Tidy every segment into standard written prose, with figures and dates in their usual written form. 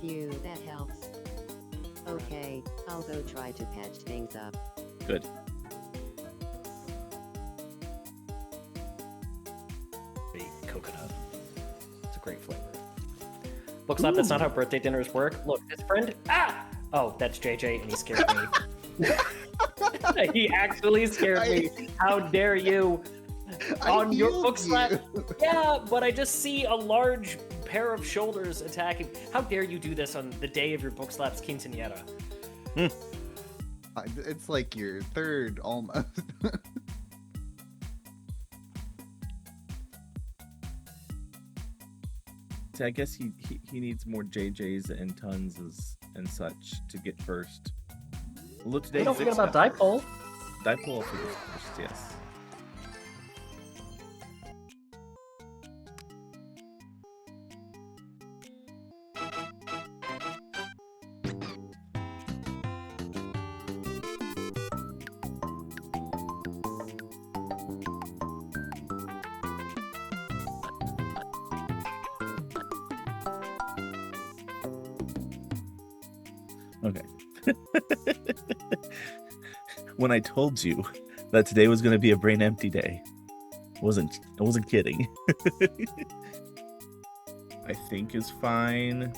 Phew, that helps. Okay, I'll go try to patch things up. Good. Coconut. It's a great flavor. Looks like that's not how birthday dinners work. Look, this friend. Ah! Oh, that's JJ, and he scared me. He actually scared me. How dare you? On your book slap. Yeah, but I just see a large pair of shoulders attacking. How dare you do this on the day of your book slap's quinceañera? It's like your third almost. I guess he needs more JJs and tons and such to get first. Look, today. Don't forget about Dipole. Dipole also gets first, yes. Okay. When I told you that today was going to be a brain empty day, I wasn't kidding. I think is fine.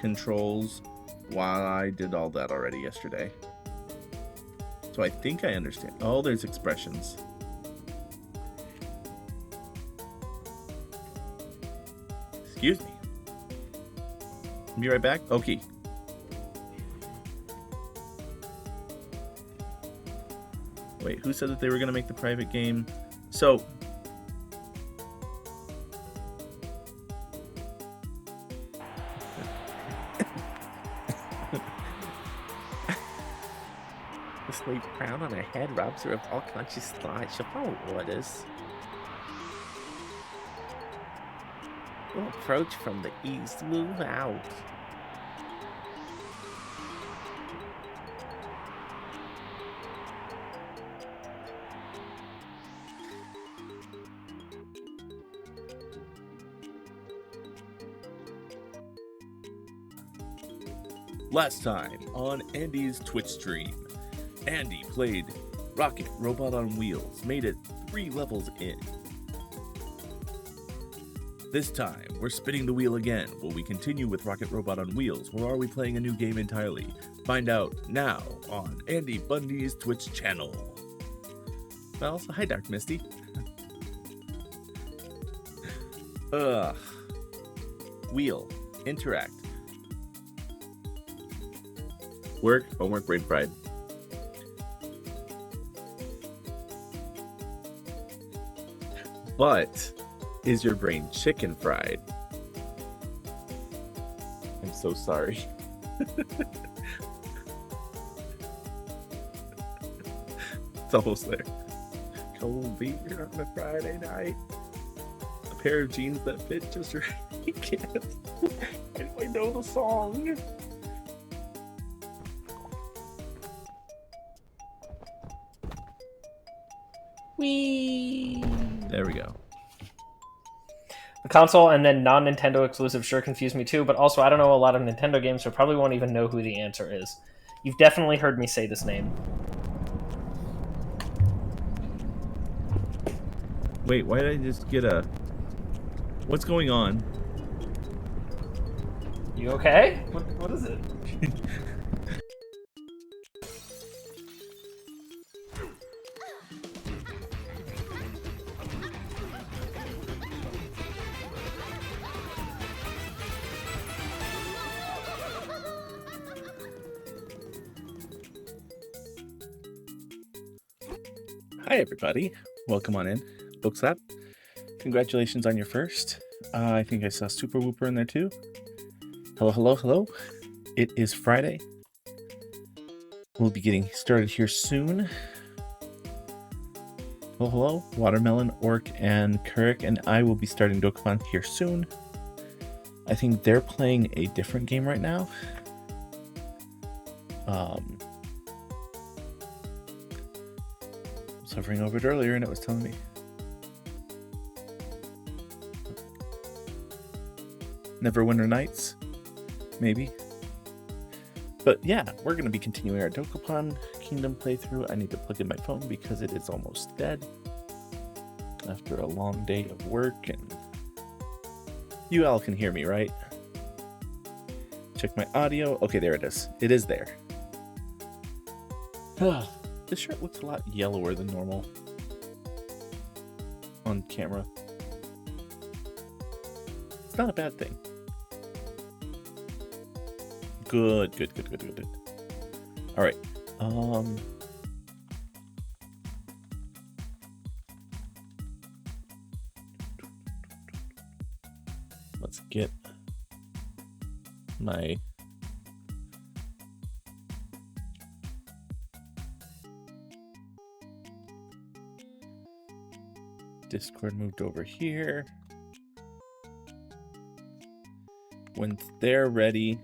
Controls while I did all that already yesterday. So I think I understand. Oh, there's expressions. Excuse me. Be right back. Okay. Wait, who said that they were going to make the private game? So, the slave crown on her head robs her of all conscious thought. She'll follow orders. We'll approach from the east, move out. Last time on Andy's Twitch stream, Andy played Rocket Robot on Wheels, made it 3 levels in. This time, we're spinning the wheel again. Will we continue with Rocket Robot on Wheels, or are we playing a new game entirely? Find out now on Andy Bundy's Twitch channel. Well, hi Dark Misty. Wheel, interact. Work, homework, brain fried. But is your brain chicken fried? I'm so sorry. It's almost there. Cold beer on a Friday night. A pair of jeans that fit just right. You can't. I know the song. Whee! There we go. The console and then non-Nintendo exclusive sure confused me too, but also I don't know a lot of Nintendo games, so probably won't even know who the answer is. You've definitely heard me say this name. Wait, why did I just get a... What's going on? You okay? What is it? Hi everybody, welcome on in. Bookslap, congratulations on your first. I think I saw Super Whooper in there too. Hello, hello, hello. It is Friday. We'll be getting started here soon. Hello, hello. Watermelon, Orc, and Kurik, and I will be starting Dokapon here soon. I think they're playing a different game right now. I was hovering over it earlier and it was telling me. Neverwinter Nights. maybe. But yeah, we're going to be continuing our Dokapon Kingdom playthrough. I need to plug in my phone because it is almost dead after a long day of work, and you all can hear me, right? Check my audio. Okay, there it is. It is there. This shirt looks a lot yellower than normal on camera. It's not a bad thing. Good. All right. Let's get my Discord moved over here. When they're ready,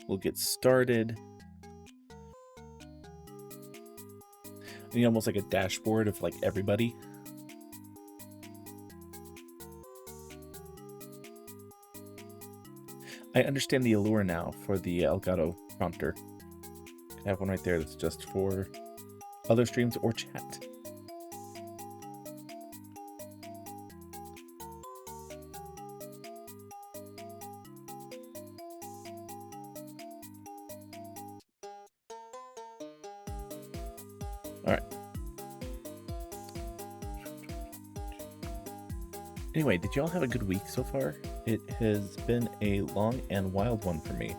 we'll get started. I need almost like a dashboard of like everybody. I understand the allure now for the Elgato prompter. I have one right there that's just for other streams or chat. All right. Anyway, did y'all have a good week so far? It has been a long and wild one for me.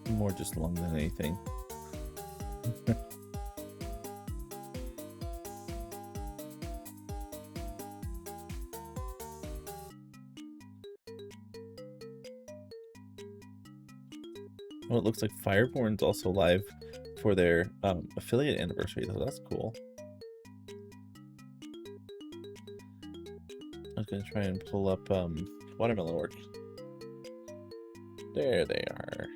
More just long than anything. Oh, it looks like Fireborn's also live for their affiliate anniversary, so that's cool. I was going to try and pull up Watermelon Orc. There they are.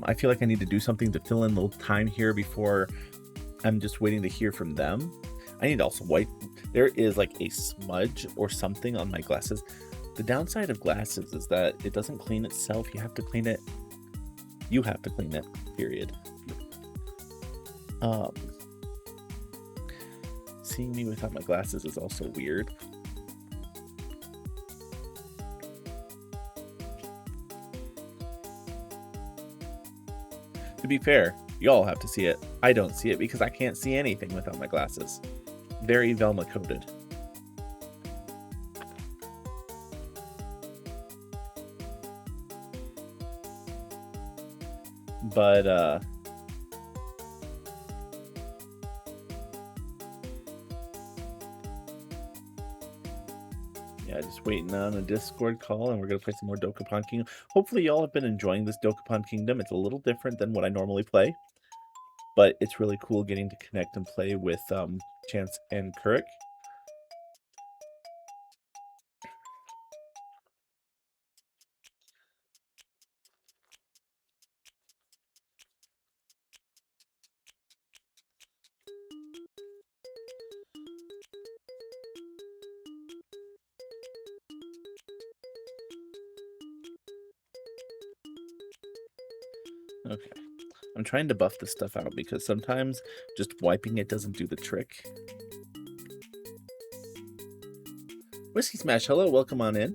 I feel like I need to do something to fill in the time here before I'm just waiting to hear from them. I need to also wipe. There is like a smudge or something on my glasses. The downside of glasses is that it doesn't clean itself. You have to clean it. You have to clean it, period. Seeing me without my glasses is also weird. To be fair, y'all have to see it. I don't see it because I can't see anything without my glasses. Very Velma coded. But yeah, just waiting on a Discord call, and we're gonna play some more Dokapon Kingdom. Hopefully y'all have been enjoying this Dokapon Kingdom. It's a little different than what I normally play, but it's really cool getting to connect and play with Chance and Kurik. Okay, I'm trying to buff this stuff out because sometimes just wiping it doesn't do the trick. Whiskey Smash, hello, welcome on in.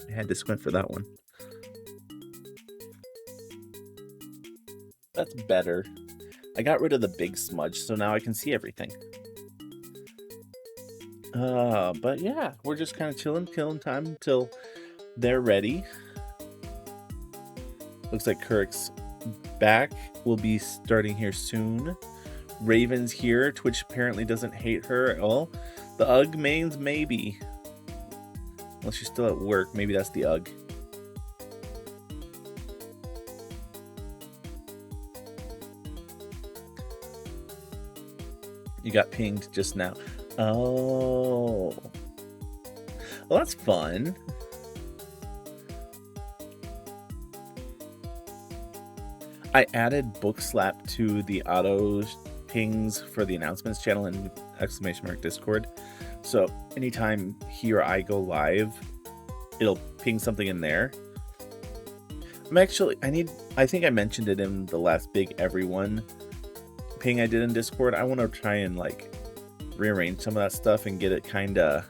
I had to squint for that one. That's better. I got rid of the big smudge, so now I can see everything. But yeah, we're just kind of chilling, killing time until they're ready. Looks like Kurik's back. We'll be starting here soon. Raven's here. Twitch apparently doesn't hate her at all. The UGG mains, maybe. Unless she's still at work. Maybe that's the UGG. You got pinged just now. Oh. Well, that's fun. I added Book Slap to the auto pings for the announcements channel in ! Discord. So anytime he or I go live, it'll ping something in there. I think I mentioned it in the last big everyone ping I did in Discord. I want to try and like rearrange some of that stuff and get it kind of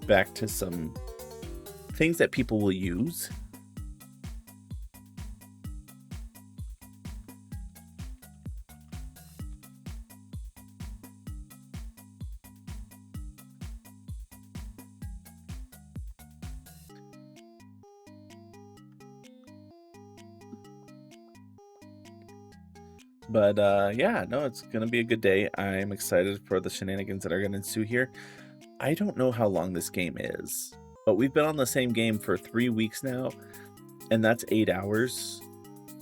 back to some things that people will use. But yeah, no, it's going to be a good day. I'm excited for the shenanigans that are going to ensue here. I don't know how long this game is, but we've been on the same game for 3 weeks now, and that's 8 hours,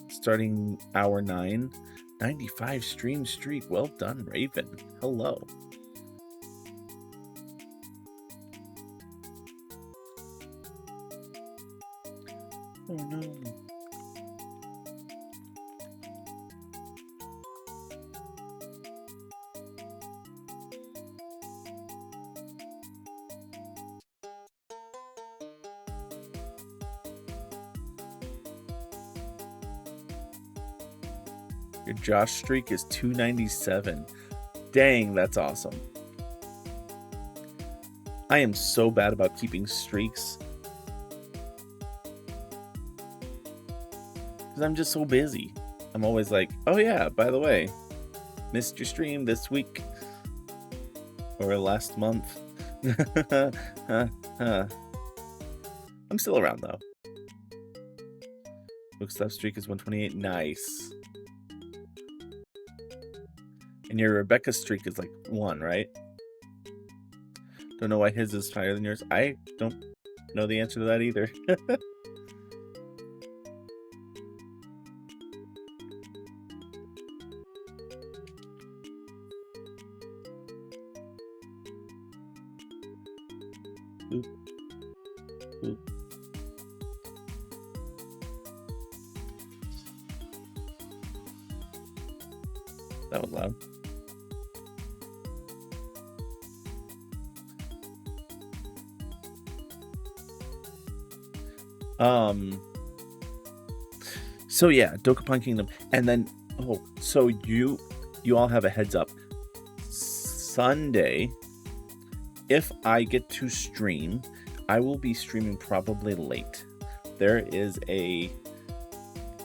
starting hour 9. 95 stream streak. Well done, Raven. Hello. Oh no. Your Josh streak is 297. Dang, that's awesome. I am so bad about keeping streaks. Because I'm just so busy. I'm always like, oh yeah, by the way, missed your stream this week. Or last month. I'm still around though. Looks like streak is 128. Nice. And your Rebecca streak is like 1, right? Don't know why his is higher than yours. I don't know the answer to that either. Oop. Oop. That was loud. So yeah, Dokapon Kingdom, and then so you all have a heads up. Sunday, if I get to stream, I will be streaming probably late. There is a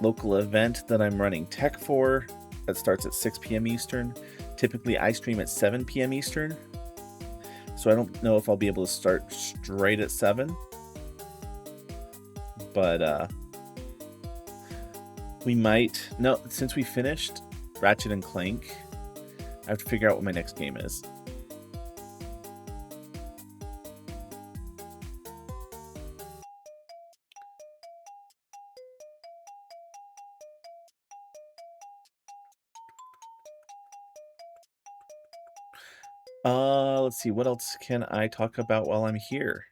local event that I'm running tech for that starts at 6 p.m. Eastern. Typically, I stream at 7 p.m. Eastern, so I don't know if I'll be able to start straight at 7. But we might. No, since we finished Ratchet and Clank, I have to figure out what my next game is. Let's see. What else can I talk about while I'm here?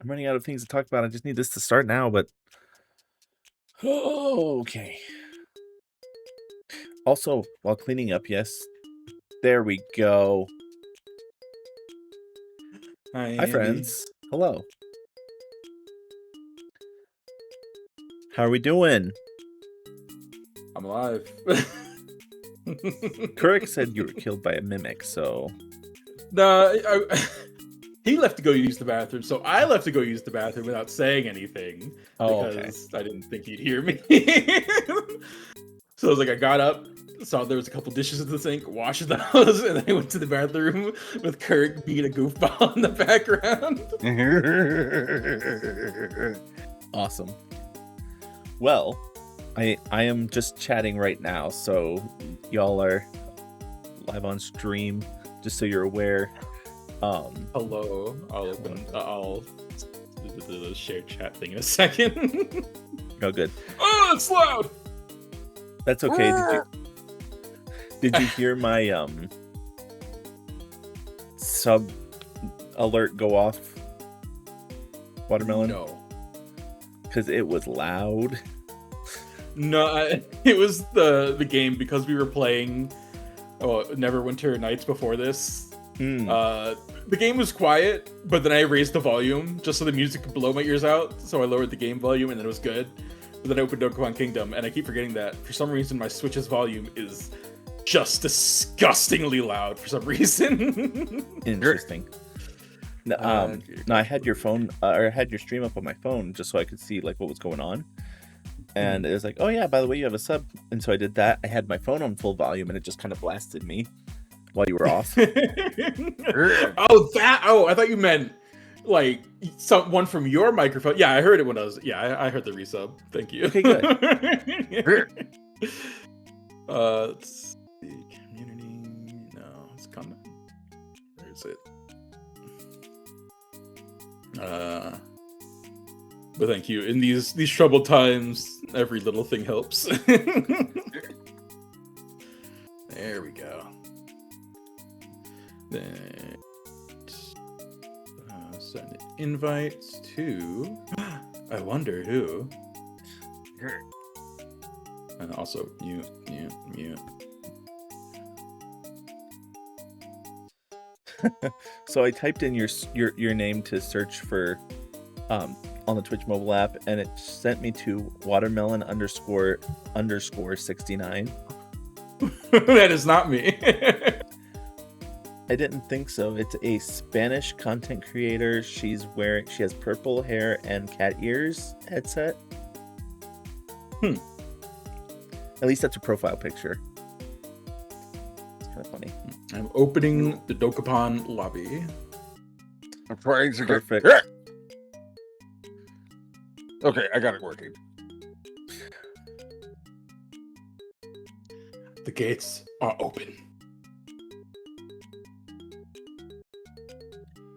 I'm running out of things to talk about. I just need this to start now, but... Oh, okay. Also, while cleaning up, yes. There we go. Hi, Hi friends. Hello. How are we doing? I'm alive. Kurik said you were killed by a mimic, so... No, he left to go use the bathroom, so I left to go use the bathroom without saying anything. Oh, because I didn't think he'd hear me. So I was like, I got up, saw there was a couple dishes in the sink, washed those, and then I went to the bathroom with Kirk being a goofball in the background. Awesome. Well, I am just chatting right now, so y'all are live on stream, just so you're aware. Hello. I'll do the shared chat thing in a second. Oh, good. Oh, it's loud! That's okay. Did you hear my sub alert go off? Watermelon? No. Because it was loud. No, it was the game because we were playing Neverwinter Nights before this. The game was quiet, but then I raised the volume just so the music could blow my ears out. So I lowered the game volume and then it was good. But then I opened Dokapon Kingdom and I keep forgetting that for some reason my Switch's volume is just disgustingly loud for some reason. Interesting. No, I had your phone or I had your stream up on my phone just so I could see like what was going on. And it was like, oh yeah, by the way, you have a sub. And so I did that. I had my phone on full volume and it just kind of blasted me while you were off. I thought you meant like one from your microphone. Yeah, I heard it when I was. Yeah, I heard the resub. Thank you. Okay, good. Let's see. Community. No, it's coming. Where is it? But thank you. In these troubled times, every little thing helps. There we go. Then send invites to. I wonder who. And also mute. So I typed in your name to search for on the Twitch mobile app, and it sent me to watermelon _ 69. That is not me. I didn't think so. It's a Spanish content creator. She has purple hair and cat ears headset. At least that's a profile picture. It's kind of funny. I'm opening the Dokapon lobby. I'm trying to get Perfect. Okay, I got it working. The gates are open.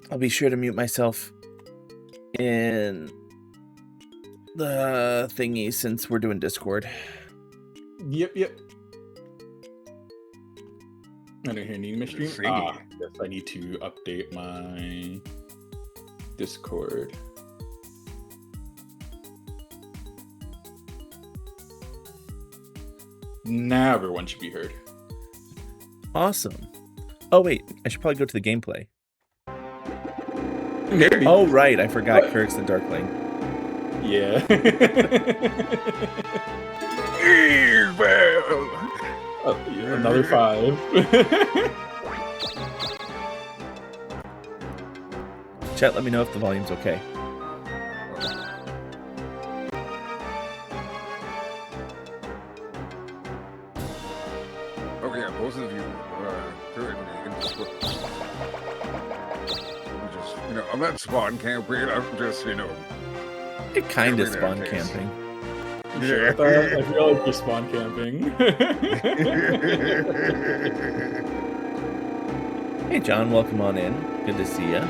I'll be sure to mute myself in the thingy since we're doing Discord. Yep. I don't hear need my stream. Yes, I need to update my Discord. Now everyone should be heard. Awesome. Oh wait, I should probably go to the gameplay. Maybe. Oh right, I forgot Kirk's the Darkling. Yeah. Oh, yeah, another 5. Chat, let me know if the volume's okay. Okay, both of you currently in Discord. I'm not spawn camping. I'm just, It kind of Every spawn there, camping. Sure, I feel like you're spawn camping. Hey John, welcome on in. Good to see ya.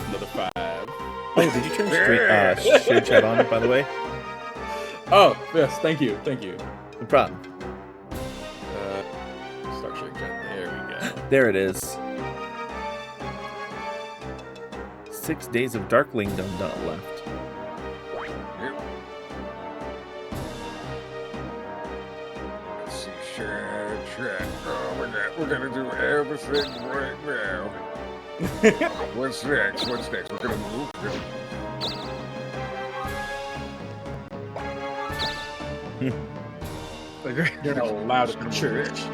Another 5. Oh, did you turn share chat on, by the way? Oh, yes, thank you. No problem. Start share chat. There we go. There it is. 6 days of Darklingdom left. Let's see, share chat. Oh, we're gonna do everything right now. What's next? We're gonna move. You're not allowed in the church.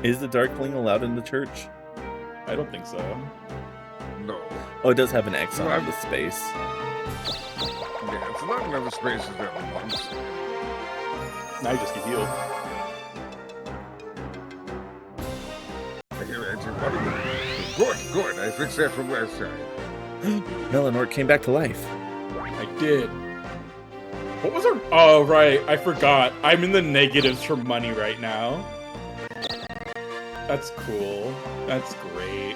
Is the Darkling allowed in the church? I don't think so. No. Oh, it does have an X on the space. Yeah, it's not enough spaces at once. Now you just get healed. Good. I fixed that from last time. Melanor came back to life. I did. What was our... Oh, right. I forgot. I'm in the negatives for money right now. That's cool. That's great.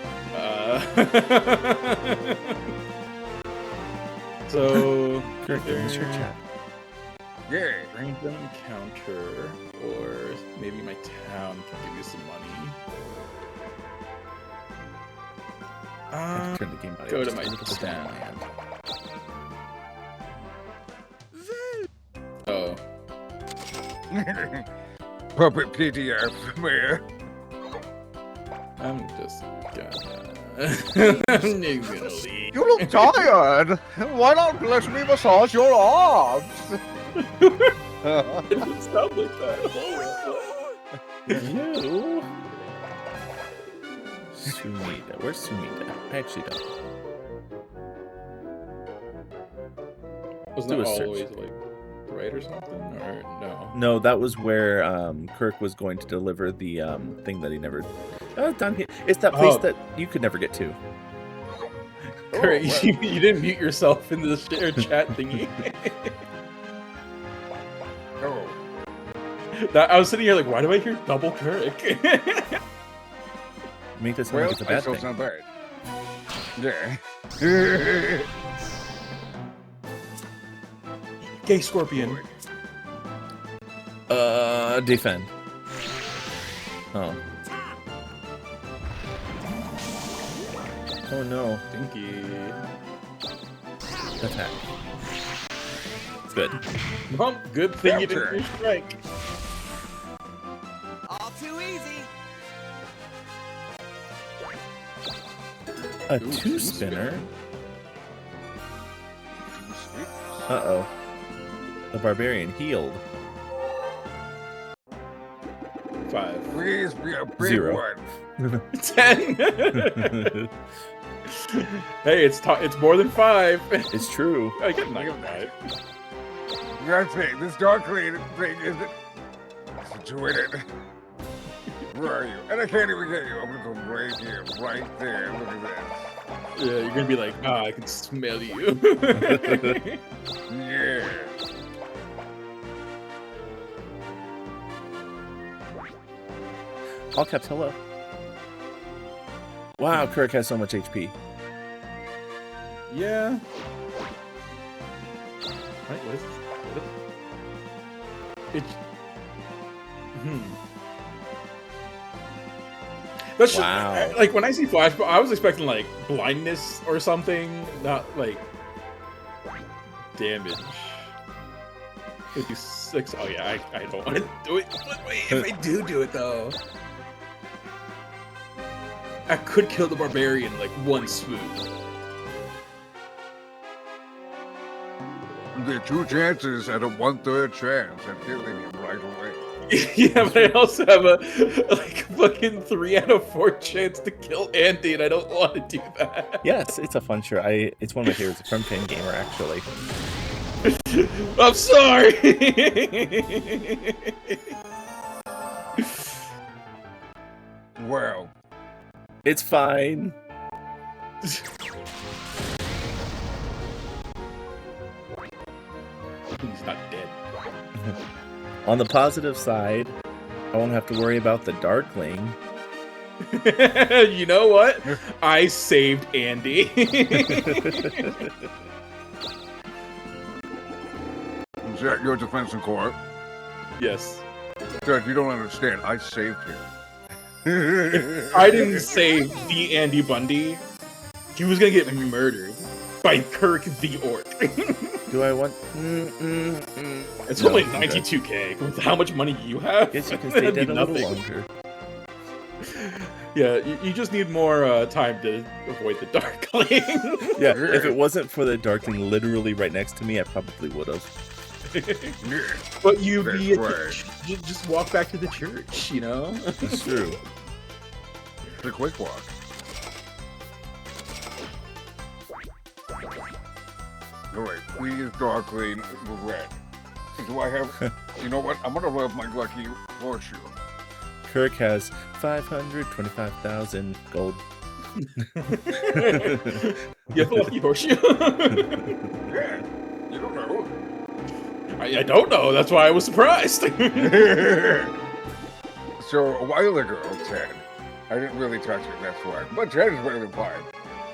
So... Kirk, in the church chat. Yeah. Random encounter, or maybe my town can give you some money. I have to turn the game audio Go to just my a little bit down on my end. Oh, Puppet PDF, man. I'm just gonna. I'm just gonna leave. You look tired. Why not let me massage your arms? It didn't sound like that. You. Sumida. Where's Sumida? I actually don't. Wasn't Do that a search. always like right or something, or no? No, that was where Kirk was going to deliver the thing that he never. Oh, down here. It's that place Oh. that you could never get to. Great, well. you didn't mute yourself in the shared chat thingy. Oh. I was sitting here like, why do I hear double Kirk? Make this sound Well, like it's a I bad still thing. sound bad. Yeah. Gay Scorpion. Defend. Oh. Oh no. Dinky. Attack. Good. Well, good thing you didn't Counter. do strike. All too easy. A Ooh, two spinner. Sweet. Uh-oh. The barbarian healed. 5. Please be a big 0. one. 10. Hey, it's more than 5. It's true. I get negative 5. That's it. This dark lady thing is situated. Where are you? And I can't even get you. I'm gonna go right here, right there. Look at this. Yeah, you're gonna be like, I can smell you. Yeah. All caps, hello. Wow, Kirk has so much HP. Yeah. Right, what is this? It's. That's just, Wow. like when I see flashback, I was expecting like blindness or something, not like damage. 56. Oh yeah, I don't want to do it. But wait, if I do it though, I could kill the barbarian like one swoop. There are 2 chances and a 1/3 chance at killing him right away. Yeah, but I also have a like fucking 3 out of 4 chance to kill Andy, and I don't want to do that. Yes, it's a fun shirt. It's one of my favorites. It's from Pen Gamer, actually. I'm sorry. Well, It's fine. He's not dead. On the positive side, I won't have to worry about the Darkling. You know what? I saved Andy. is that your defense in court? Yes. Dad, you don't understand. I saved him. I didn't save the Andy Bundy. He was gonna get murdered by Kirk the Orc. Do I want... It's No, only okay. 92k. With how much money you have, Guess you can stay that'd be dead a little nothing. longer. Yeah, you just need more time to avoid the Darkling. Yeah, if it wasn't for the Darkling literally right next to me, I probably would have. But you'd That's be at right. you just walk back to the church, you know? It's true. The quick walk. All right, please, Darkling, red. Do I have... You know what? I'm gonna rub my lucky horseshoe. Kirk has 525,000 gold. You have a lucky horseshoe? Yeah, you don't know. I don't know. That's why I was surprised. So, a while ago, Ted, I didn't really touch it, that's why. But Ted is better than 5.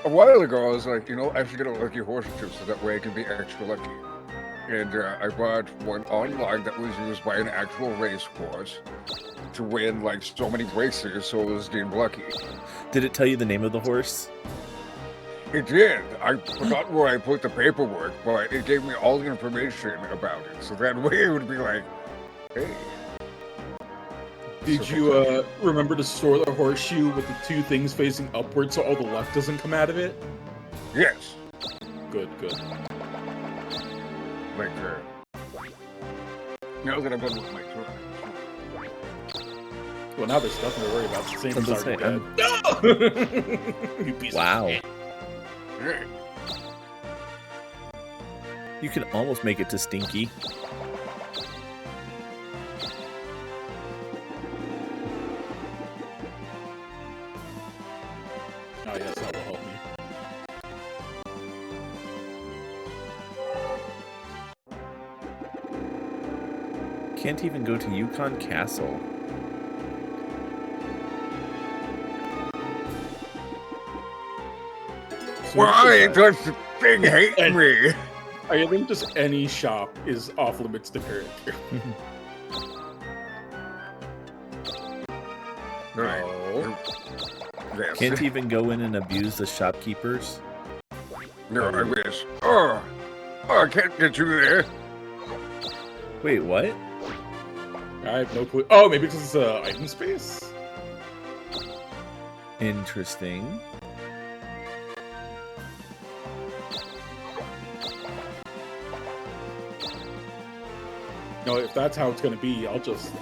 A while ago, I was like, you know, I should get a lucky horseshoe so that way I can be extra lucky. And I bought one online that was used by an actual race course to win like so many races, so it was deemed lucky. Did it tell you the name of the horse? It did. I forgot where I put the paperwork, but it gave me all the information about it. So that way it would be like, hey. Did you remember to store the horseshoe with the two things facing upward so all the luck doesn't come out of it? Yes. Good. Like, now that I'm done with my tour. Well, now there's nothing to worry about. The same I was as gonna already say, dead. You piece of Wow. shit. Hey. You can almost make it to Stinky. Oh yes, that will help me. Can't even go to Yukon Castle. Why does the thing hate me? I think just any shop is off limits to character. No. Yes. Can't even go in and abuse the shopkeepers. No, I wish. Oh, I can't get you there. Wait, what? I have no clue. Oh, maybe because it's item space? Interesting. No, if that's how it's going to be, I'll just,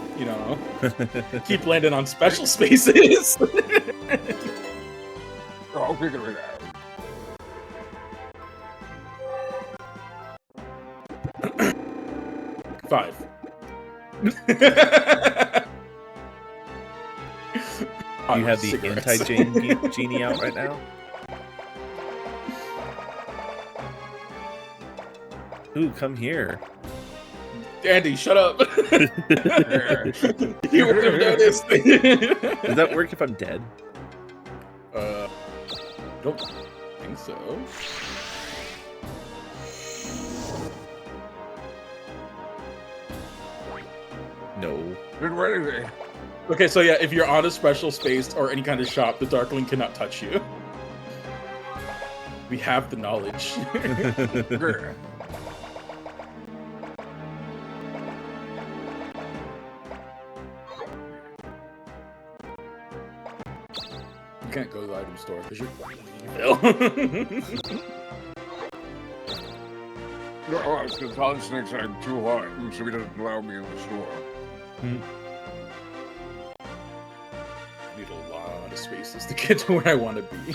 keep landing on special spaces. I'll figure it out. 5. You have the anti-Jane genie out right now? Ooh, come here. Andy, shut up. You would have noticed. Does that work if I'm dead? Don't think so. No. Good running. Okay, so yeah, if you're on a special space or any kind of shop, the Darkling cannot touch you. We have the knowledge. You can't go to the item store because you're evil. No, it's because Solid Snake's are too hard, so he doesn't allow me in the store. I need a lot of spaces to get to where I want to be.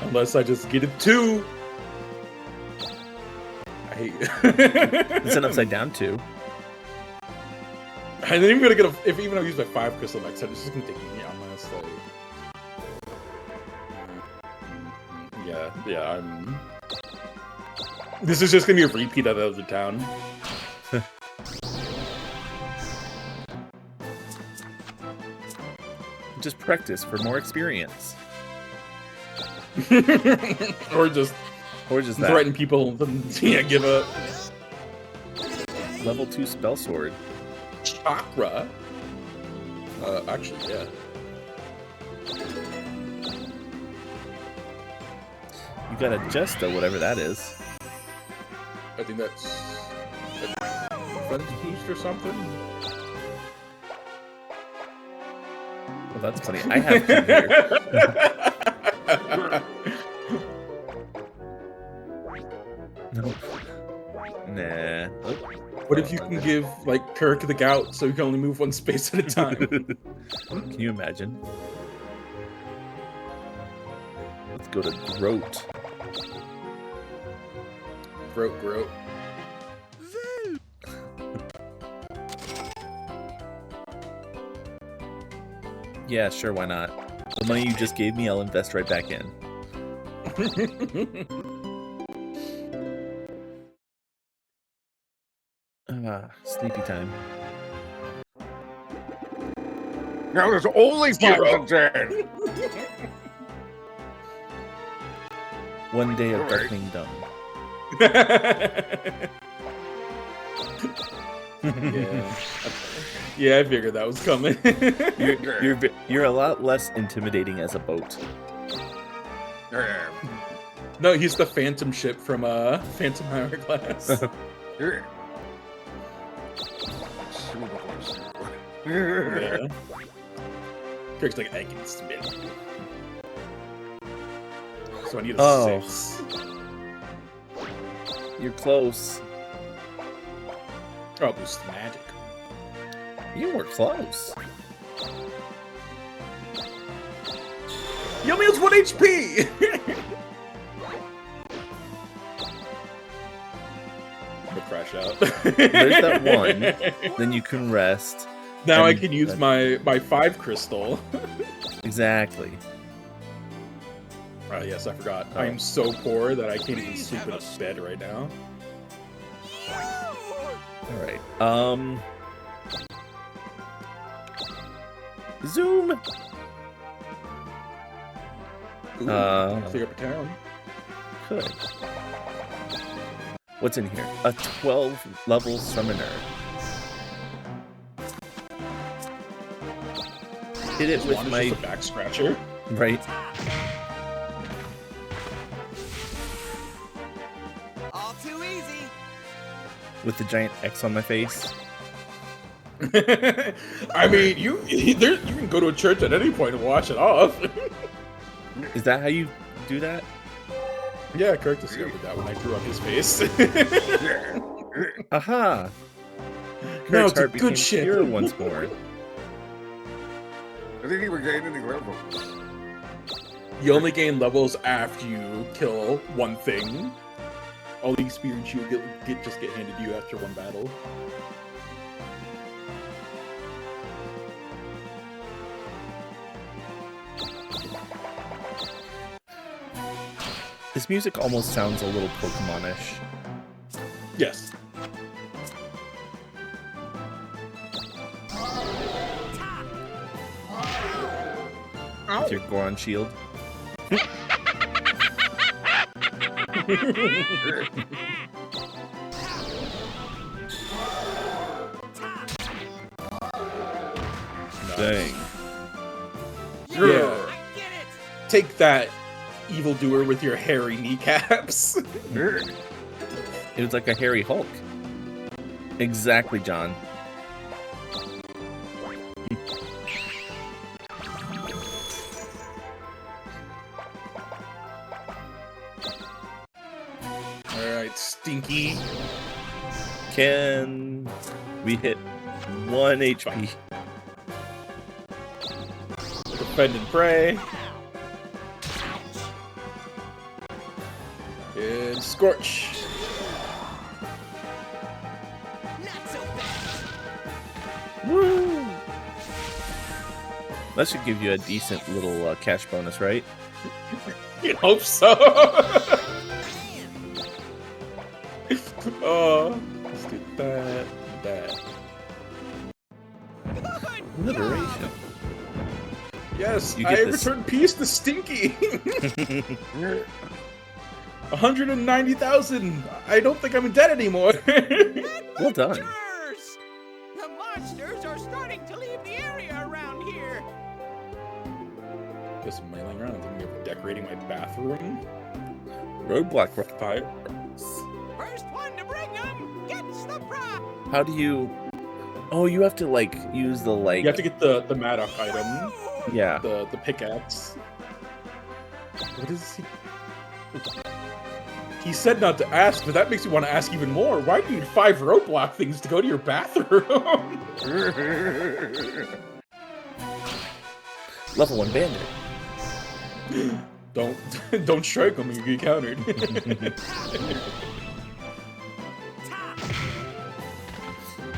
Unless I just get it too. I hate it. It's an upside down too. I ain't even gonna get if I use my 5 crystal next time, it's just gonna take me almost like. Yeah, I'm. This is just gonna be a repeat of the other town. Just practice for more experience. Or just that. threaten people and give up. Level 2 spell sword. Chakra? Actually, yeah. You got a Justa, whatever that is. I think that's a defense boost or something. Well, that's funny. I have come here. Nope. Nah. Nope. What if you can give, like, Kirk the gout so you can only move one space at a time? Can you imagine? Let's go to Groat. Groat. Yeah, sure, why not? The money you just gave me, I'll invest right back in. Sleepy time. Now there's only 5 Zero. to 10. One day of Alright. Dark Kingdom. Yeah. Yeah, I figured that was coming. You're a lot less intimidating as a boat. No, he's the Phantom ship from Phantom Hourglass. Yeah. Kirk's like, I can smell you. So I need a 6. You're close. Oh, boost magic. You were close. Yummy has 1 HP! I'm gonna crash out. There's that one. Then you can rest. Now I And can use that- my 5 crystal. Exactly. Oh, yes, I forgot. Oh. I am so poor that I can't even sleep in a bed right now. All right. Zoom. Ooh, clear up a town. Could. What's in here? A 12 level summoner. Hit it with One is my just a back scratcher. right. All too easy. With the giant X on my face. I mean, you can go to a church at any point and wash it off. Is that how you do that? Yeah, Kirk discovered that when I drew up his face. Aha! Now Kirk's it's a heart good became ship. pure once more. I think he would gain any levels. You only gain levels after you kill one thing. All the experience you get just get handed to you after one battle. This music almost sounds a little Pokemon-ish. Yes. With your Goron shield. Dang. Yeah. Take that, evildoer with your hairy kneecaps. It was like a hairy Hulk. Exactly, John. Alright, Stinky. Can we hit 1 HP? Defend and pray. And Scorch. Not so bad. Woo! That should give you a decent little cash bonus, right? You hope so. Oh, let's do that. Liberation. Yes, You I get this- returned peace to Stinky. 190,000. I don't think I'm in debt anymore. Well done. Adventures! The monsters are starting to leave the area around here. Just mailing around. I'm thinking of decorating my bathroom. Roadblock. Fire. First one to bring them gets the prize. How do you... Oh, you have to, like, use the, like... You have to get the Maddock item, Yeah. the pickaxe. What is he? He said not to ask, but that makes me want to ask even more. Why do you need 5 roadblock things to go to your bathroom? Level 1 bandit. Don't strike them, you get countered.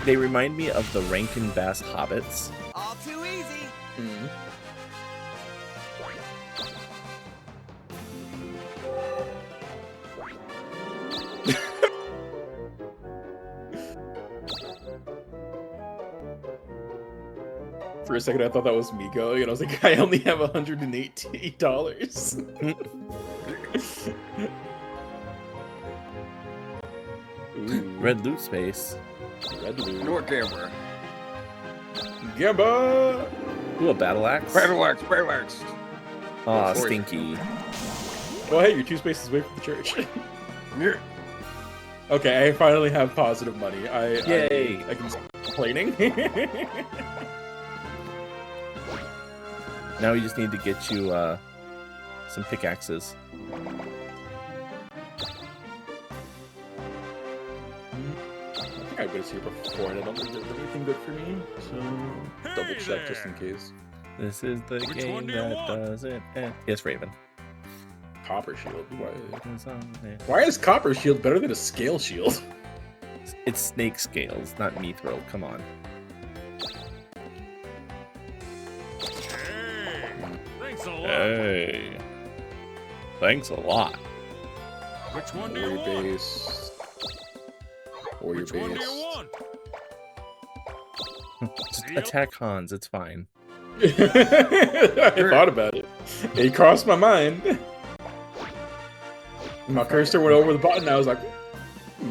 They remind me of the Rankin Bass hobbits. All too easy. Mhm. For a second, I thought that was me going, and I was like, I only have $188. Ooh, Red loot space. red loot. No camera. Gamba! Ooh, a battle axe. Battle axe, battle axe. Aw, That's stinky. Well, hey, you're 2 spaces away from the church. Yeah. Okay, I finally have positive money. Yay. I can stop complaining. Now we just need to get you some pickaxes. I think I was here before, and I don't think there's anything good for me, so double check just in case. This is the Which game one do you that want? doesn't end. Yes, Raven. Copper shield. Why? It's on there. Why is copper shield better than a scale shield? It's snake scales, not mithril. Come on. Hey, thanks a lot. Hey. Thanks a lot. Which one do Or you your want? base. Or your Which one do you base. want? Just Deal? attack Hans. It's fine. I thought about it. It crossed my mind. My cursor went over the button. I was like,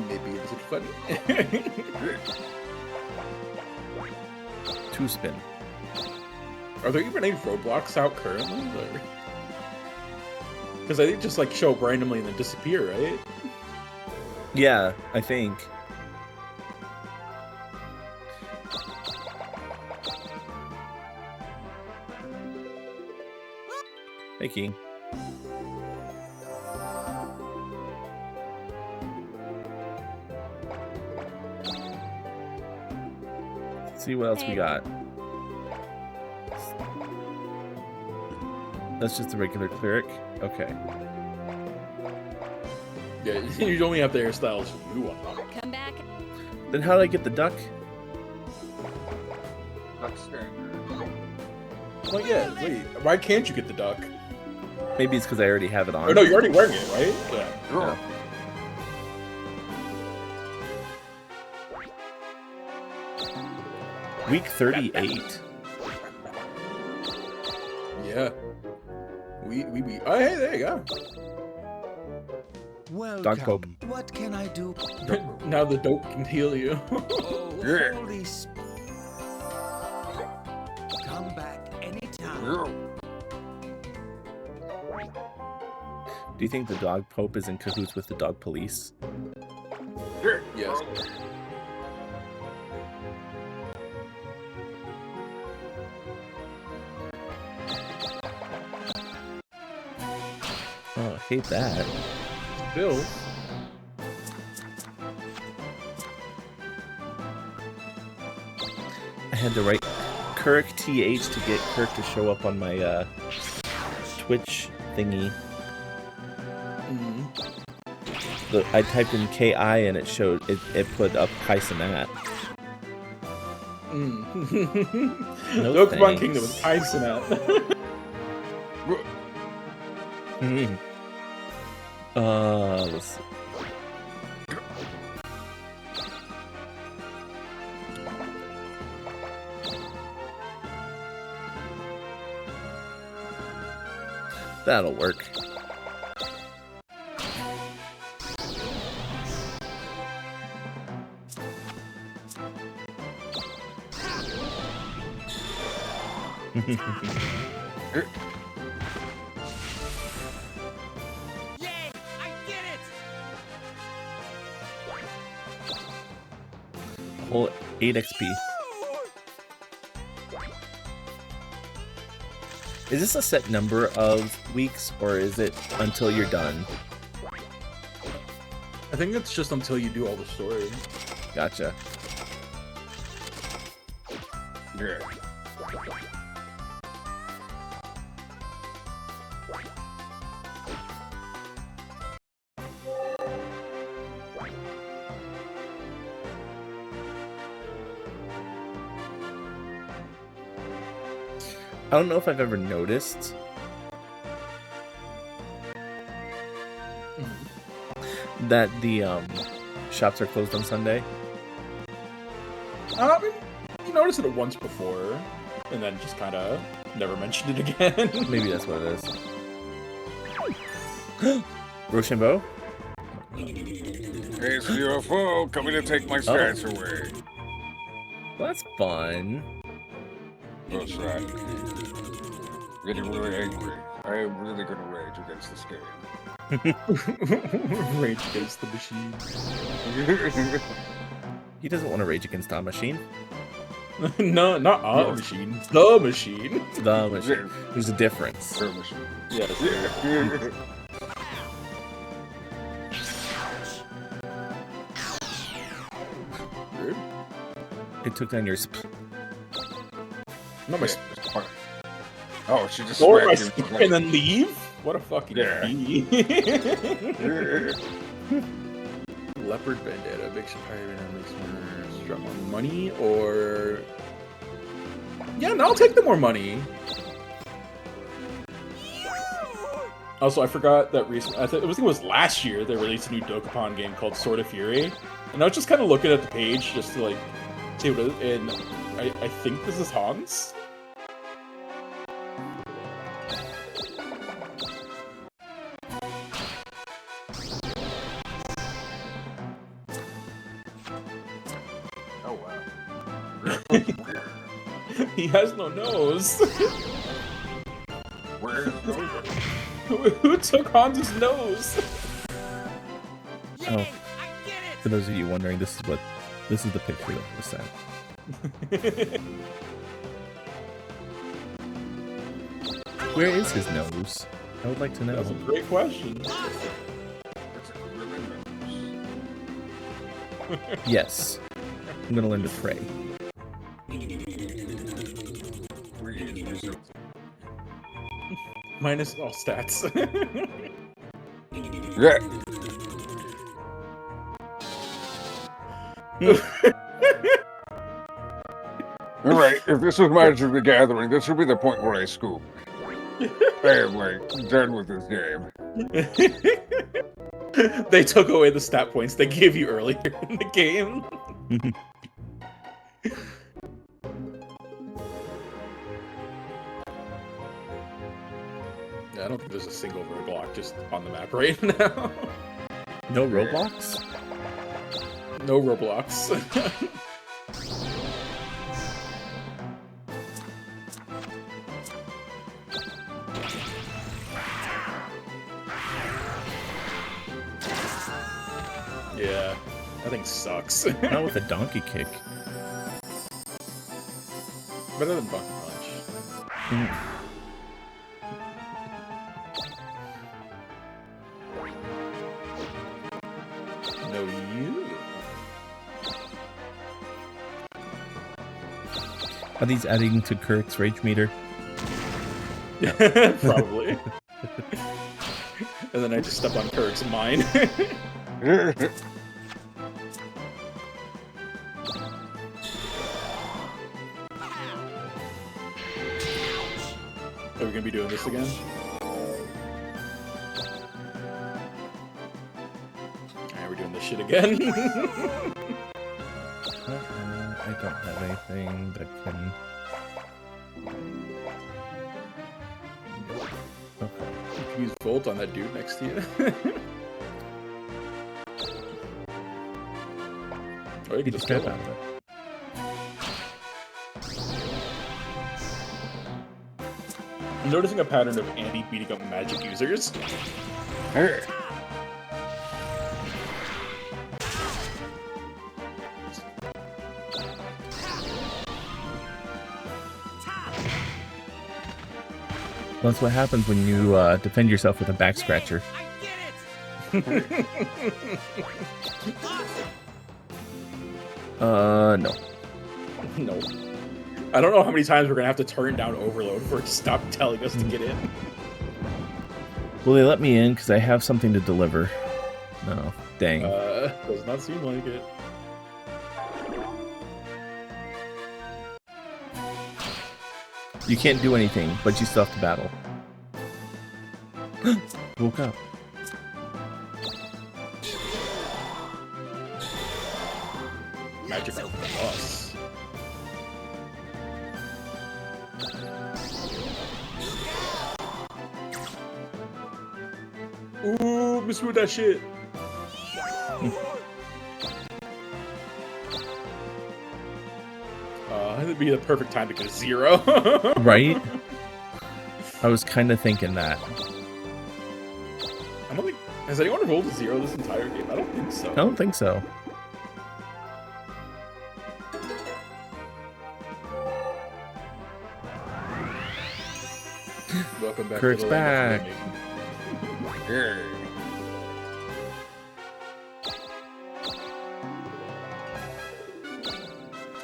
maybe this is funny. 2 spin. Are there even any roadblocks out currently? Because I think just like show up randomly and then disappear, right? Yeah, I think. Hey, King. Let's see what else we got. That's just a regular cleric. Okay. Yeah, you only have the hairstyles you want. Come back. Then how did I get the duck? That's standard. Well, yeah, wait. Why can't you get the duck? Maybe it's because I already have it on. Oh, no, you're already wearing it, right? Yeah. Sure. Week 38. Yeah. We. Oh, hey, there you go. Welcome. Dog Pope. What can I do? Now the dope can heal you. Oh, Yeah. Holy Come back anytime. Yeah. Do you think the dog pope is in cahoots with the dog police? Yes. Oh, I hate that. Bill. I had to write Kirk TH to get Kirk to show up on my Twitch thingy. I typed in KI and it showed it put up Kai Sinat. No Dokapon thanks. Kingdom with Tyson out. Let's see. That'll work. Yay! I did it! Whole 8 XP. Is this a set number of weeks, or is it until you're done? I think it's just until you do all the story. Gotcha. Yeah. I don't know if I've ever noticed that the shops are closed on Sunday. I mean, you noticed it once before, and then just kind of never mentioned it again. Maybe that's what it is. Rochambeau? Hey, it's the UFO coming to take my stats away. Well, that's fun. That's right. Getting really angry. I am really gonna rage against this game. Rage against the machine. He doesn't want to rage against our machine. No, not a machine. The machine. The machine. There's a difference. The machine. Yes. Yeah. Rude. It took down your. Not my. Oh, she just Or my smacked him. and then leave? What a fucking Yeah. bee. Leopard Vendetta makes drop more money, or yeah, no, I'll take the more money. Also, I forgot that recently. I think it was last year they released a new Dokapon game called Sword of Fury, and I was just kind of looking at the page just to like see what it is, and I think this is Hans. Oh wow. He has no nose. Where's Who took Hans's nose? Oh, I get for those of you wondering, this is the picture that was sent. Where is his nose? I would like to know. That's a great question. Yes. I'm gonna learn to pray. Minus all stats. Yeah. Alright, if this was Magic the Gathering, this would be the point where I scoop. I am like done with this game. They took away the stat points they gave you earlier in the game. Yeah, I don't think there's a single roadblock just on the map right now. No Roblox? No Roblox. Yeah, that thing sucks. Not with a donkey kick. Better than Bundy Punch. No, you. Are these adding to Kirk's rage meter? Probably. And then I just step on Kirk's mine. Are we gonna be doing this again? Alright, we're doing this shit again. I don't have anything that can. Okay. You can use Volt on that dude next to you. Or you can just step kill out him. of it. I'm noticing a pattern of Andy beating up magic users. That's what happens when you defend yourself with a back scratcher. No. No. I don't know how many times we're gonna have to turn down overload for it to stop telling us to get in. Will they let me in because I have something to deliver? No. Dang. Does not seem like it. You can't do anything, but you still have to battle. Woke up. Magic plus. Ooh, misread that shit. That'd be the perfect time to get a 0. Right? I was kind of thinking that. I don't think has anyone rolled a 0 this entire game. I don't think so. I don't think so. Welcome back. Kirk's to the land of back. dreaming. Yeah.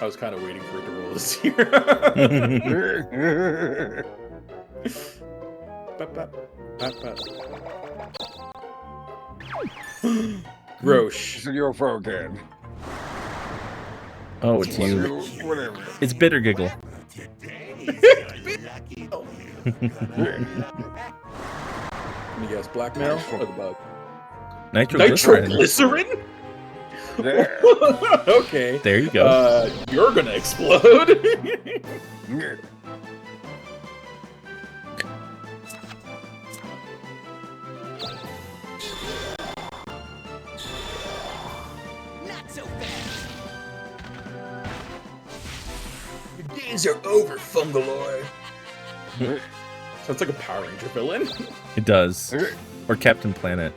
I was kind of waiting for it to roll a 0. Bap, bap, bap, bap. Roche. So you're a again. Oh, it's you. Whatever. It's Bitter Giggle. Yes, blackmail or the bug? Nitroglycerin. Nitroglycerin? Yeah. Okay. There you go. You're gonna explode. Yeah. Not so fast. Your days are over, Fungalore. Sounds like a Power Ranger villain. It does. Or Captain Planet.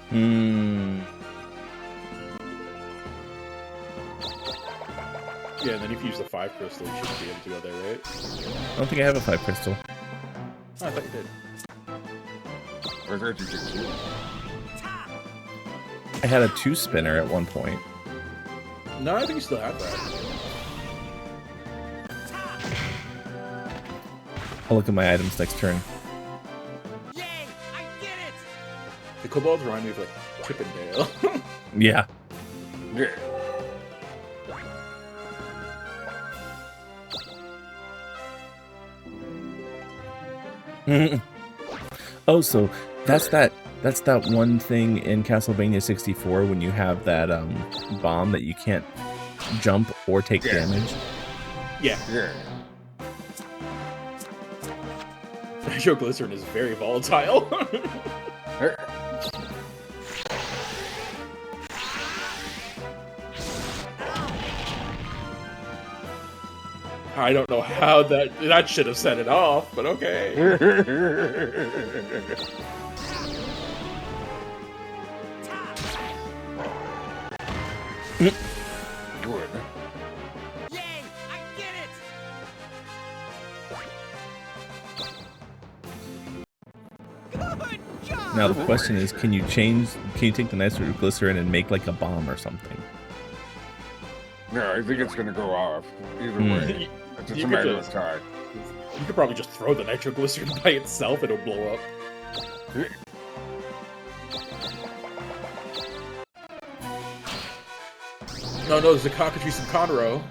Hmm. Yeah, and then if you use the 5 crystal, you should be able to go there, right? I don't think I have a 5 crystal. Oh, I thought you did. I thought you did too. I had a 2 spinner at one point. No, I think you still have that. I'll look at my items next turn. Yay! I did it! The kobolds remind me of like Chippendale. Yeah. Yeah. Oh, so that's that one thing in Castlevania 64 when you have that bomb that you can't jump or take Yeah. damage. Yeah, Yeah. nitroglycerin is very volatile. I don't know how that should have set it off, but okay. Good. Yay! I did it! Good job! Now the question is, can you take the nitroglycerin and make like a bomb or something? No, I think it's gonna go off. Either Hmm. way. It's just You a could matter of just- time. You could probably just throw the nitroglycerin by itself, it'll blow up. No, there's a cockatrice in Conroe.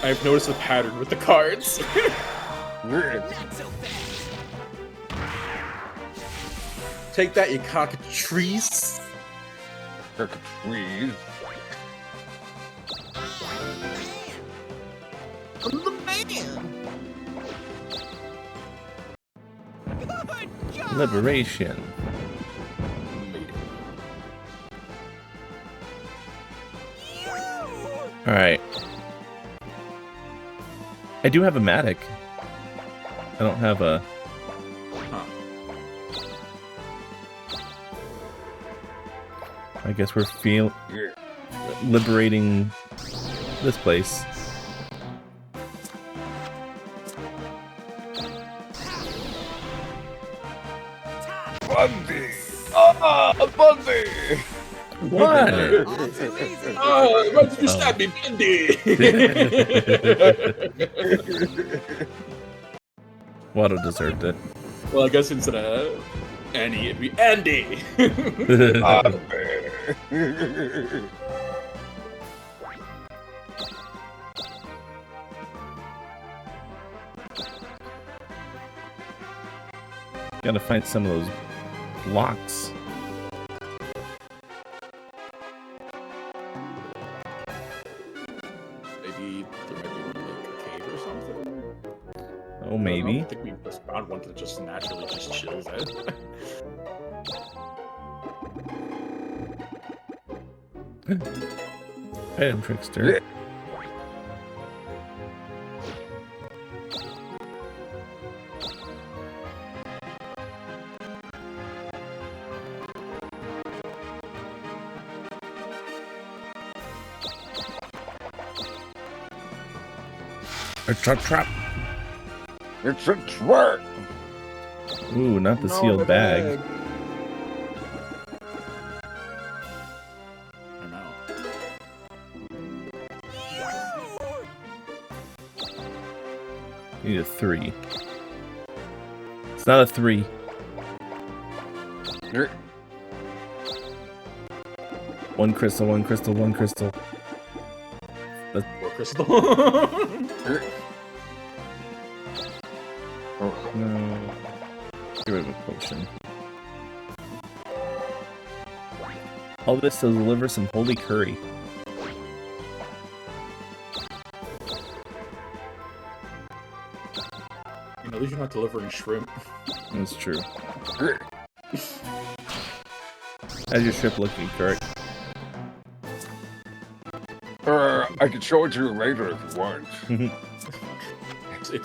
I've noticed a pattern with the cards. Yeah. Not so fast! Take that, you cockatrice. Please. Good job! Liberation. All right. I do have a Matic. I don't have a. Huh. I guess we're Yeah. liberating this place. Bundy! Ah, Bundy! What? All too easy! Oh, why did you stab me, Bundy? Watto deserved it. Well, I guess instead of Annie, it'd be Andy. Bundy! Gotta find some of those blocks. Oh, I maybe. don't think we've just found one that just naturally just chills out. Item trickster. It's a trap. It's a trap. Ooh, not the No, sealed the bag. I'm out. You need a 3. It's not a 3. Here. One crystal, one crystal, one crystal. Or crystal. Here. Oh, No. Get rid of a potion. All this to deliver some holy curry. At least you're not delivering shrimp. That's true. here. How's your ship looking, Kirk? I can show it to you later if you want. It's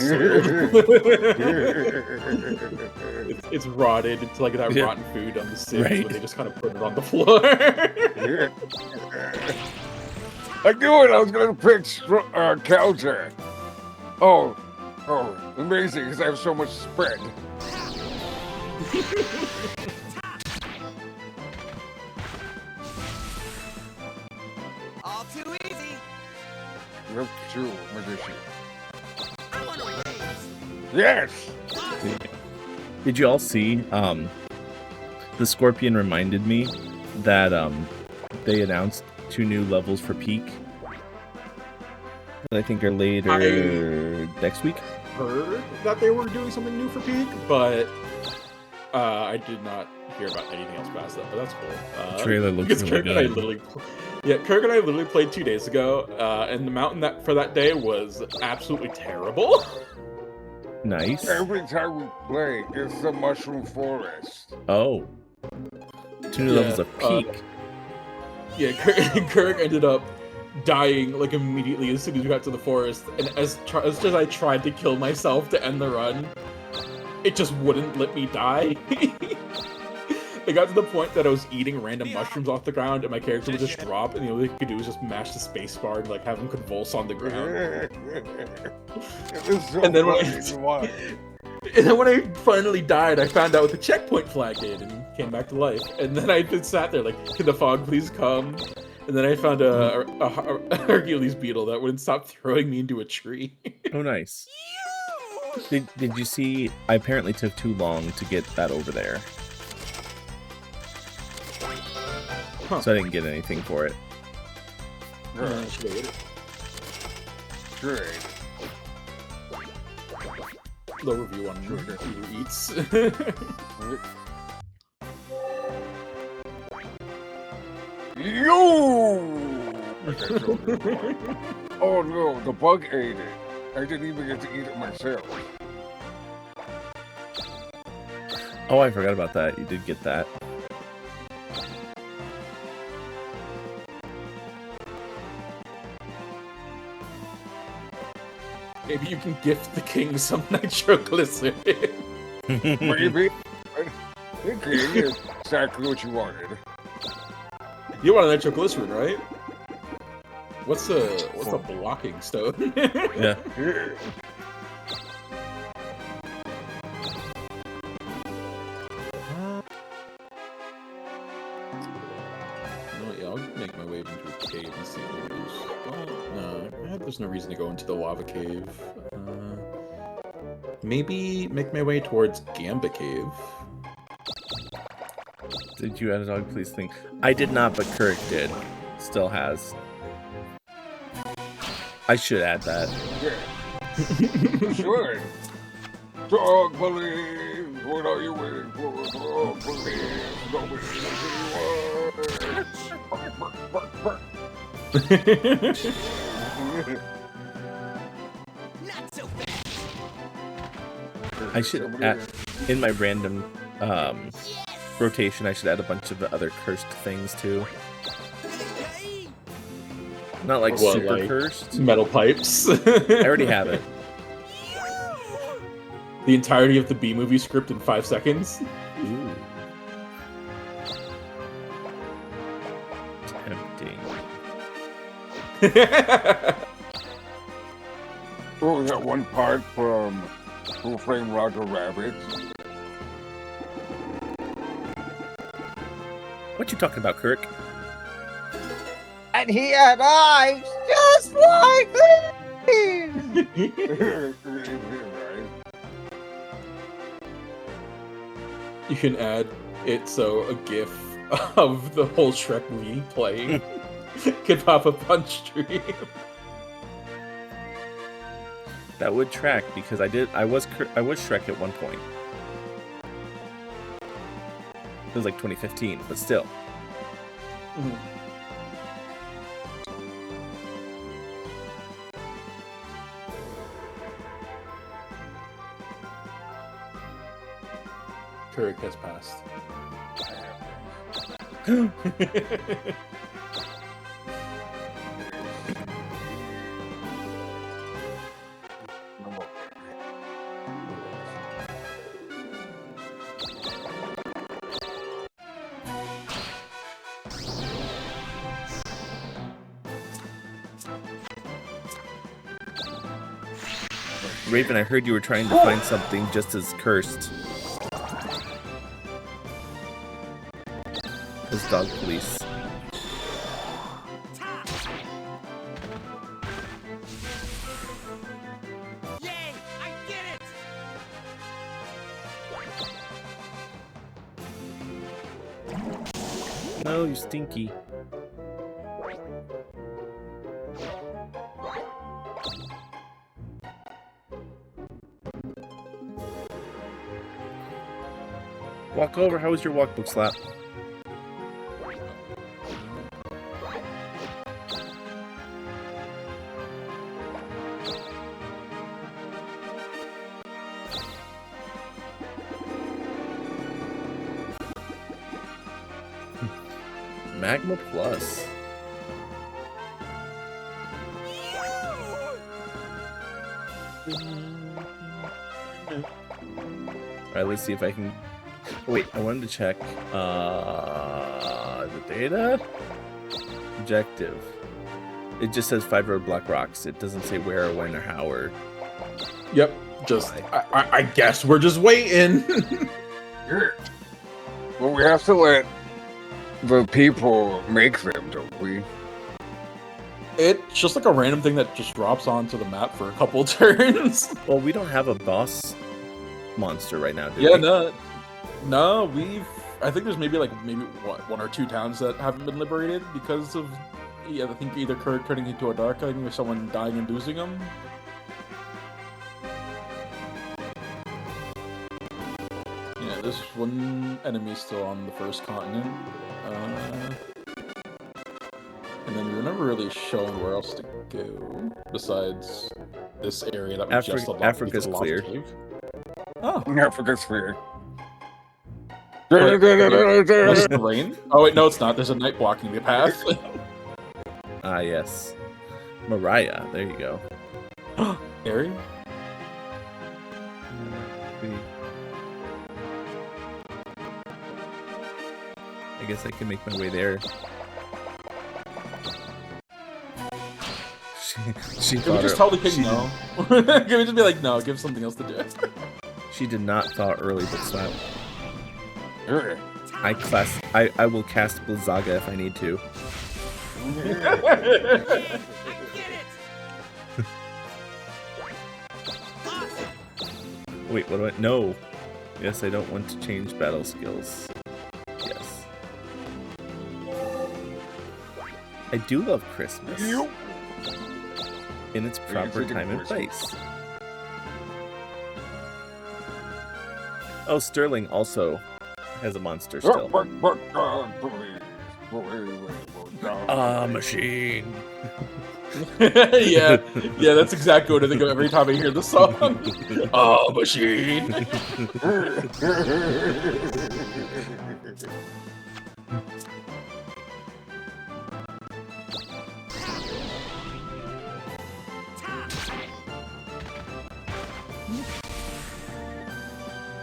it's rotted. It's like that Yeah. rotten food on the Sims, Right. where they just kind of put it on the floor. I knew it. I was gonna pick counter. Oh, amazing! Because I have so much spread. All too easy. Rip two magician. I want to raise. Yes. Did you all see? The Scorpion reminded me that they announced 2 new levels for Peak. That I think are later next week. Heard that they were doing something new for Peak, but I did not hear about anything else past that. But that's cool. Trailer looks because really Kirk and I good. Kirk and I literally played 2 days ago, and the mountain that for that day was absolutely terrible. Nice. Every time we play, it's the mushroom forest. Oh. 2 new Yeah, levels of Peak. Yeah, Kirk ended up dying like immediately as soon as we got to the forest, and as I tried to kill myself to end the run, it just wouldn't let me die. It got to the point that I was eating random mushrooms off the ground, and my character would just drop, and the only thing I could do was just mash the space bar and like have him convulse on the ground. It's so And then when funny to watch. And then when I finally died, I found out what the checkpoint flag did and came back to life. And then I just sat there like, can the fog please come? And then I found a Hercules beetle that wouldn't stop throwing me into a tree. Oh, nice. Did you see? I apparently took too long to get that over there. Huh. So I didn't get anything for it. Great. Low review on Uber Eats. Yo! Oh no, the bug ate it. I didn't even get to eat it myself. Oh, I forgot about that. You did get that. Maybe you can gift the king some nitroglycerin. Maybe. Okay, yeah, exactly what you wanted. You want a nitroglycerin, right? What's a blocking stone? Yeah. Yeah, I'll make my way into a cave and see what it is. Oh, no, there's no reason to go into the lava cave. Maybe make my way towards Gamba Cave. Did you add a dog please thing? I did not, but Kirk did. Still has. I should add that. Yeah. Sure. Dog police, what are you waiting for? Dog police, nobody Not so fast. I should add, in my random rotation, I should add a bunch of the other cursed things too. Not like What, super like cursed. metal pipes. I already have it. The entirety of the B movie script in 5 seconds. Ooh. Tempting. Oh, we got one part from Who Framed Roger Rabbit. What you talking about, Kirk? And he had eyes just like these! You can add it so a GIF of the whole Shrek movie playing could pop up on stream. That would track because I was Shrek at one point. It was like 2015, but still. Mhm. Kirk has passed. Raven, I heard you were trying to find something just as cursed as dog police. Yay! I did it! No, you stinky. Walk over. How was your walk, Book Slap? Magma Plus. Alright, let's see if I can... Oh, wait, I wanted to check the data? Objective. It just says 5 roadblock rocks. It doesn't say where or when or how or... Yep, just I guess we're just waiting. Well, we have to let the people make them, don't we? It's just like a random thing that just drops onto the map for a couple turns. Well, we don't have a boss monster right now, do Yeah, we? no, I think there's maybe what, 1 or 2 towns that haven't been liberated because of, I think either Kirk turning into a dark enemy or someone dying and losing them. Yeah, there's one enemy still on the first continent. And then we were never really shown where else to go besides this area that we just unlocked. Africa's clear. Cave. Oh, Africa's clear. that's the rain. Oh wait, no, it's not. There's a night blocking the path. Ah, yes. Mariah, there you go. Harry? I guess I can make my way there. She Can we thought just her- tell the king she no? Can we just be like, no, give something else to do? She did not thaw early, Book Slap. Sure. I will cast Blizzaga if I need to. I did it! Wait, what do I... No. Yes, I don't want to change battle skills. Yes. I do love Christmas. In its proper time and place. Oh, Sterling also has a monster still. Machine. yeah, that's exactly what I think of every time I hear the song. Oh, machine.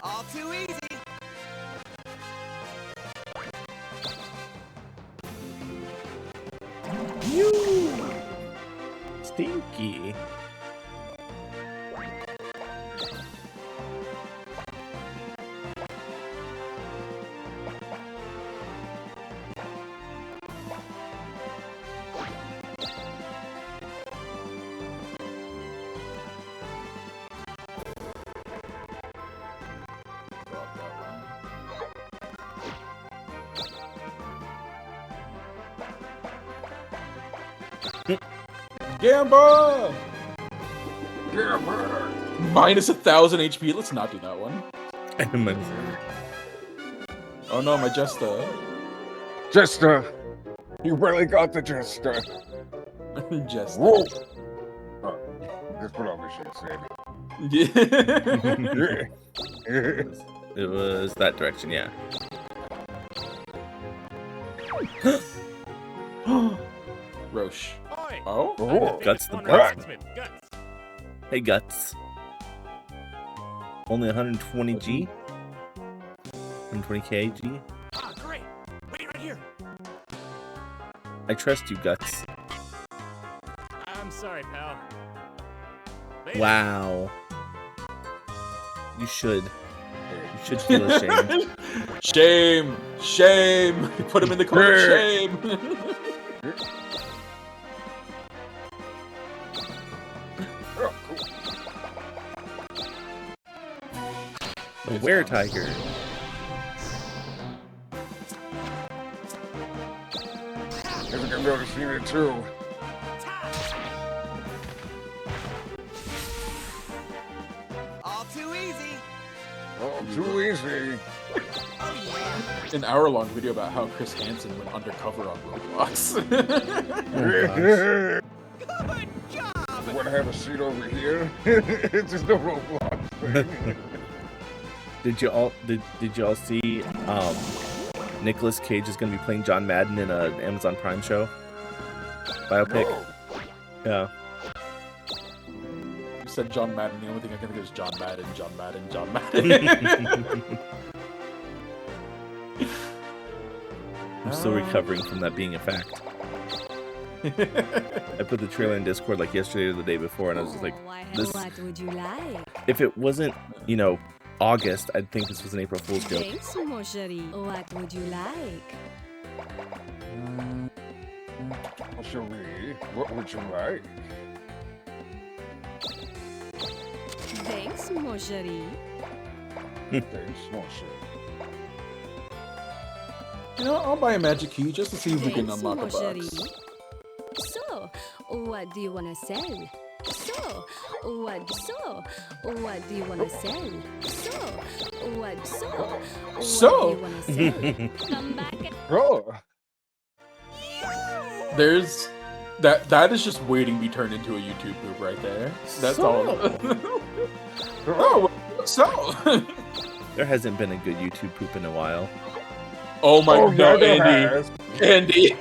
All too easy. Stinky. Gamba! Minus 1,000 HP. Let's not do that one. Oh no, my Jester. Jester! You really got the Jester. Jester. Whoa! Oh, that's what all machine said. It was that direction, yeah. Roche. Oi. Oh? Oh. Guts the On best. announcement, Guts. Hey, Guts. Only 120G? 120k G? Ah, great. Wait right here. I trust you, Guts. I'm sorry, pal. Later. Wow. You should. You should feel ashamed. Shame! Shame! Put him in the corner. Shame! Oh, cool. The were-tiger. I think I've noticed it too. All too easy. Oh, too easy. Oh yeah. An hour-long video about how Chris Hansen went undercover on Roblox. Good job. You want to have a seat over here? It's just no Roblox thing. Did you all see Nicolas Cage is gonna be playing John Madden in an Amazon Prime show? Biopic? No. Yeah. You said John Madden. The only thing I can think of is John Madden, John Madden, John Madden. I'm still recovering from that being a fact. I put the trailer in Discord like yesterday or the day before, and I was just like, this. What would you like? If it wasn't, August, I'd think this was an April Fool's joke. Thanks, mon chéri. What would you like? Cherie, what would you like? Thanks, mon chéri. Thanks, monsieur. You know, I'll buy a magic key just to see if we can Thanks, unlock a mon box. chéri. So, what do you wanna sell? So, what do you wanna sell? What do you wanna sell? Come back and Oh, There's that is just waiting to be turned into a YouTube poop right there. That's all. Oh, so. There hasn't been a good YouTube poop in a while. Oh my oh, god, yeah, Andy.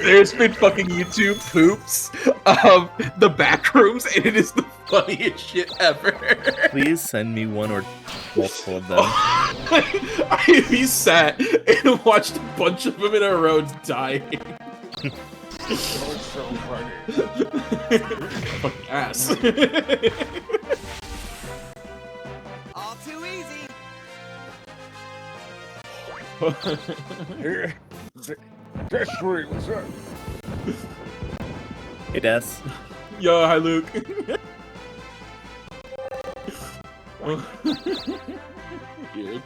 There's been fucking YouTube poops of the back rooms, and it is the funniest shit ever. Please send me one or multiple of them. We sat and watched a bunch of them in a row dying. That was so funny. Fucking ass. All too easy. Yeah. That's sweet. What's up? Hey, Des. Yo, hi, Luke. Here,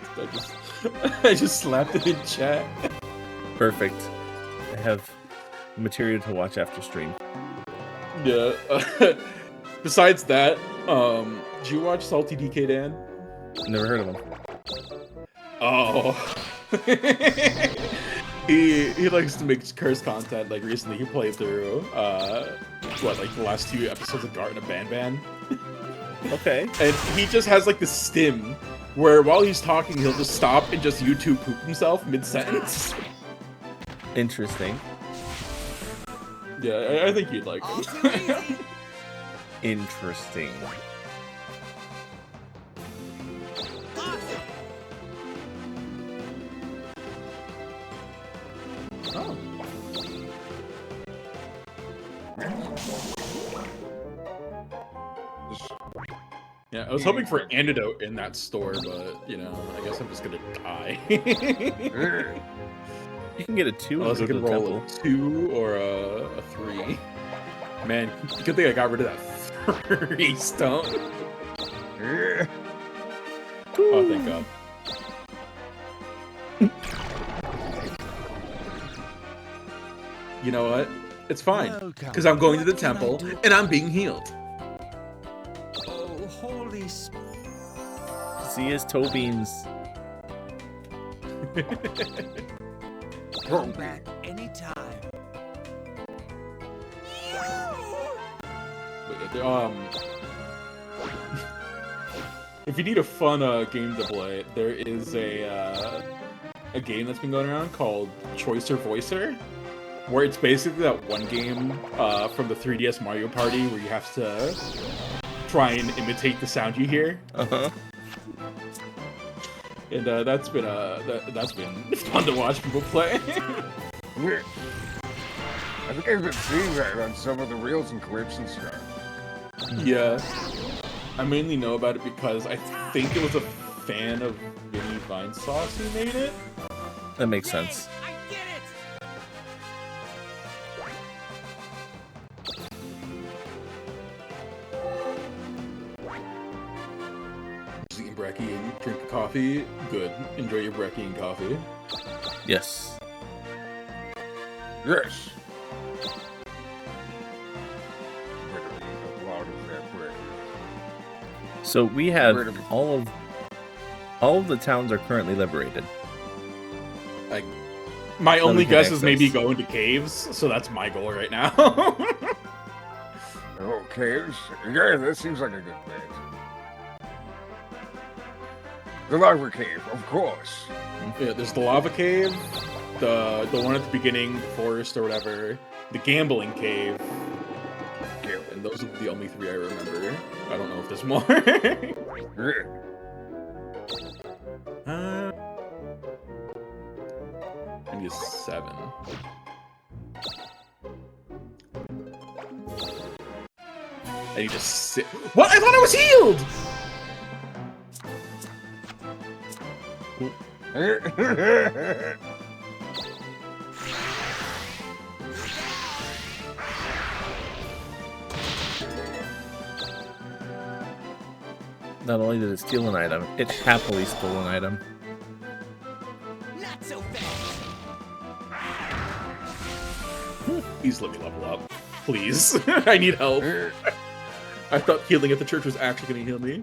I just slapped it in chat. Perfect. I have material to watch after stream. Yeah. Besides that, did you watch Salty DK Dan? Never heard of him. Oh. He likes to make curse content. Like recently, he played through like the last 2 episodes of Garten of Ban. Okay. And he just has like the stim where while he's talking, he'll just stop and just YouTube poop himself mid-sentence. Interesting. Yeah, I think you'd like All him. too easy. Interesting. Awesome. Oh. Yeah, I was hoping for antidote in that store, but you know, I guess I'm just gonna die. You can get a 2 and Unless go I to can the roll temple. a 2 or a 3. Man, good thing I got rid of that 3 stone. Oh, thank God. You know what? It's fine, because I'm going to the temple and I'm being healed. Oh, holy See his toe beams. come back anytime. But, if you need a fun game to play, there is a game that's been going around called Choicer Voicer, where it's basically that one game from the 3DS Mario Party where you have to try and imitate the sound you hear. Uh-huh. And that's been fun to watch people play. I think I've been seeing that on some of the reels and clips and stuff. Yeah, I mainly know about it because I think it was a fan of Vinny Vinesauce who made it. That makes sense. I did it. Just eating brekkie and drinking coffee. Good. Enjoy your brekkie and coffee. Yes. Yes. Better be applauded for that praise. So we have all of the towns are currently liberated. My only we can guess is maybe access. go into caves, so that's my goal right now. Okay, yeah, that seems like a good bet. The lava cave, of course. Yeah, there's the lava cave, the one at the beginning, the forest or whatever, the gambling cave, and those are the only 3 I remember. I don't know if there's more. I need a 7. I need to sit. What? I thought I was healed! Not only did it steal an item, it happily stole an item. Not so fast. Please let me level up. Please. I need help. I thought healing at the church was actually going to heal me.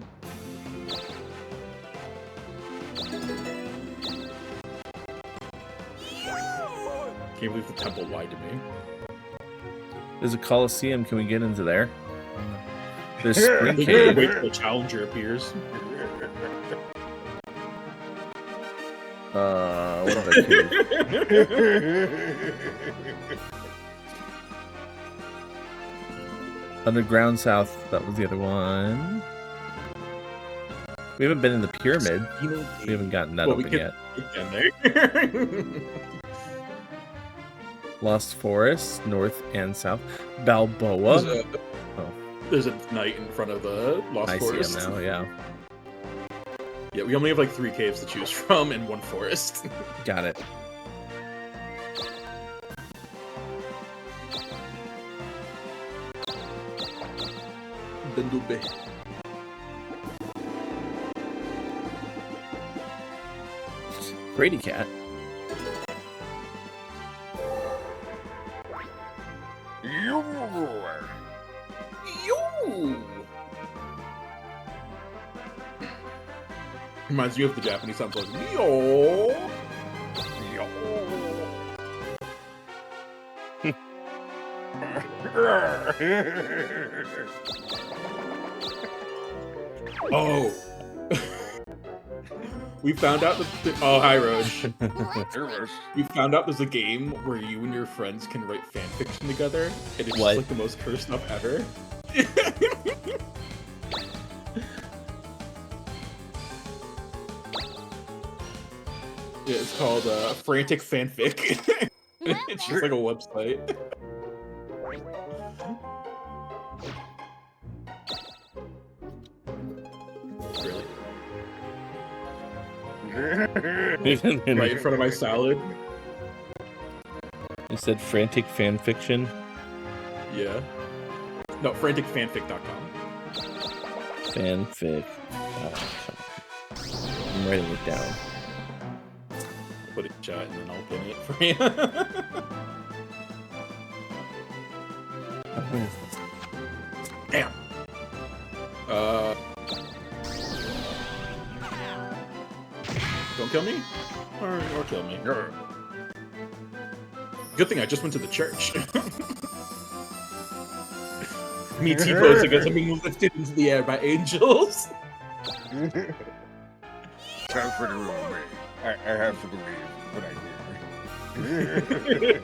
Can't believe the temple lied to me. There's a Colosseum. Can we get into there? There's I Spring think I Cave. wait till the challenger appears. What other cave? Underground South. That was the other one. We haven't been in the pyramid. We haven't gotten that Well, we open could yet. get in there. Lost Forest, North and South. Balboa. There's a knight in front of the Lost I Forest. see him now, yeah. Yeah, we only have like 3 caves to choose from and 1 forest. Got it. Bendube. Brady Cat. You. Reminds you of the Japanese sounds like yo. Oh. We found out that oh, hi Roach. We found out there's a game where you and your friends can write fan fiction together, and it's What? just like the most cursed stuff ever. Yeah, it's called Frantic Fanfic. It's just like a website. Really? Right in front of my salad? You said frantic fan fiction? Yeah. No, franticfanfic.com. Fanfic. I'm writing it down. Put it in chat and then I'll pin it for you. Where is this? Damn. Don't kill me? Or kill me. Good thing I just went to the church. Me T-posing as I'm being lifted into the air by angels. Sounds pretty real to me. I have to believe what I hear.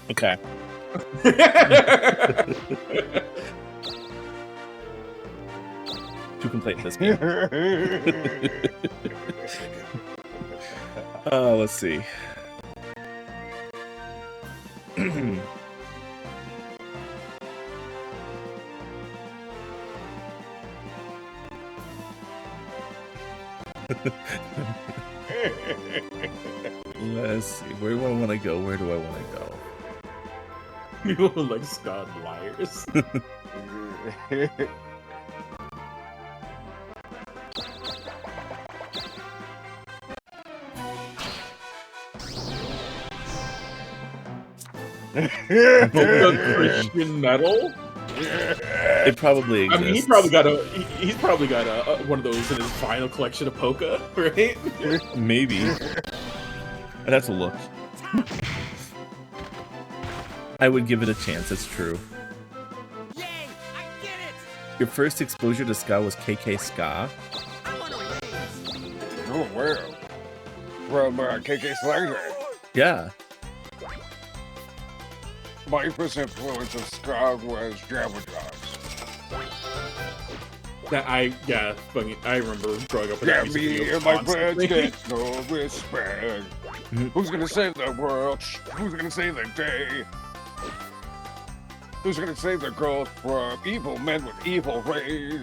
Okay. To complete this game. Let's see. Let's see. Where do I want to go? Where do I want to go? People are like Scott liars. Christian metal? It probably exists. I mean, he's probably got a one of those in his vinyl collection of polka, right? Maybe. I'd have to look. I would give it a chance, it's true. Yay! I get it! Your first exposure to ska was KK Ska? I want to raise. Oh, well. From KK Slider. Yeah. My first influence of ska was Jabba Dogs. That I remember growing up with Yeah, that music me video and my friends constantly. get no respect. Who's gonna save the world? Who's gonna save the day? Who's gonna save the girl from evil men with evil ways?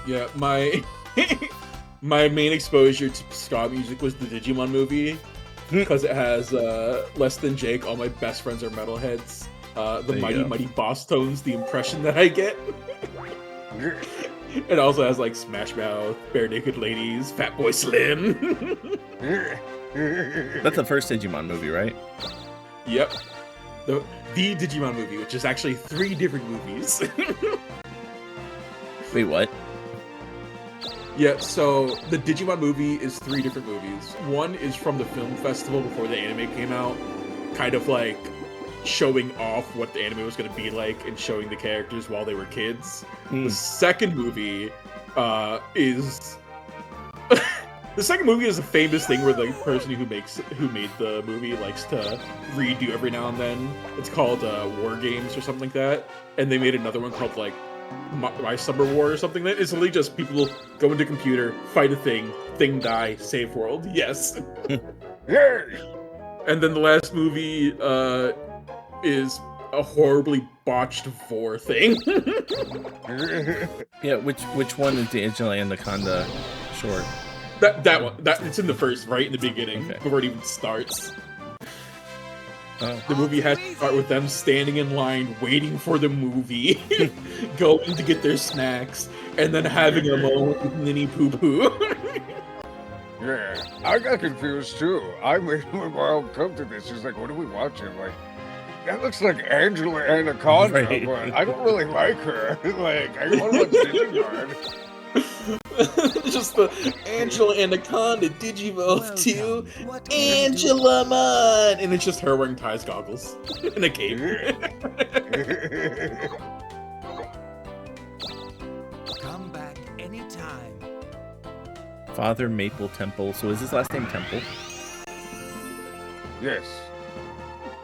Yeah, my my main exposure to ska music was the Digimon movie because it has Less Than Jake. All my best friends are metalheads. The Mighty Boss Tones, the impression that I get. It also has like Smash Mouth, Bare Naked Ladies, Fatboy Slim. That's the first Digimon movie, right? Yep. The Digimon movie, which is actually 3 different movies. Wait, what? Yeah, so the Digimon movie is 3 different movies. One is from the film festival before the anime came out, kind of like showing off what the anime was going to be like and showing the characters while they were kids. The second movie is the second movie is a famous thing where the person who made the movie likes to redo every now and then. It's called War Games or something like that, and they made another one called like My Summer War or something. That is literally just people go into computer, fight a thing die, save world. Yes. And then the last movie is a horribly botched vor thing. Yeah, which one is the Angela Anaconda short? That one. It's in the first, right in the beginning, before it even starts. Oh. The movie has to start with them standing in line, waiting for the movie, going to get their snacks, and then having a moment with Ninny Poo Poo. Yeah, I got confused too. I made my mom come to this. She's like, "What are we watching?" Like, that looks like Angela Anaconda, Right. but I don't really like her. Like, I want to watch Digimon. Just the Angela Anaconda Digivolve to Welcome. What can I do? Angela Mon, and it's just her wearing Ty's goggles in a cape. Come back anytime. Father Maple Temple. So is his last name Temple? Yes.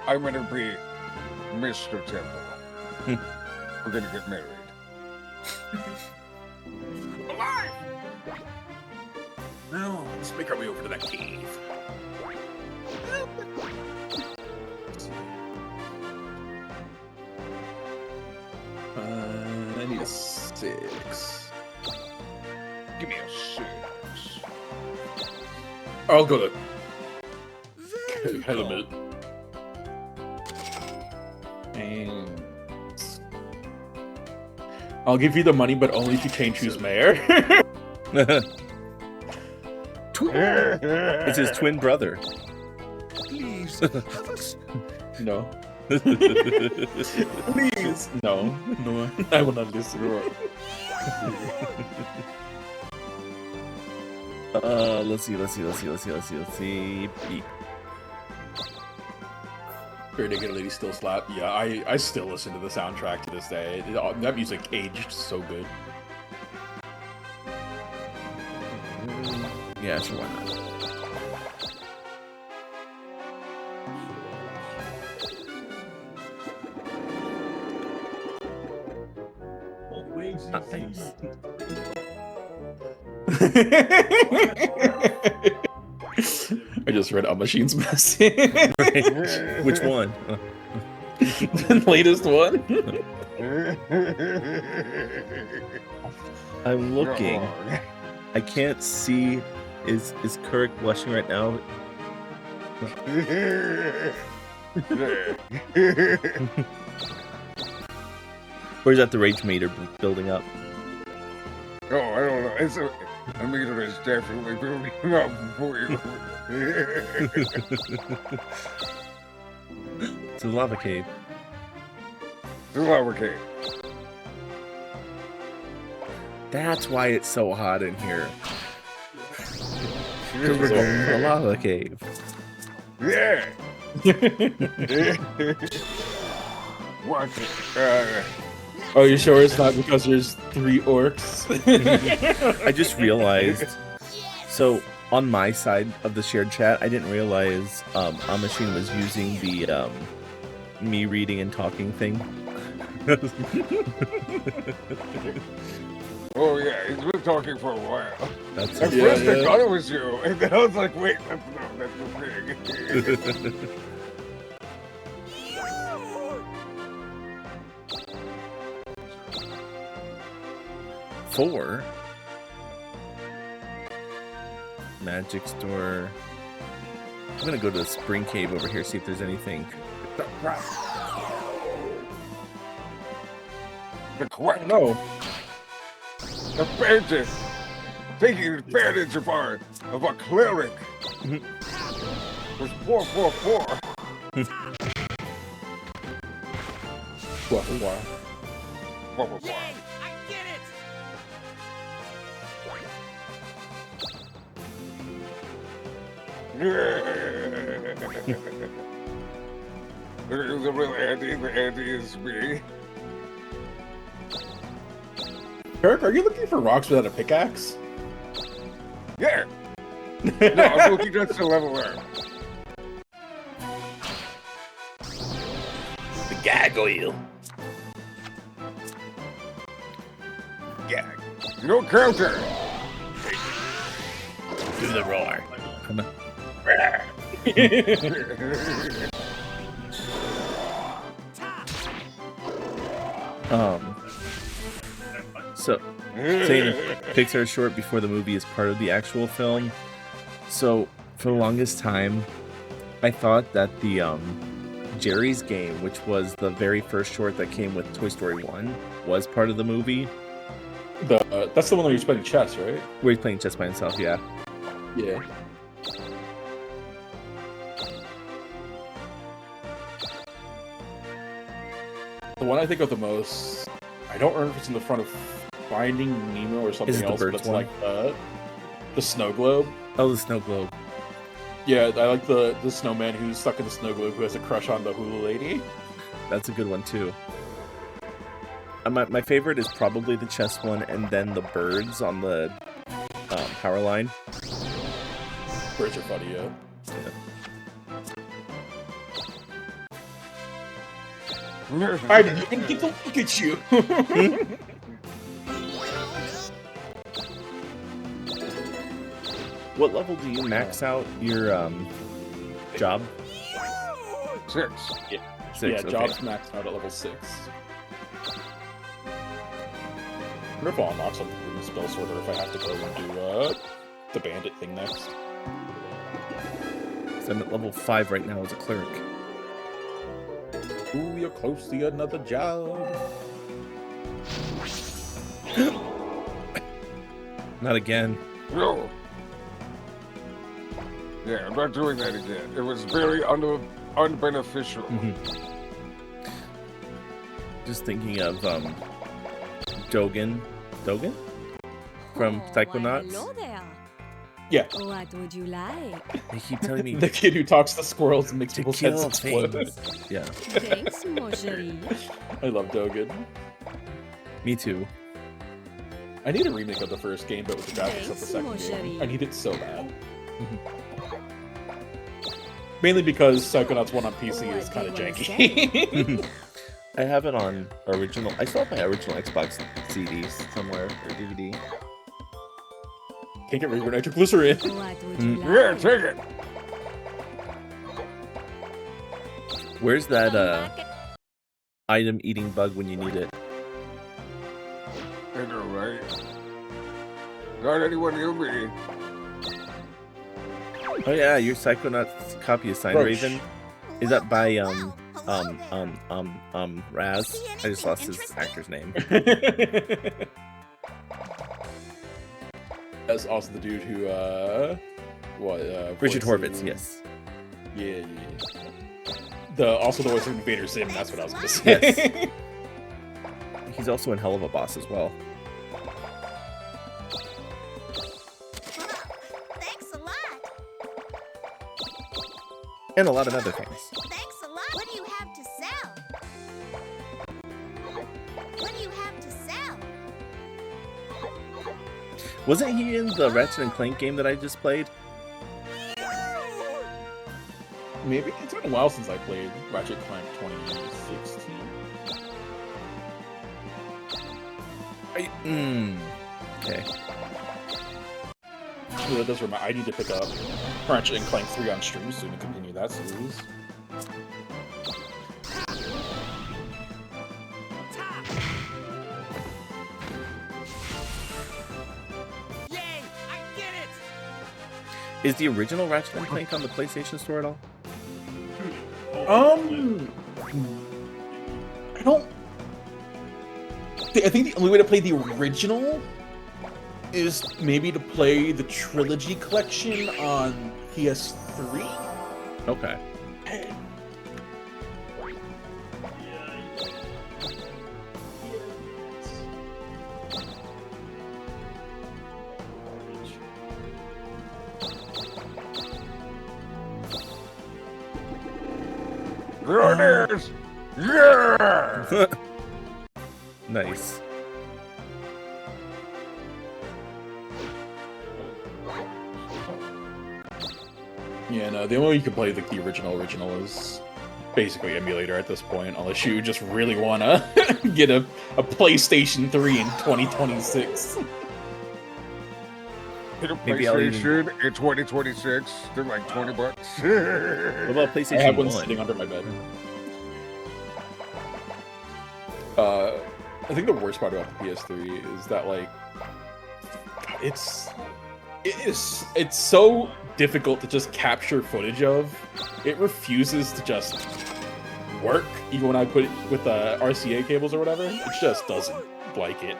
I'm gonna be Mr. Temple. We're gonna get married. Alive! Now, let's make our way over to that cave. I need a 6. Give me a 6. I'll go to. Very Hang on a good. minute. And I'll give you the money, but only if you change who's mayor. It's his twin brother. Please, have us. No. Please. No. No. I will not listen. Let's see. B. Bare Naked Lady still slap. Yeah, I still listen to the soundtrack to this day. That music aged so good. Yeah, sure, why not? Nice. I just read A Machine's message. Right. Which one? The latest one. I'm looking. I can't see. Is Kirk blushing right now? Or is that the rage meter building up? Oh, I don't know. The meter is definitely building up for you. It's a lava cave. The lava cave. That's why it's so hot in here. Because we're going to the lava cave. Yeah. What? Are you sure it's not because there's 3 orcs? I just realized. So on my side of the shared chat, I didn't realize A Machine was using the me reading and talking thing. Oh yeah, he's been talking for a while. That's At Yeah, first I yeah. thought it was you, and then I was like, wait, that's the thing. 4. Magic store. I'm gonna go to the spring cave over here, see if there's anything. The quack. No. The bandit. Taking advantage of a cleric. Was 444. Wow. 444. Yay! I did it! There is a real Andy. The Andy is me. Kirk, are you looking for rocks without a pickaxe? Yeah. No, I'm looking just to level up. The gargoyle. Yeah. No counter. Do the roar. Come on. So saying Pixar short before the movie is part of the actual film. So for the longest time, I thought that the Jerry's Game, which was the very first short that came with Toy Story 1, was part of the movie. That's the one where you're playing chess, right? Where he's playing chess by himself, yeah. Yeah. The one I think of the most, I don't remember if it's in the front of Finding Nemo or something else, but it's like the snow globe. Oh, the snow globe. Yeah, I like the snowman who's stuck in the snow globe who has a crush on the hula lady. That's a good one too. My favorite is probably the chess one, and then the birds on the power line. Birds are funny, yeah. I didn't even get to look at you. What level do you max out your job? 6. Yeah, 6. yeah, Okay. job's maxed out at level 6. I wonder if I'll unlock something in the spell sorter if I have to go and do the bandit thing next. So I'm at level 5 right now as a cleric. Ooh, you're close to another job. Not again. No. Yeah, I'm not doing that again. It was very unbeneficial. Just thinking of Dogen from Psychonauts. Hello there. Yeah. What would you like? They keep telling me The kid who talks to squirrels and makes to people's heads kill explode. things. Yeah, Thanks, mon chéri. I love Dogen. me too. I need a remake of the first game, but with the graphics of the Thanks, second mon game. chéri. I need it so bad. Mainly because Psychonauts 1 on PC is kind of janky. I have it on original. I still have my original Xbox CDs somewhere or DVD. Can't get regular nitroglycerin. What would you like? Yeah, take it. Where's that item eating bug when you need it? I know, right? Not anyone near me. Oh yeah, your Psychonauts copy of Sign Roche. Raven. Is that by Raz? I just lost his actor's name. That's also the dude who, Richard voiced Horvitz, in- yes. Yeah. Also the voice of Invader Sim, that's what I was gonna say. Yes. He's also in Hell of a Boss as well. Thanks a lot. And a lot of other things. Thanks a lot. What do you have to sell? What do you have to sell? Wasn't he in the Ratchet and Clank game that I just played? Maybe it's been a while since I played Ratchet Clank 2016. Okay. So that does remind. I need to pick up Ratchet and Clank 3 on stream soon to continue that series. Yay! I get it! Is the original Ratchet and Clank on the PlayStation Store at all? I don't. I think the only way to play the original is maybe to play the trilogy collection on PS3. Okay. There it is! Yeah! Nice. Yeah, no, the only way you can play the original is basically emulator at this point, unless you just really wanna get a PlayStation 3 in 2026. Get a Maybe I'll even- PlayStation in 2026. They're like $20. What about I PlayStation have one 1? sitting under my bed. I think the worst part about the PS3 is that like it's so difficult to just capture footage of. It refuses to just work, even when I put it with RCA cables or whatever. It just doesn't like it.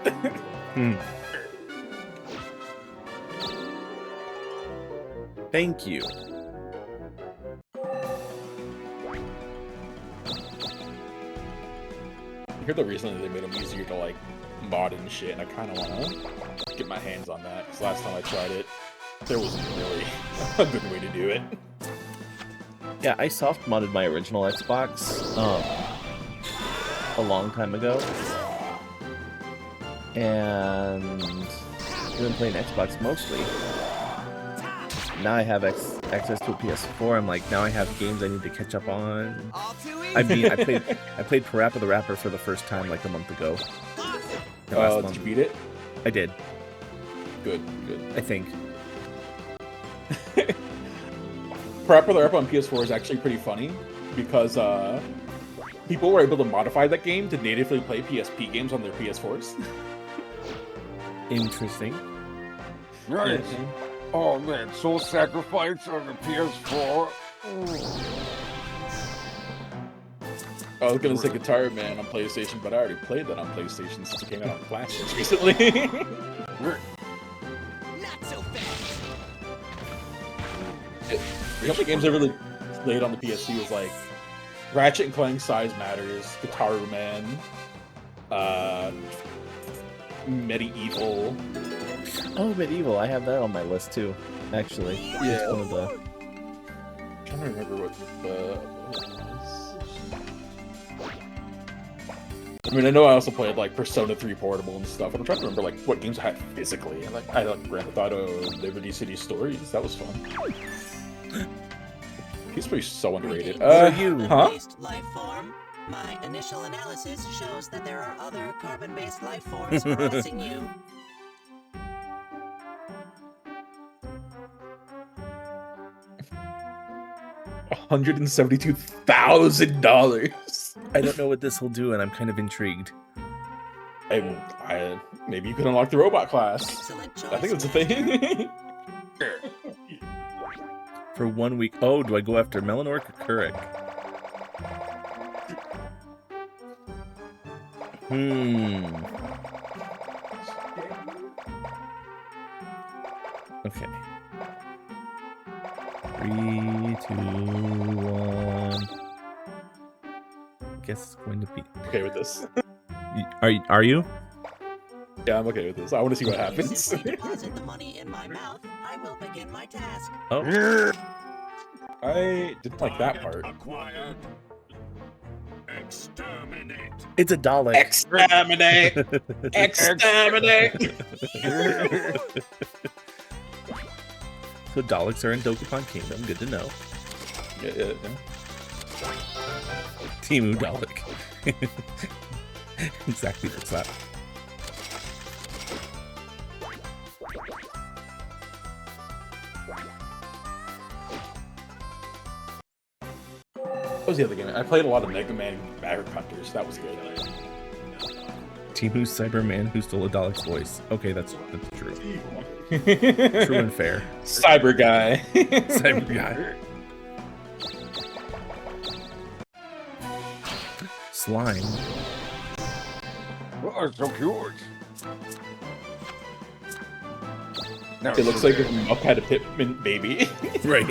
Thank you. I heard that recently they made them easier to like mod and shit, and I kind of want to get my hands on that because last time I tried it, there wasn't really a good way to do it. Yeah, I soft modded my original Xbox a long time ago, and I've been playing Xbox mostly. Now I have access to a PS4. I'm like, now I have games I need to catch up on. I mean, I played Parappa the Rapper for the first time like a month ago. Did you beat it? I did. Good. I think. Parappa the Rapper on PS4 is actually pretty funny because people were able to modify that game to natively play PSP games on their PS4s. Interesting. Nice. Oh man, Soul Sacrifice on the PS4. I was gonna say Guitar Man on PlayStation, but I already played that on PlayStation since it came out on Classics recently. Not so fast. The only games I really played on the PSP was like Ratchet and Clank Size Matters, Guitar Man, Medieval. Oh, Medieval. I have that on my list too, actually. Yeah. It's one of the... I'm trying to remember what it was. I mean, I know I also played like Persona 3 Portable and stuff, but I'm trying to remember like what games I had physically. I had Grand Theft Auto, Liberty City Stories. That was fun. He's pretty so underrated. Carbon-based life form. My initial analysis shows that there are other carbon-based life forms crossing you. $172,000. I don't know what this will do, and I'm kind of intrigued. I maybe you could unlock the robot class. I think it's a thing. For 1 week. Oh, do I go after Melanork or Kurek? Okay. 3, 2, 1. Guess it's going to be. Okay with this. Are you? Yeah, I'm okay with this. I want to see what happens. Deposit the money in my mouth. I will begin my task. Oh. I didn't like that part. Exterminate. It's a Dalek. Exterminate! Exterminate! So Daleks are in Dokapon Kingdom. Good to know. Yeah. Timu Dalek. Exactly what's that. What was the other game? I played a lot of Mega Man Maverick Hunters. That was good. Timu Cyberman who stole a Dalek's voice. Okay, that's true. True and fair. Cyber guy. Cyber guy. Slime. Oh, it's so cute. It looks like if Muck had a Pipman baby. Right.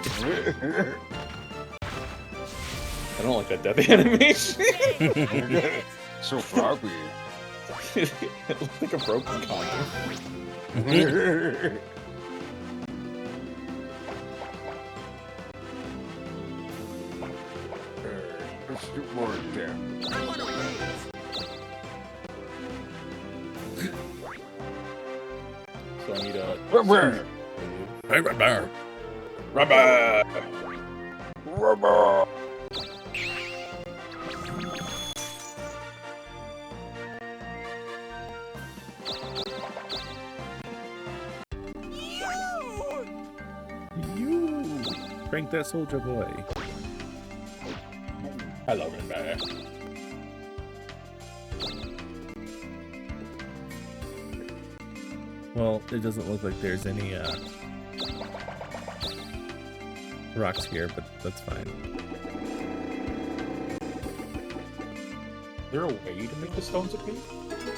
I don't like that death animation. So floppy. It looks like a broken condom. Let's do more of that. So I need a Rubber! Hey, rubber. rubber. Rubber! You. Crank that soldier boy. I love it, man. Well, it doesn't look like there's any rocks here, but that's fine. Is there a way to make the stones appear?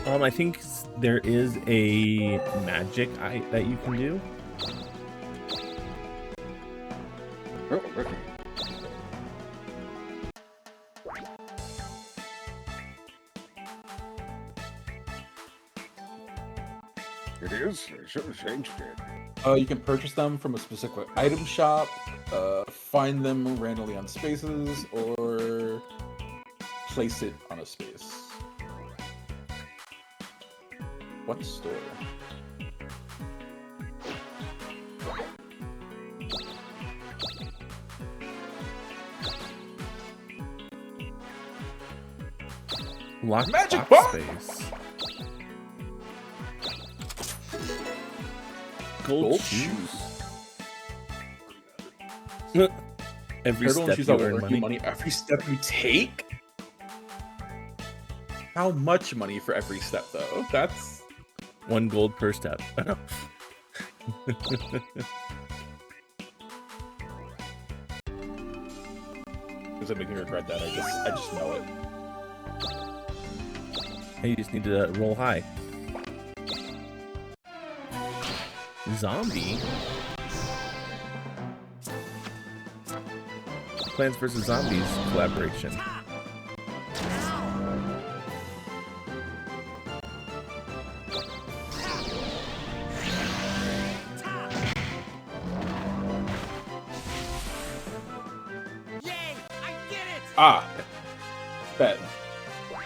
I think there is a magic that you can do. Oh, okay. It is? I should have changed it. You can purchase them from a specific item shop, find them randomly on spaces, or place it on a space. What store? Lock Magic box box! space. Gold shoes. Every Turtle and step shoes you that will earn earn you money. money every step you take? How much money for every step, though? That's... 1 gold per step. Does it make me regret that? I just know it. Hey, you just need to roll high. Zombie? Plants vs. Zombies collaboration. Ah! Bet.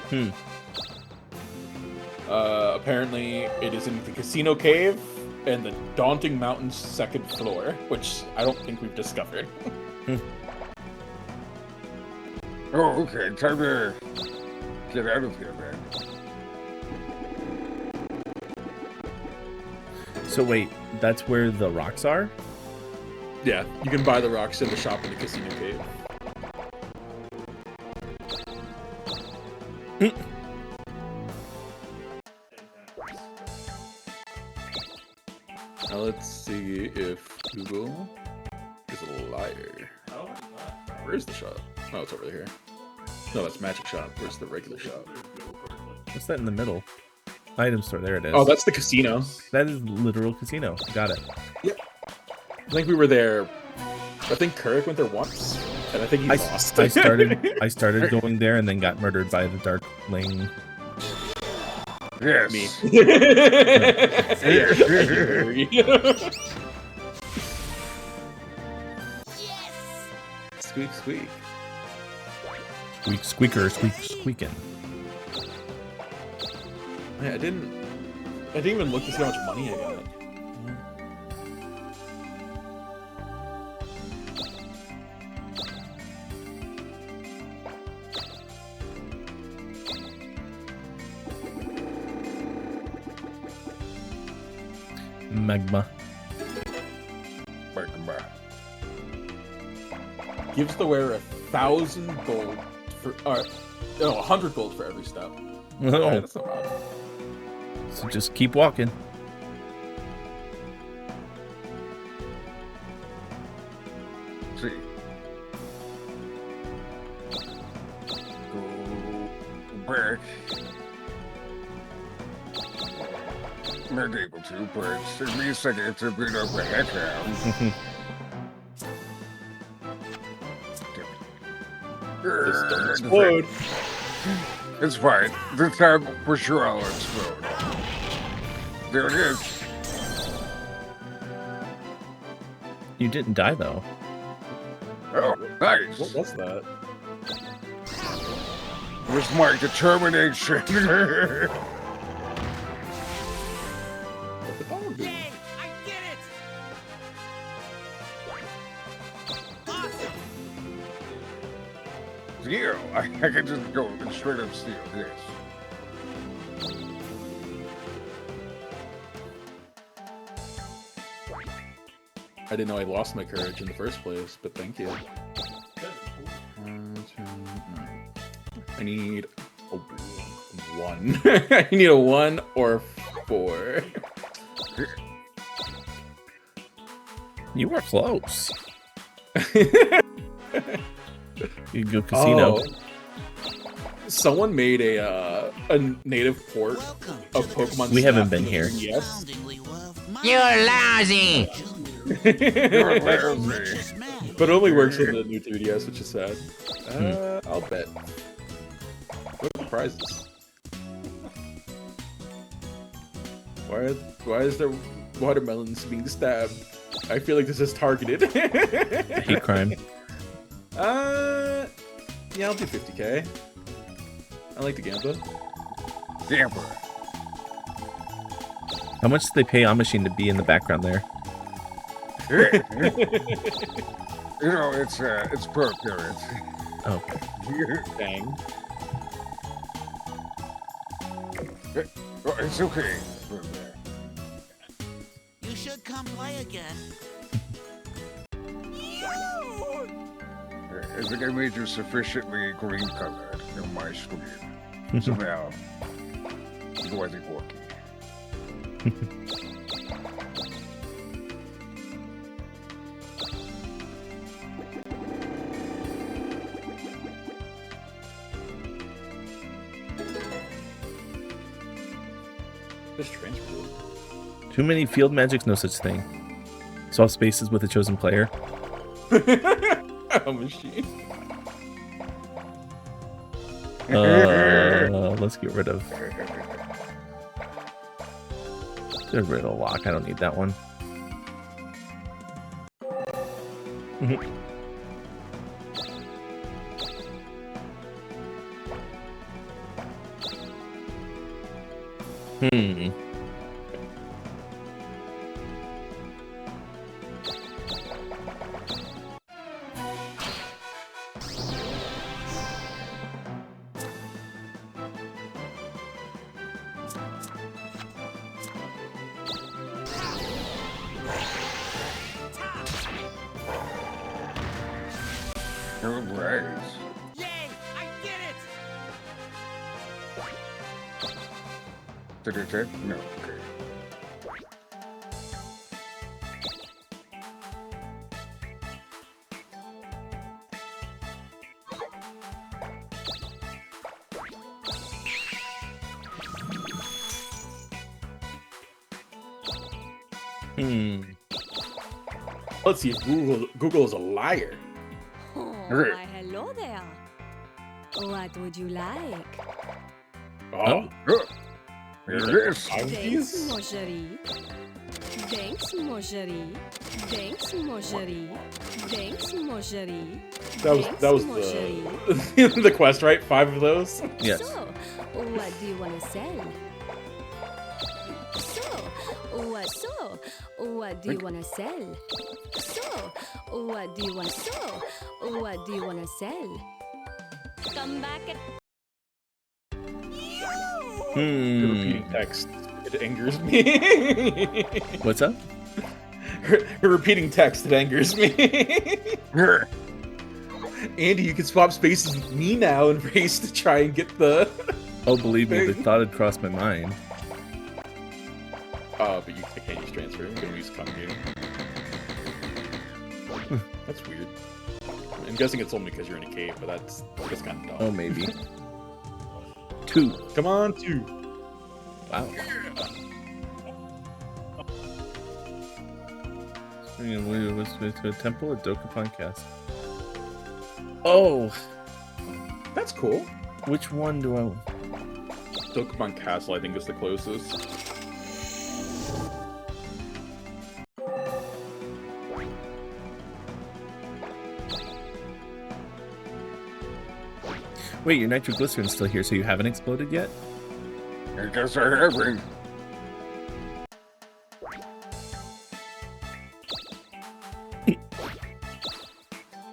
Hmm. Apparently, it is in the casino cave and the Daunting Mountain's second floor, which I don't think we've discovered. Oh, okay. Time to get out of here, man. So wait, that's where the rocks are? Yeah, you can buy the rocks in the shop in the casino cave. Now let's see if Google is a liar. Where's the shop? Oh, it's over here. No, that's Magic Shop. Where's the regular shop? What's that in the middle? Item store, there it is. Oh, that's the casino. That is literal casino. Got it. Yep. I think we were there. I think Kirk went there once, and I think he lost. I started going there and then got murdered by the Darkling. Yes. Me. Squeak, squeak. Squeak, squeaker, squeak, squeaking. Man, I didn't even look to see how much money I got. Magma. Gives the wearer 1,000 gold for, 100 gold for every step. Oh. Alright, that's not bad. So just keep walking. See. Go back. Not able to, but it took me a second to bring up my head down. This don't explode. It's fine. This time, for sure, I'll explode. There it is. You didn't die though. Oh, nice. What was that? It was my determination. What the dog do? Steal. I can just go and straight up steal. Yes. I didn't know I lost my courage in the first place, but thank you. I need a 1. I need a 1 or 4. You were close. You can go casino. Oh. Someone made a native port of Pokemon. We haven't Snap been to the here. 3DS. You're lousy! But it only works with the new 2DS, which is sad. I'll bet. What are the prizes? Why is there watermelons being stabbed? I feel like this is targeted. Hate crime. Yeah, I'll do 50k. I like the Gamba. Gamba. How much do they pay On Machine to be in the background there? You know, it's per appearance. Okay. Dang. Oh, it's okay. You should come play again. I think I made you sufficiently green colored in my screen. So now, do I think working? Just transfer. Too many field magics, no such thing. Solve spaces with a chosen player. Oh, machine. Let's get rid of. Get rid of lock. I don't need that one. Right. Yay! I did it! Did it hit? No. Okay. Let's see if Google is a liar. Oh, Okay. why, hello there. What would you like? Oh, Here it is. Thanks, Marjorie. Thanks, Marjorie. Thanks, Marjorie. Thanks, Marjorie. that was the the quest, right? 5 of those. Yes. So, what do you want to sell? What do you want to sell? What do you want to sell? Come back and The repeating text, it angers me. What's up? Her repeating text, it angers me. Andy, you can swap spaces with me now and race to try and get the... Oh, believe me, the thought had crossed my mind. Oh, but I can't use transfer. I'm gonna use congregate. That's weird. I'm guessing it's only because you're in a cave, but that's kind of dumb. Oh, maybe. 2. Come on, 2. Wow. To a temple at Dokapon Castle. Oh! That's cool. Which one do I... Dokapon Castle, I think, is the closest. Wait, your nitroglycerin's still here, so you haven't exploded yet? I guess I haven't.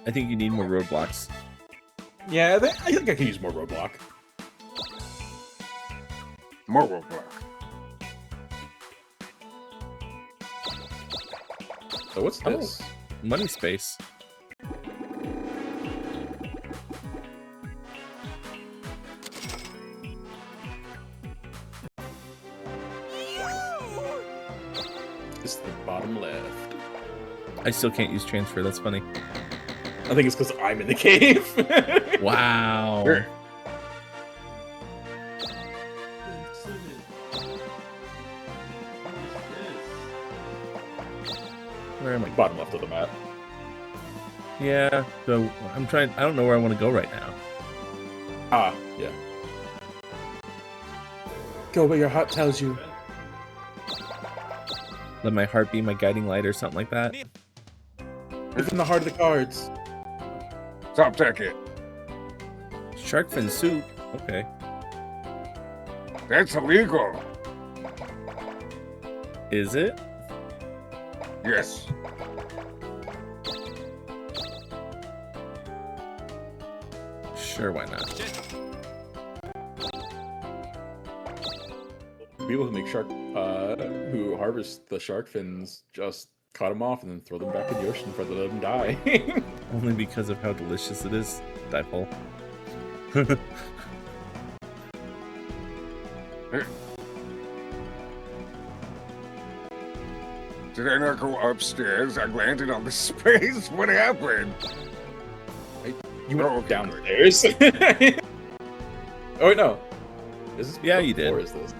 I think you need more roadblocks. Yeah, I think I can use more roadblock. More roadblock. So what's this? Money space. It's the bottom left. I still can't use transfer, that's funny. I think it's because I'm in the cave. Wow. Here. Where am I? Bottom left of the map. Yeah, so I don't know where I want to go right now. Ah, yeah. Go where your heart tells you. Let my heart be my guiding light or something like that. It's in the heart of the cards. Stop taking it. Shark fin soup. Okay. That's illegal. Is it? Yes. Sure, why not? People who make shark, who harvest the shark fins, just cut them off and then throw them back in the ocean for let them die. Only because of how delicious it is. Dive hole. Did I not go upstairs? I landed on the space. What happened? You went Oh, okay, downstairs. Oh wait, no. Is this Yeah, you did. Or is this?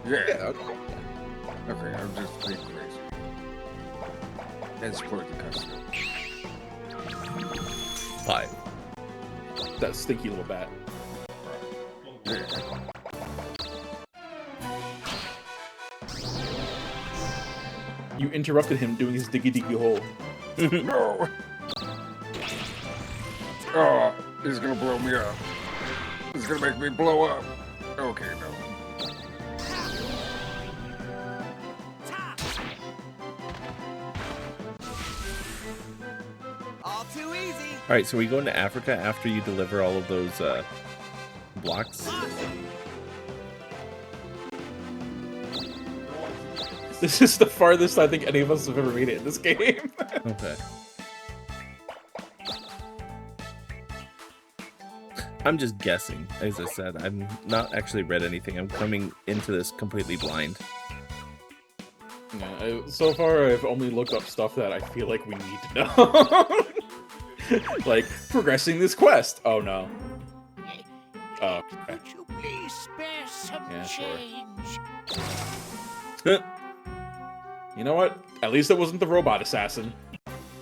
Yeah. Okay. Okay, I'm just being crazy. That's part of the custom. 5. That stinky little bat. Yeah. You interrupted him doing his diggy diggy hole. No! Oh, he's gonna blow me up. He's gonna make me blow up. Okay, no. All too easy. All right, so we go into Africa after you deliver all of those blocks. This is the farthest I think any of us have ever made it in this game. Okay. I'm just guessing. As I said, I'm not actually read anything. I'm coming into this completely blind. Yeah, so far I've only looked up stuff that I feel like we need to know. Like, progressing this quest. Oh no. Oh, okay. Could you please spare some Yeah, sure. change? You know what? At least it wasn't the robot assassin.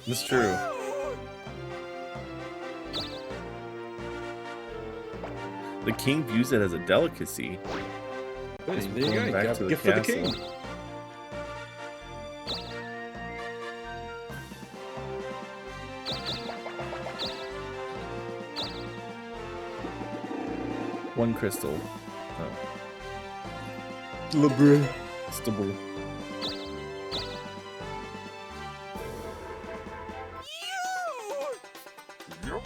It's true. The king views it as a delicacy. There Just you go. going You back got to a the gift for the castle. king. One crystal. Lebrun. Stable. Yo!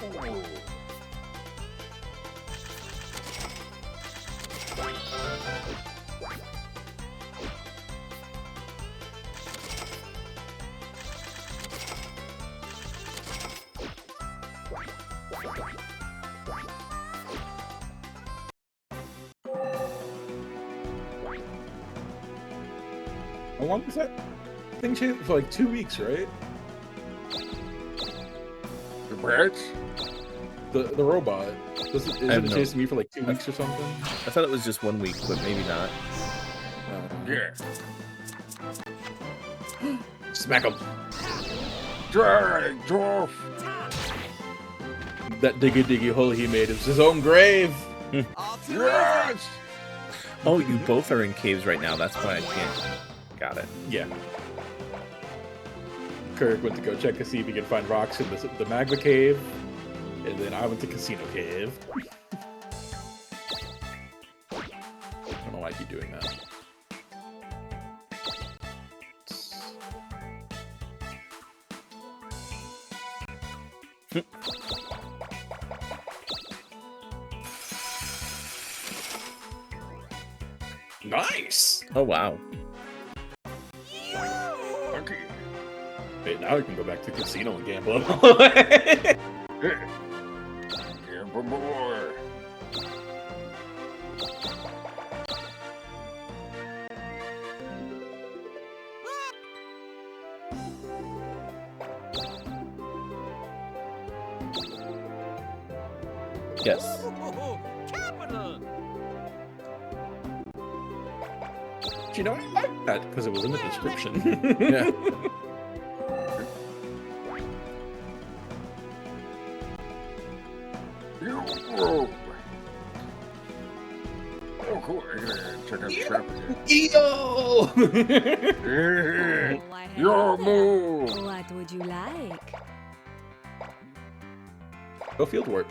How long was that thing chase? For like 2 weeks, right? The birds? The robot. Is I it have no- chasing me for like 2 weeks or something? I thought it was just 1 week, but maybe not. Yeah. Smack him. Die, dwarf! That diggy diggy hole he made is his own grave. All too Yes! Oh, you both are in caves right now. That's why I can't. Got it. Yeah. Kirk went to go check to see if he could find rocks in the magma cave, and then I went to Casino Cave. I don't know why I keep doing that. Nice! Oh, wow. Okay. Wait, now we can go back to the casino and gamble. Yeah. Gamble more. Yes. capital. You know, I like that because it was in the description. Yeah. Yo! Oh, cool. I gotta check out the trap again. Yo! Your move. What would you like? Go field work.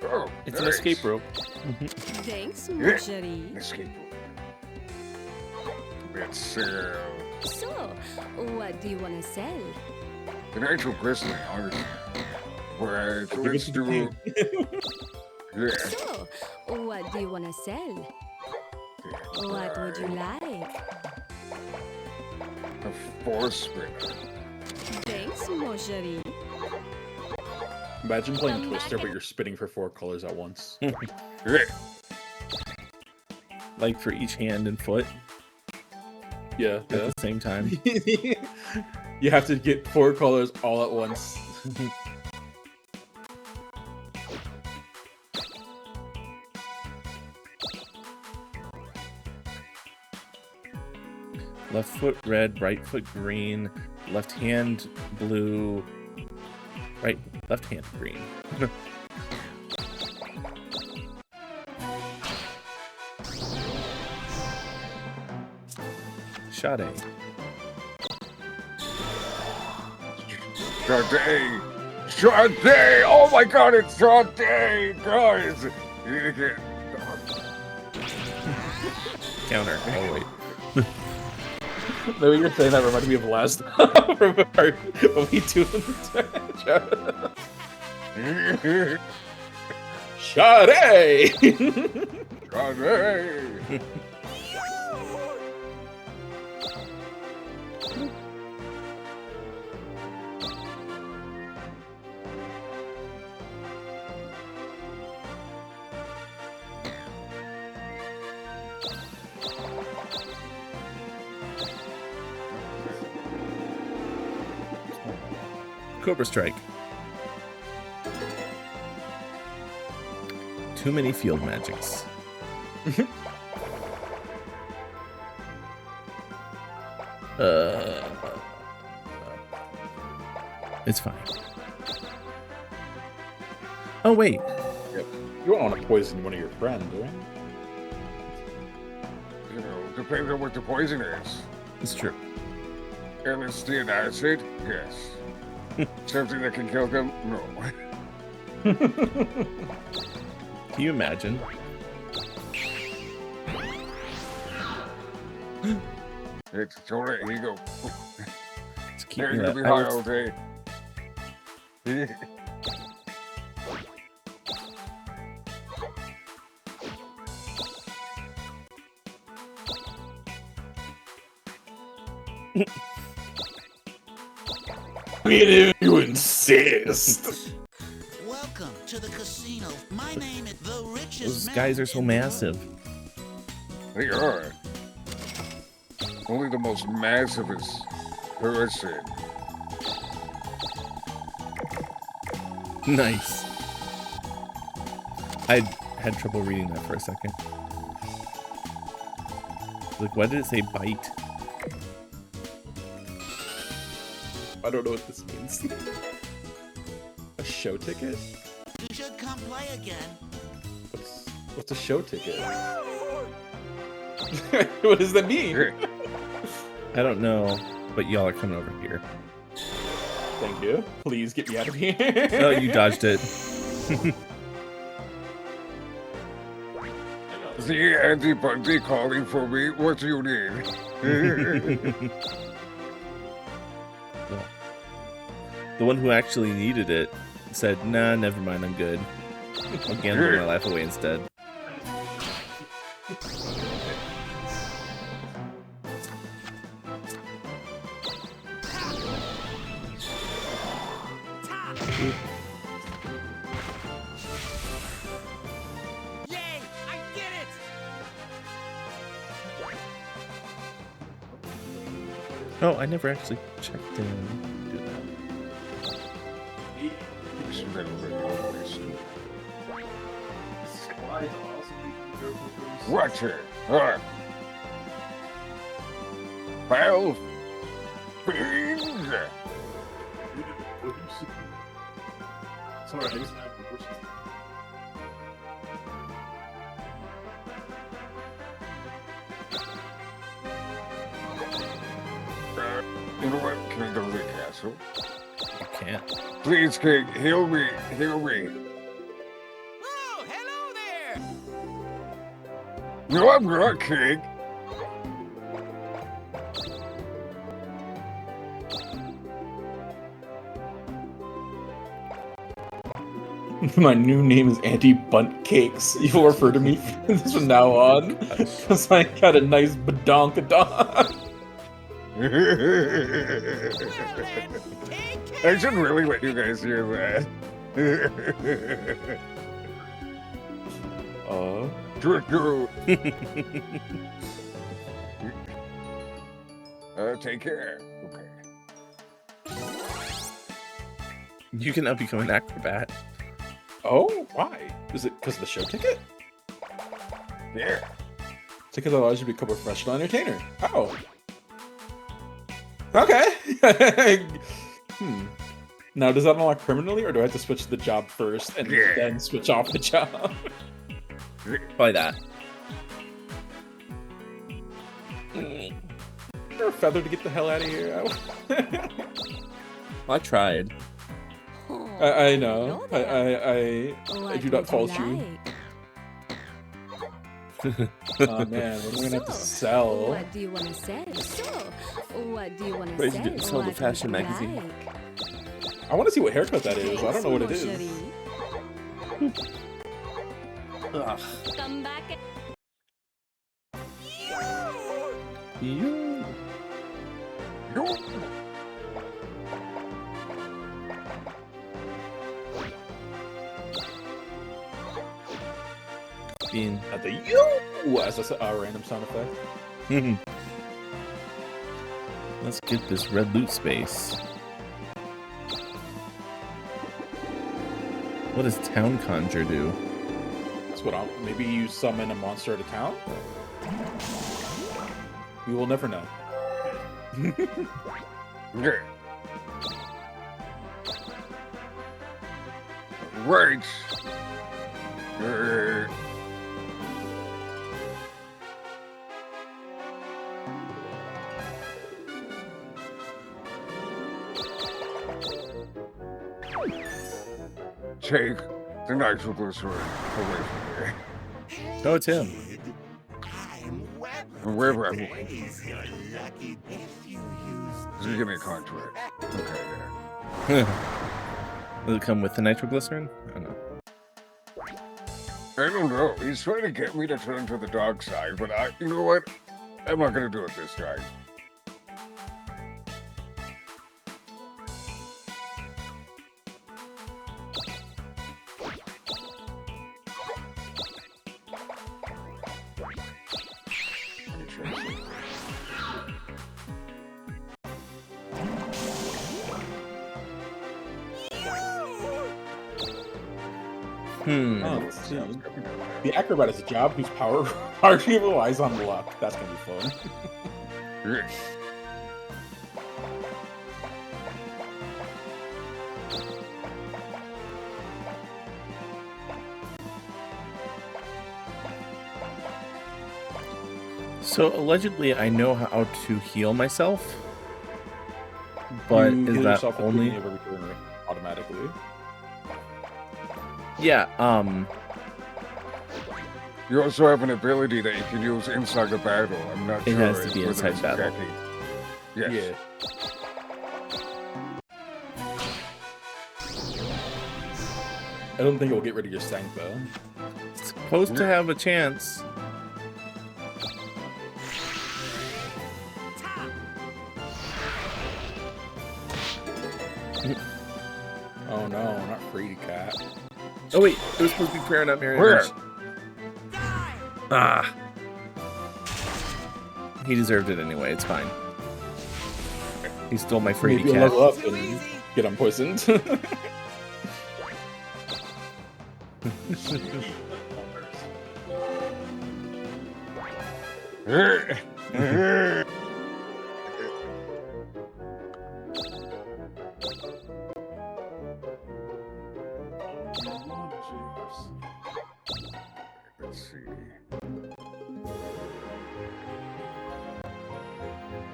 Oh, It's an nice. escape rope. Thanks, Marjorie. Escape rope. Let's sell. So, what do you want to sell? An actual grizzly, aren't you? Right, Give let's it to do. Yeah. So, what do you want to sell? What would you like? A force spinner. Thanks, Marjorie. Imagine playing Twister, but you're spinning for 4 colors at once. Yeah. Like for each hand and foot Yeah, at the same time. You have to get 4 colors all at once. Left foot red, right foot green, left hand blue, left hand green. Sade. Sade! Sade! Oh my god, it's Sade! Guys! You need to get. Counter. Oh wait. The way you're saying that reminded me of last time from when we do the Sade! Sade! Cobra Strike. Too many field magics. It's fine. Oh wait. Yep. You don't want to poison one of your friends, right? You know, depends on what the poison is. It's true. LSD and acid? Yes. Something that can kill them? No. Can you imagine? It's alright, here you go. Just keep You're me gonna that. be high all day. If you insist. Welcome to the casino. My name is the richest Those man guys are so in the world. massive. They are. Only the most massive person. Nice. I had trouble reading that for a second. Like, why did it say bite? I don't know what this means. A show ticket? You should come play again. What's a show ticket? What does that mean? I don't know, but y'all are coming over here. Thank you. Please get me out of here. Oh, you dodged it. The Auntie Bundy calling for me. What do you need? The one who actually needed it said, nah, never mind, I'm good. I'll gamble my life away instead. Yay! I did it! Oh, I never actually checked in. Do that. Watch it. Well, fiends. So, You can't. please, King, heal me. Heal me. Oh, hello there! No, I'm not, King. My new name is Anti-Bunt Cakes. You'll refer to me from now on because I got a nice badonkadonk. Well then, take care! I should really let you guys hear that. True. Take care. Okay. You can now become an acrobat. Oh, why? Is it because of the show ticket? Yeah. Ticket allows you to become a professional entertainer. Oh. Okay. Now, does that unlock permanently, or do I have to switch the job first and then switch off the job? Probably that. Or a feather to get the hell out of here. Well, I tried. I know. I do not fault you. Oh man, what are we gonna have to sell? What do you want to sell? So, what do you want to Wait, you sell? didn't sell the What fashion would you magazine. like? I want to see what haircut that is. I don't know what it is. Ugh. Come back. You. Being At the yo as a random sound effect. Let's get this red loot space. What does Town Conjure do? That's what maybe you summon a monster at a town? We will never know. Okay. Right. Take the nitroglycerin away from me. Oh, it's him. Wherever I'm going. He's gonna give me a contract. Okay, yeah. Does it come with the nitroglycerin? I don't know. I don't know. He's trying to get me to turn to the dark side, but you know what? I'm not gonna do it this time. Oh, see. The acrobat is a job whose power largely relies on luck. That's gonna be fun. So allegedly, I know how to heal myself, but You is heal that yourself with only? Queen of every turn automatically. Yeah. You also have an ability that you can use inside the battle. I'm not It sure. has to be whether inside it's battle. exactly- Yes. Yeah. I don't think it will get rid of your stank though. It's supposed to have a chance. Oh no, not Frady Cat. Oh wait, it was supposed to be prayer, not Mary. Where? Ah. He deserved it anyway. It's fine. He stole my free Maybe cat. level up and get unpoisoned. Let's see.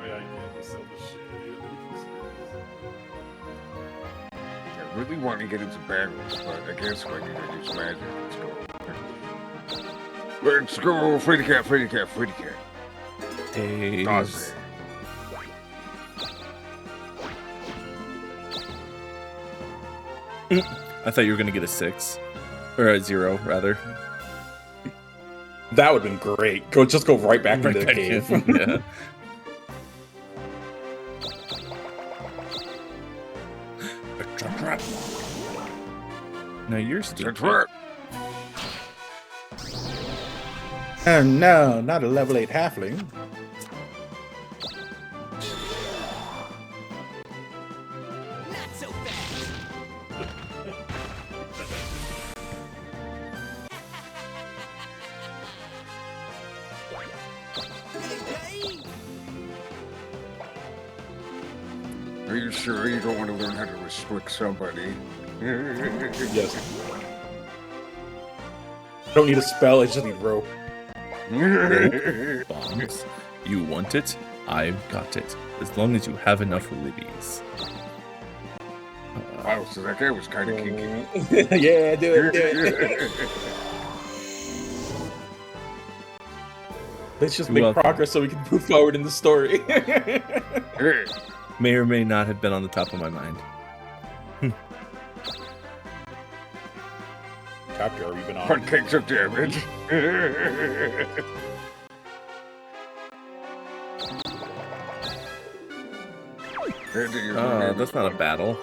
Oh, yeah, you can't sell the shit. really want to get into battles, but I guess I need to use magic. Let's go, Freddy Cat, Freddy Cat, Freddy Cat. Days. Awesome. I thought you were gonna get a 6 or a 0 rather. That would have been great. Just go right back into the Back cave. in, yeah. Now you're stupid. Oh no, not a level 8 halfling. Not so fast. Are you sure you don't want to learn how to restrict somebody? Yes. I don't need a spell, I just need rope. Bombs. You want it? I've got it. As long as you have enough libbies. Wow, so that guy was kind of kinky. Yeah, do it. Let's just make progress so we can move forward in the story. May or may not have been on the top of my mind. Chapter are we been on? Pancakes of damage. That's not a battle.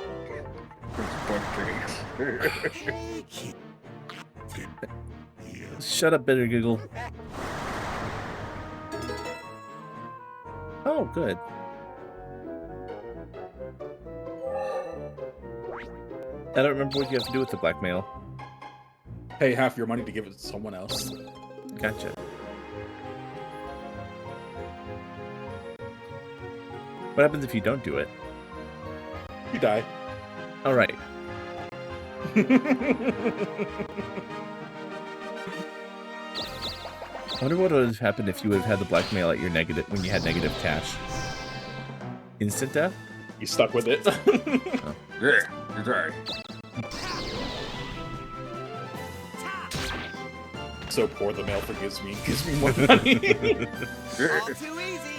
Shut up, bitter giggle. Oh, good. I don't remember what you have to do with the blackmail. Pay half your money to give it to someone else. Gotcha. What happens if you don't do it? You die. All right. I wonder what would have happened if you would have had the blackmail at your negative when you had negative cash. Instant death? You stuck with it. Oh. Yeah, you die. So poor the mail forgives me, gives me more money. All too easy.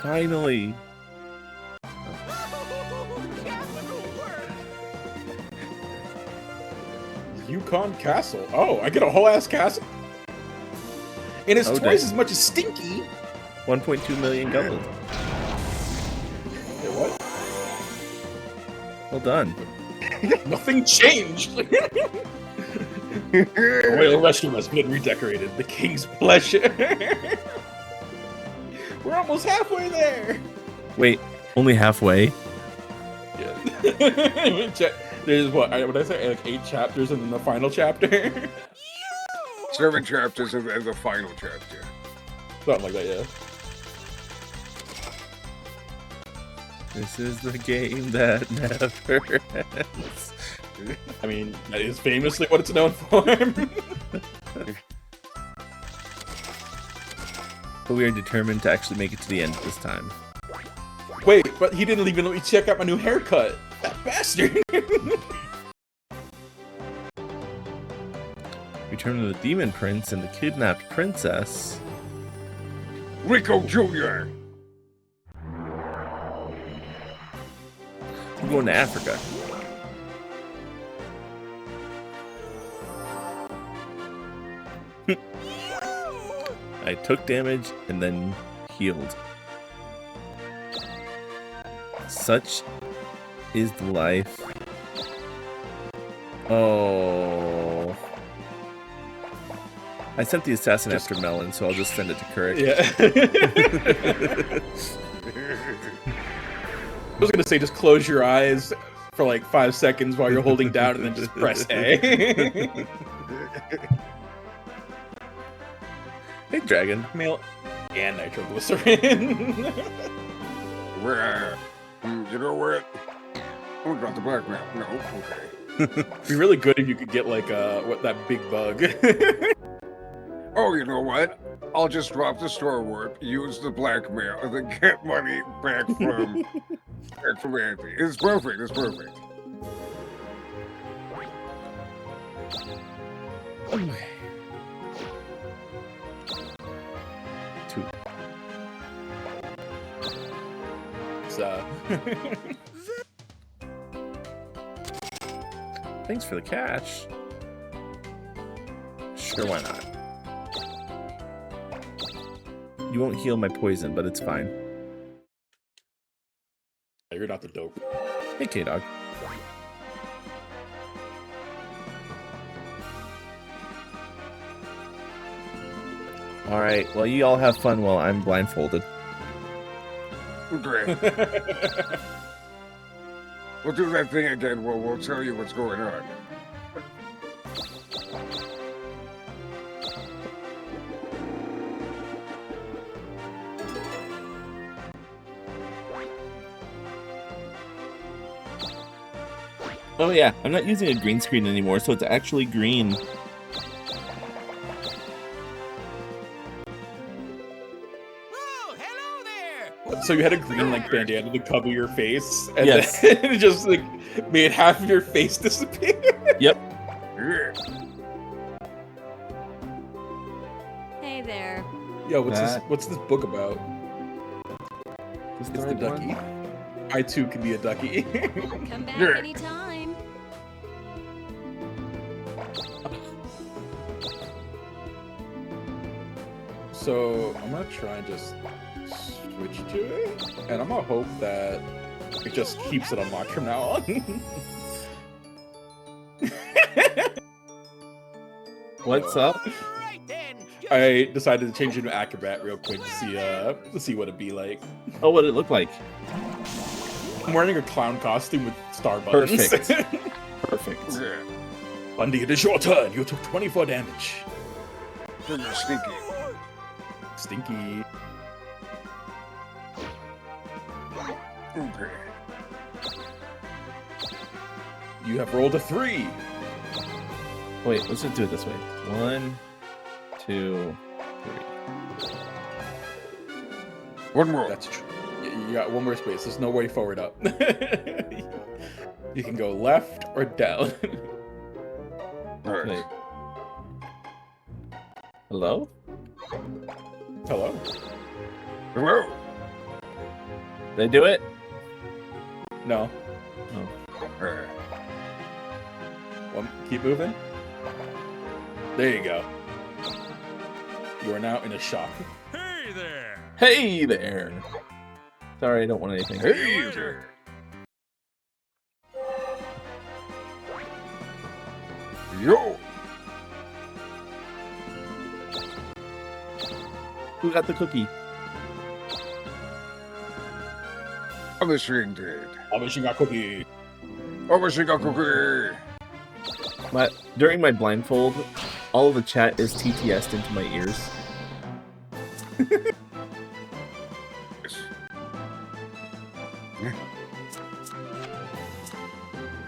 Finally. Yukon Castle. Oh, I get a whole ass castle? And it's twice as much as Stinky. 1.2 million gold. Yeah, what? Well done. Nothing changed. The royal restroom has been redecorated. The king's pleasure. We're almost halfway there. Wait, only halfway? Yeah. There's what did I say? Like 8 chapters and then the final chapter. 7 chapters and the final chapter. Something like that, yeah. This is the game that never ends. I mean, that is famously what it's known for. But we are determined to actually make it to the end this time. Wait, but he didn't even let me check out my new haircut. That bastard. Return of the Demon Prince and the Kidnapped Princess. Rico Jr. I'm going to Africa. I took damage and then healed. Such is the life. Oh. I sent the assassin after Melon, so I'll just send it to Kurek. Yeah. I was gonna say just close your eyes for like 5 seconds while you're holding down and then just press A. Hey, Dragon. Mail and nitroglycerin. You know what? Oh, got the blackmail. No, okay. It'd be really good if you could get like that big bug. Oh, you know what? I'll just drop the store warp, use the blackmail, and then get money back from Andy. It's perfect. It's perfect. Okay. 2. So. Thanks for the cash. Sure, why not? You won't heal my poison, but it's fine. You're not the dope. Hey, K-Dog. Alright, well, you all have fun while I'm blindfolded. Great. We'll do that thing again. We'll tell you what's going on. Oh yeah, I'm not using a green screen anymore, so it's actually green. Oh, hello there. So you had a green like bandana to cover your face, and Yes. then it just like made half of your face disappear. Yep. Hey there. Yo, what's this book about? It's It's the ducky. I too can be a ducky. Come back Yeah. anytime. So I'm gonna try and just switch to it, and I'm gonna hope that it just keeps it unlocked from now on. What's up? Right then. I decided to change it to Acrobat real quick to see what it'd be like. Oh, what did it look like? I'm wearing a clown costume with star buttons. Perfect. Perfect. Yeah. Bundy, it is your turn. You took 24 damage. You're sneaky. Stinky. Okay. You have rolled a 3. Wait, let's just do it this way. 1, 2, 3. One more. That's true. You got one more space. There's no way forward up. You can go left or down. All right. Wait. Hello? Hello? Hello. Did I do it? No. Oh. Well, keep moving. There you go. You are now in a shop. Hey there. Hey there! Sorry, I don't want anything. Hey there. Yo. Who got the cookie? I'm a string did. I'm wishing got cookie. I'm a single cookie. During my blindfold, all of the chat is TTS'd into my ears.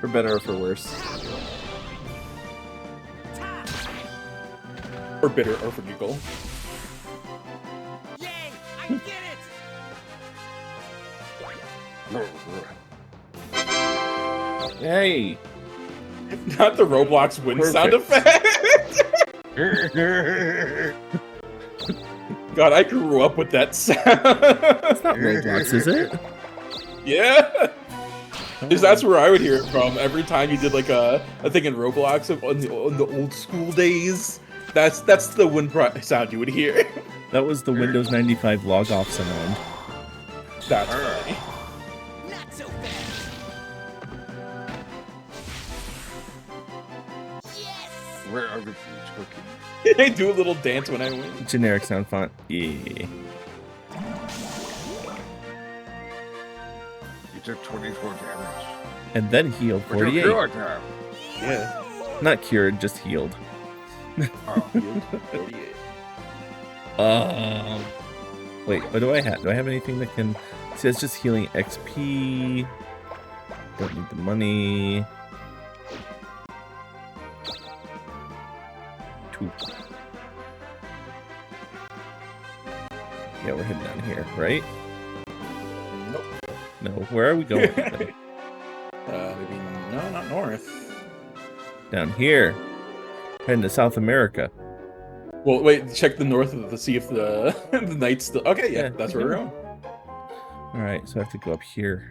For better or for worse. Or bitter or for giggle. Yay! I did it. Hey! Not the Roblox win sound effect. God, I grew up with that sound. It's not Roblox, is it? Yeah. Because that's where I would hear it from. Every time you did like a thing in Roblox on the old school days, that's the win sound you would hear. That was the Windows 95 log off sound. That's funny. Not so fast. Yes. Where are the peach cookies? I do a little dance when I win. Generic sound font. Yeah. You took 24 damage. And then healed But you're 48. cured now. Yeah. Not cured, just healed. Oh. 48. Wait, what do I have? Do I have anything that can... See, it's just healing XP. Don't need the money. 2. Yeah, we're heading down here, right? Nope. No, where are we going? Maybe no, not north. Down here. Heading to South America. Well, wait. Check the north of to see if the the night's still. Okay, yeah, Yeah, that's where we're going. Alright, so I have to go up here.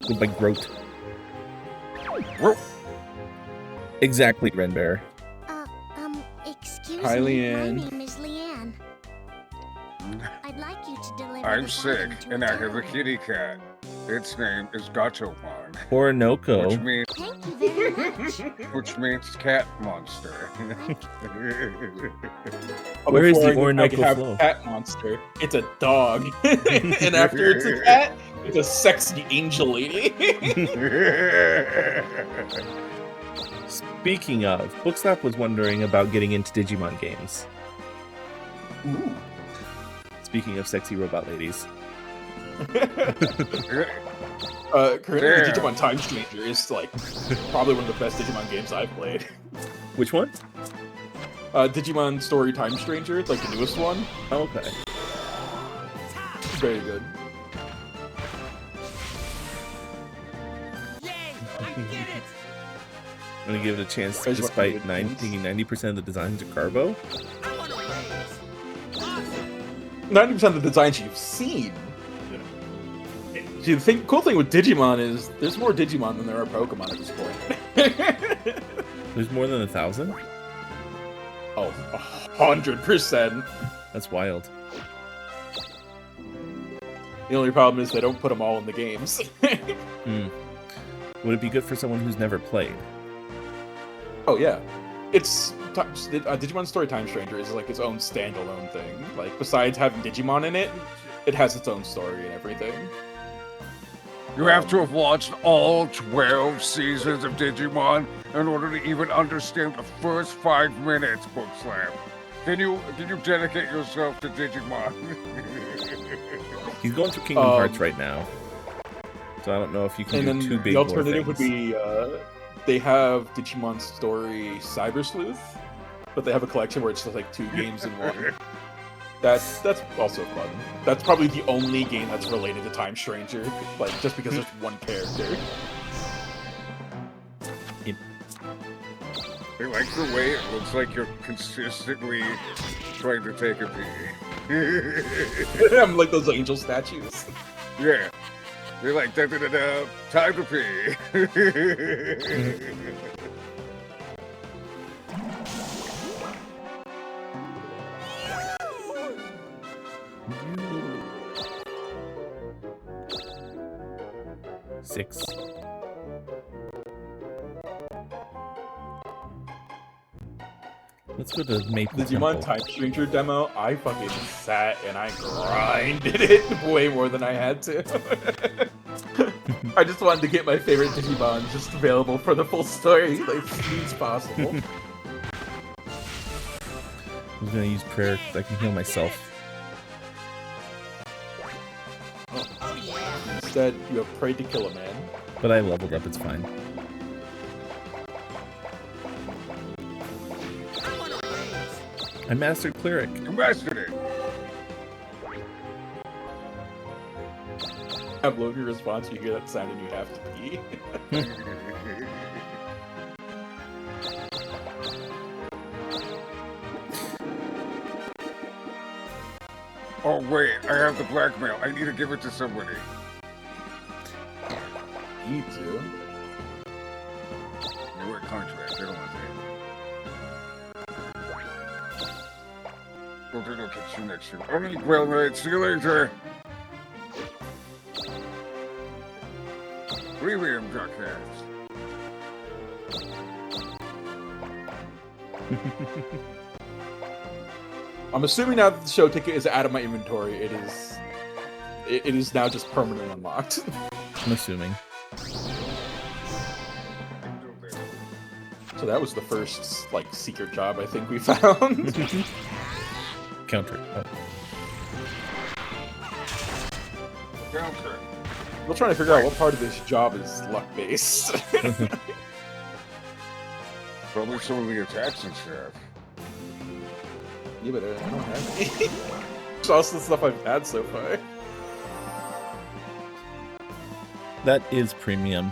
Goodbye, Groat. Exactly, Renbear. Excuse Hi, me. Leanne. My name is Leanne. I'd like you to deliver I'm this sick, item to and I have a tower. kitty cat. Its name is Dokapon, Orinoco. which means Thank you very much. which means cat monster. Oh, Where is before the I Orinoco can have flow? cat monster. It's a dog, and after it's a cat, it's a sexy angel lady. Speaking of, Bookslap was wondering about getting into Digimon games. Ooh. Speaking of sexy robot ladies. Currently, Damn. Digimon Time Stranger is like probably one of the best Digimon games I've played. Which one? Digimon Story Time Stranger, like the newest one. Oh, okay. Very good. Yay! We did it! I'm gonna give it a chance Guys, despite what can you do? thinking 90% of the designs are Carbo. I want a raise. Awesome. 90% of the designs you've seen. See, the cool thing with Digimon is there's more Digimon than there are Pokemon at this point. There's more than 1,000? Oh, 100%. That's wild. The only problem is they don't put them all in the games. Would it be good for someone who's never played? Oh yeah, it's Digimon Story Time Stranger is like its own standalone thing. Like besides having Digimon in it, it has its own story and everything. You have to have watched all 12 seasons of Digimon in order to even understand the first 5 minutes, Bookslap. Can you dedicate yourself to Digimon? He's going through Kingdom Hearts right now. So I don't know if you can And do then two big the alternative lore would things. be they have Digimon Story Cyber Sleuth, but they have a collection where it's just like 2 games in one. That's also fun. That's probably the only game that's related to Time Stranger, like just because there's one character. I like the way it looks like you're consistently trying to take a pee. I'm like those angel statues. Yeah. They're like, da da da da, time to pee. 6. Let's go to Maple Digimon Temple. Time Stranger demo, I fucking sat and I grinded it way more than I had to. I just wanted to get my favorite Digimon just available for the full story, like as soon as possible. I'm gonna use prayer because I can heal myself. Instead, you have prayed to kill a man. But I leveled up, it's fine. I mastered Cleric. You mastered it. Have low your response, you hear that sound and you have to pee. Oh wait, I have the blackmail. I need to give it to somebody. Need to. You work contract, I don't want to. Well, then I'll catch you next year. Alright, well, night. See you later. William Duckheads. I'm assuming now that the show ticket is out of my inventory, it is now just permanently unlocked. I'm assuming. So that was the first like secret job I think we found. Counter. Oh. Counter. Still trying to figure out what part of this job is luck-based. Probably some of the attacks and stuff. Yeah, but I don't have any. It's also the stuff I've had so far. That is premium.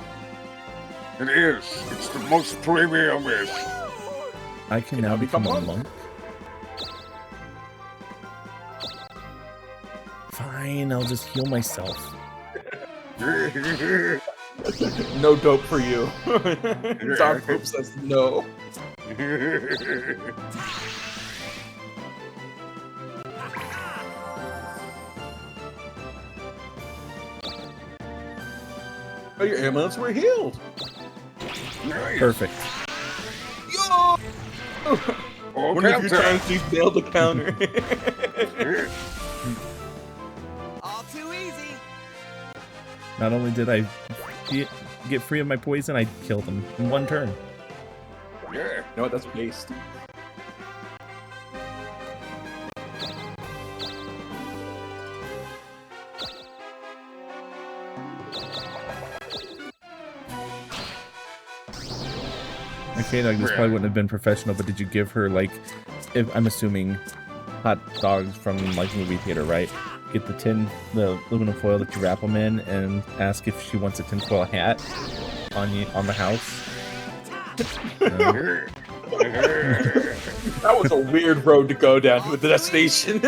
It is. It's the most premium-ish. I can now become a monk. Fine, I'll just heal myself. No dope for you. Doc Pope says no. Oh, your ailments were healed. Nice. Perfect. Yo! One of your times you failed the counter. All too easy. Not only did I get free of my poison, I killed him in one turn. Yeah. You know what? That's based. Okay, like this probably wouldn't have been professional, but did you give her like, if I'm assuming, hot dogs from like movie theater, right? Get the aluminum foil that you wrap them in, and ask if she wants a tinfoil hat on the house. That was a weird road to go down to the destination.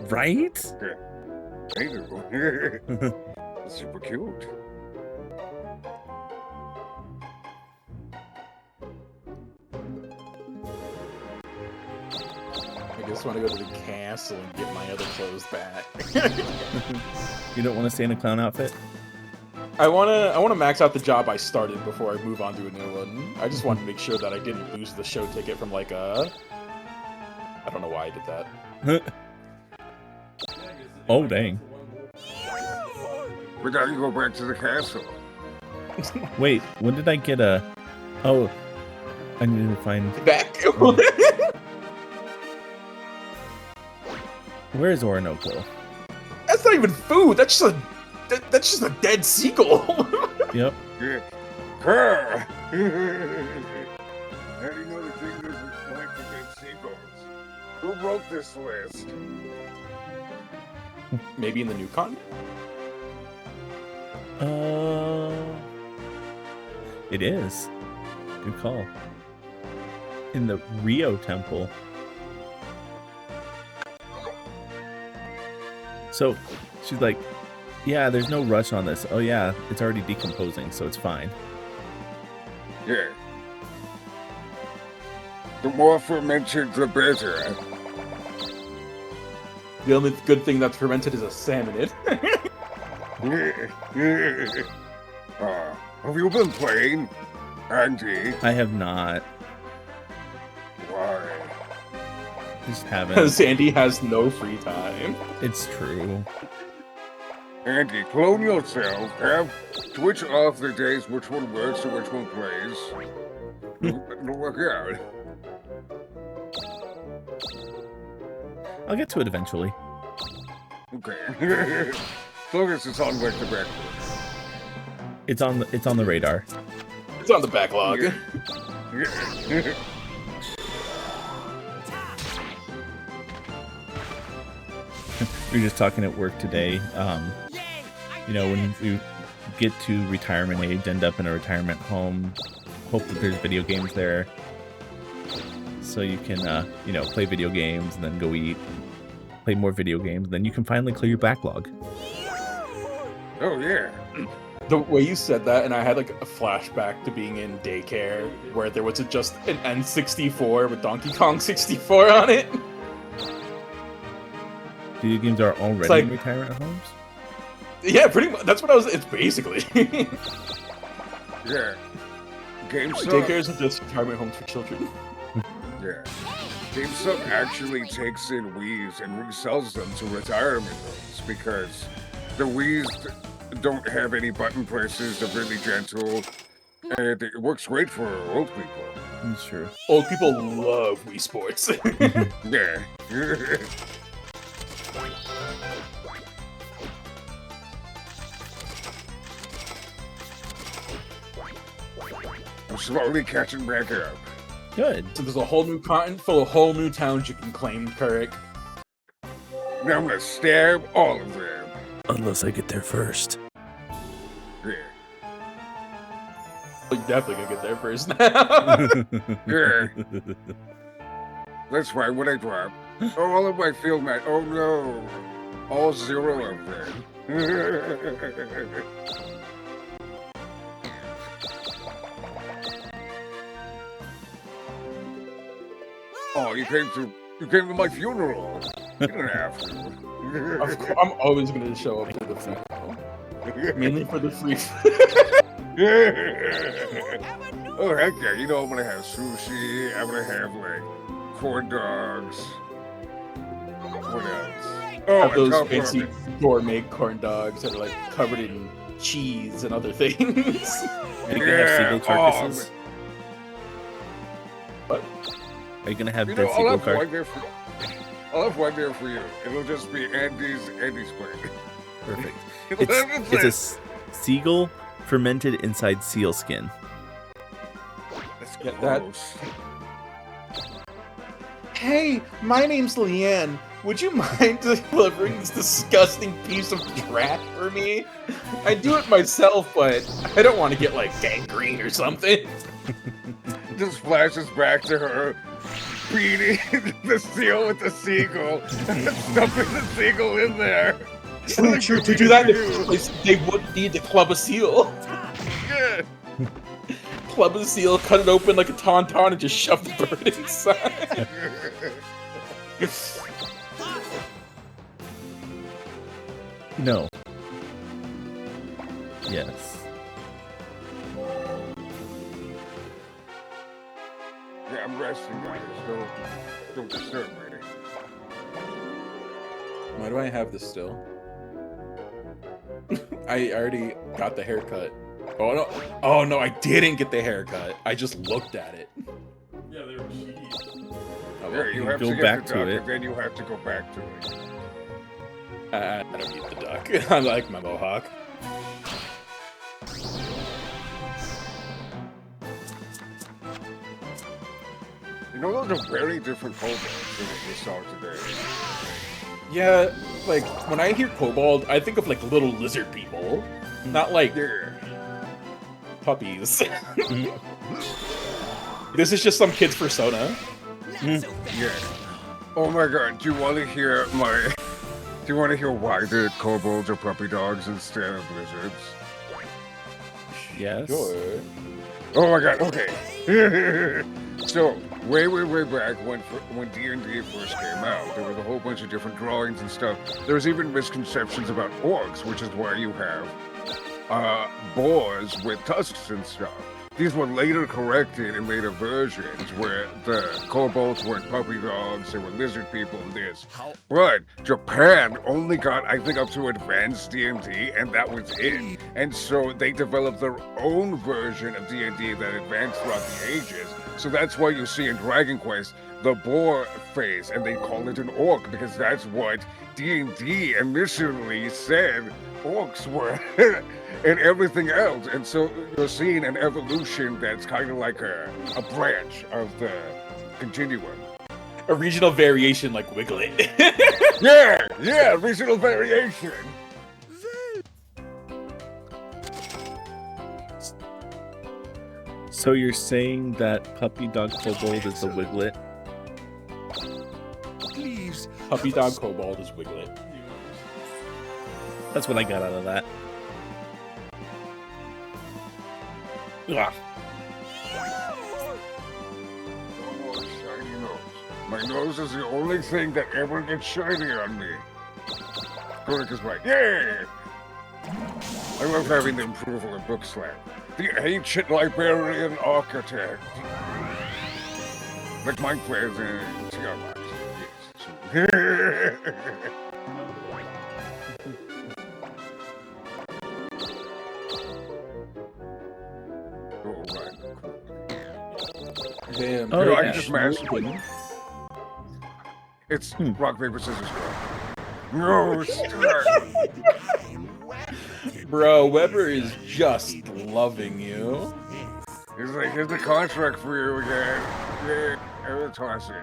Right? Super cute. I just want to go to the castle and get my other clothes back. You don't want to stay in a clown outfit? I wanna max out the job I started before I move on to a new one. I just want to make sure that I didn't lose the show ticket from like I don't know why I did that. Oh dang. We gotta go back to the castle. Wait, when did I get a... Oh, I need to find... Back. Where is Orinoco? That's not even food. That's just a dead seagull. Yep. Yeah. Her. How do you know the king doesn't like the dead seagulls? Who wrote this list? Maybe in the new con? It is. Good call. In the Rio Temple. So, she's like, yeah, there's no rush on this. Oh yeah, it's already decomposing, so it's fine. Yeah. The more fermented, the better. The only good thing that's fermented is a salmonid. Have you been playing, Andy? I have not. Why? Just haven't. Because Andy has no free time. It's true. Andy, clone yourself. Have switch off the days which one works and which one plays. It'll work out. I'll get to it eventually. Okay. As long as it's on like the back. It's on the radar. It's on the backlog. Yeah. We were just talking at work today. You know, when you get to retirement age, end up in a retirement home, hope that there's video games there, so you can, you know, play video games and then go eat, play more video games, then you can finally clear your backlog. Oh yeah. The way you said that, and I had like a flashback to being in daycare where there was just an N64 with Donkey Kong 64 on it. Video games are already like, in retirement homes? Yeah, pretty much. That's what I was. It's basically. Yeah. GameStop. Daycares are just retirement homes for children. Yeah. GameStop actually takes in Wii's and resells them to retirement homes because the Wii's don't have any button presses. They're really gentle. And it works great for old people. That's true. Old people love Wii Sports. Yeah. I'm slowly catching back up. Good. So there's a whole new continent full of whole new towns you can claim, Kurek. Now I'm gonna stab all of them. Unless I get there first. Yeah. Well, you're definitely gonna get there first now. Yeah. That's why when I drop, all of my field mat. Oh no, all 0 of them. Oh, you came to my funeral. You didn't have to. Of course, I'm always gonna show up for the free throw. Mainly for the free. Oh heck yeah! You know I'm gonna have sushi. I'm gonna have like corn dogs. What else? Oh, Have on those top of fancy it, gourmet corn dogs that are like covered in cheese and other things. Are you gonna have seagull carcasses? What? Are you gonna have you dead know, I'll seagull have one carcasses? there for. I'll have one there for you. It'll just be Andy's plate. Perfect. It'll have It's the a seagull fermented inside seal skin. That's Yeah, that- gross. Hey, my name's Leanne. Would you mind delivering this disgusting piece of trash for me? I do it myself, but I don't want to get like gangrene or something. Just flashes back to her beating the seal with the seagull and stuffing the seagull in there. True. To do that, they would need to club a seal. Yeah. Club a seal, cut it open like a tauntaun, and just shove the bird inside. No. Yes. Yeah, I'm resting, guys. Don't disturb me. Why do I have this still? I already got the haircut. Oh no, I didn't get the haircut. I just looked at it. Yeah, they were cheap. Oh, Yeah, you have go to get back the to duck, it. and then you have to go back to it. I don't need the duck. I like my mohawk. You know, those are very different kobolds than what you saw today. Yeah, like when I hear kobold, I think of like little lizard people, not like Yeah. puppies. This is just some kid's persona. Yeah. Oh my god, do you want to hear my... Do you want to hear why the kobolds are puppy dogs instead of lizards? Yes. Sure. Oh my god, okay. So, way back when D&D first came out, there was a whole bunch of different drawings and stuff. There was even misconceptions about orcs, which is why you have boars with tusks and stuff. These were later corrected in later versions where the kobolds weren't puppy dogs, they were lizard people and this. But Japan only got, I think, up to advanced D&D, and that was it. And so they developed their own version of D&D that advanced throughout the ages. So that's why you see in Dragon Quest the boar face, and they call it an orc, because that's what D&D initially said orcs were. And everything else, and so you're seeing an evolution that's kind of like a branch of the continuum. A regional variation like Wiglet. Yeah, regional variation. So you're saying that puppy dog kobold is the Wiglet? Please. Puppy dog kobold is Wiglet. That's what I got out of that. Ugh. Oh, shiny nose. My nose is the only thing that ever gets shiny on me. Kodak is right. Yeah! I love having the approval of Book Slam. The ancient librarian architect. Like my present. Tiamat. Yes. Oh, Damn. Oh, You know, I yeah. can just smash. It's rock, paper, scissors, bro. No, start. Bro, Weber is just loving you. He's like, here's the contract for you again. Yeah, I'm gonna toss it.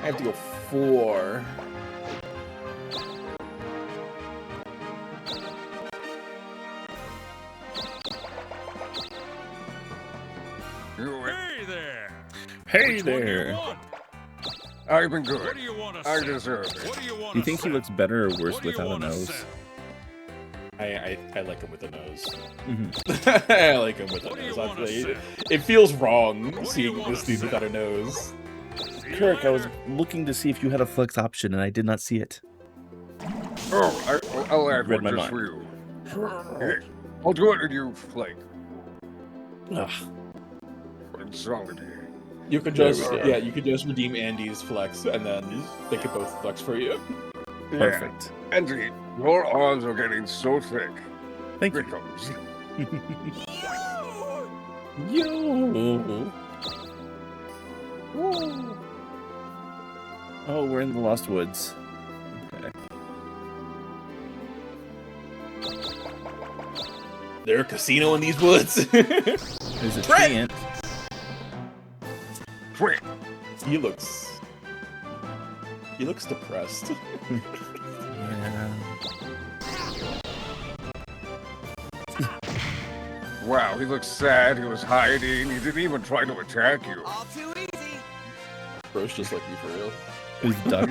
I have to go 4. Hey there. Hey there. I've been good. What do you want to I say? deserve it. What do you want Do you think he looks better or worse without a nose? I like him with a nose. Mhm. I like him with a What do you nose. wanna Honestly. say? It feels wrong What do seeing you this wanna dude say? without a nose. Kirk, I was looking to see if you had a flex option, and I did not see it. Oh, I'll add Read one my just mind. for you. Here, I'll do it and you like. Ugh. Solid. You could There just we go. you could just redeem Andy's flex and then they could both flex for you. Perfect. Yeah. Andy, your arms are getting so thick. Thank Here you. comes. Yo. Oh, we're in the Lost Woods. Okay. There a casino in these woods? There's a Trent! treant. Quick. He looks depressed. Yeah. Wow, he looks sad. He was hiding. He didn't even try to attack you. All too easy. Bro's just like me for real. Who's duck?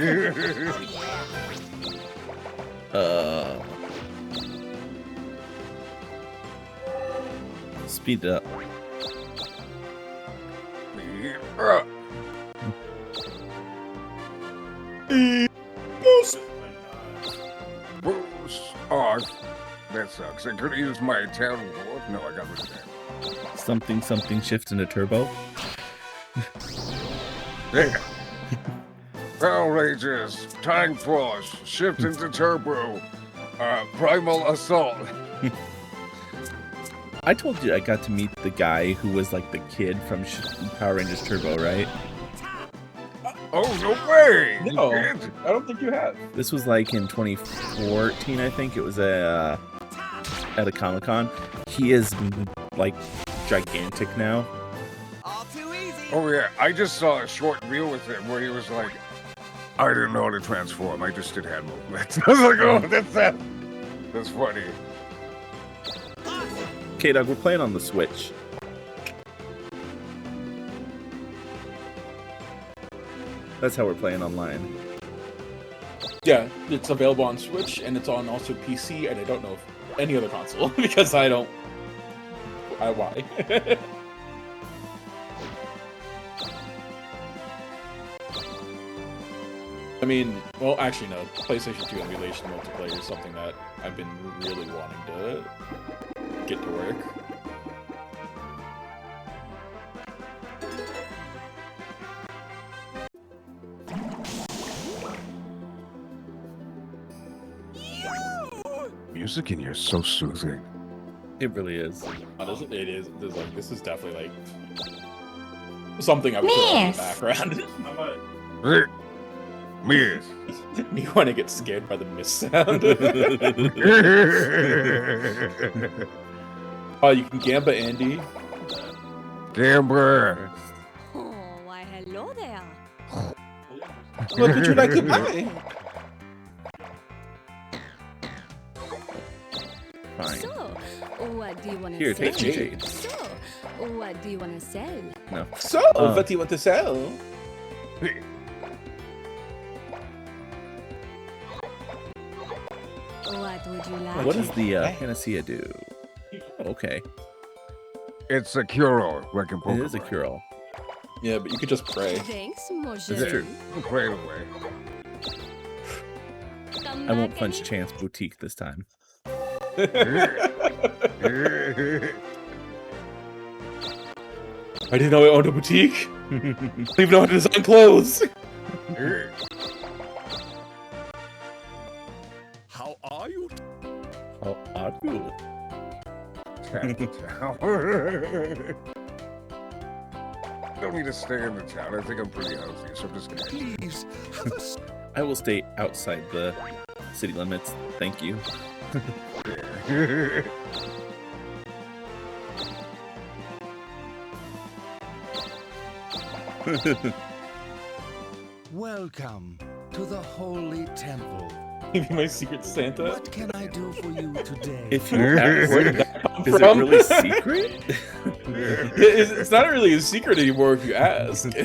Speed it up. Oh, that sucks. I could have used my town wall. No, I got rid of that. Something shift into turbo. There. Outrageous. Time force. Shift into turbo. Primal assault. I told you I got to meet the guy who was like the kid from Power Rangers Turbo, right? Oh, no way! No, You I did? don't think you have. This was like in 2014, I think. It was at a Comic-Con. He is like gigantic now. All too easy. Oh, yeah. I just saw a short reel with him where he was like, I didn't know how to transform. I just did hand movements. I was like, oh, that's funny. K-Dog, we're playing on the Switch. That's how we're playing online. Yeah, it's available on Switch and it's on also PC and I don't know if any other console because why? I mean, well, actually no. PlayStation 2 emulation multiplayer is something that I've been really wanting to get to work. Music in here is so soothing. It really is. It is. This is definitely like something I would put on in the background. Miss. You want to get scared by the mist sound? Oh, you can Gamba Andy. Gambler. Oh, why, hello there. What would you like to buy? Fine. So, what do you want to Here, sell? take Jade. So, what do you want to sell? No. So, what do you want to sell? What would you like? What does the Panacea do? Okay. It's a cure-all, like in Pokemon. It is a cure-all. Yeah, but you could just pray. Thanks, mon That's chéri. true. Pray it away. Come I won't back punch any- Chance Boutique this time. I didn't know I owned a boutique. I didn't even know how to design clothes. Cool. Tap the town. Don't need to stay in the town. I think I'm pretty healthy, so I'm just gonna. Please, I will stay outside the city limits. Thank you. welcome to the Holy Temple. Maybe my secret Santa. What can I do for you today? If you ask, Where did that come is it from? really secret? It's not really a secret anymore if you ask. Come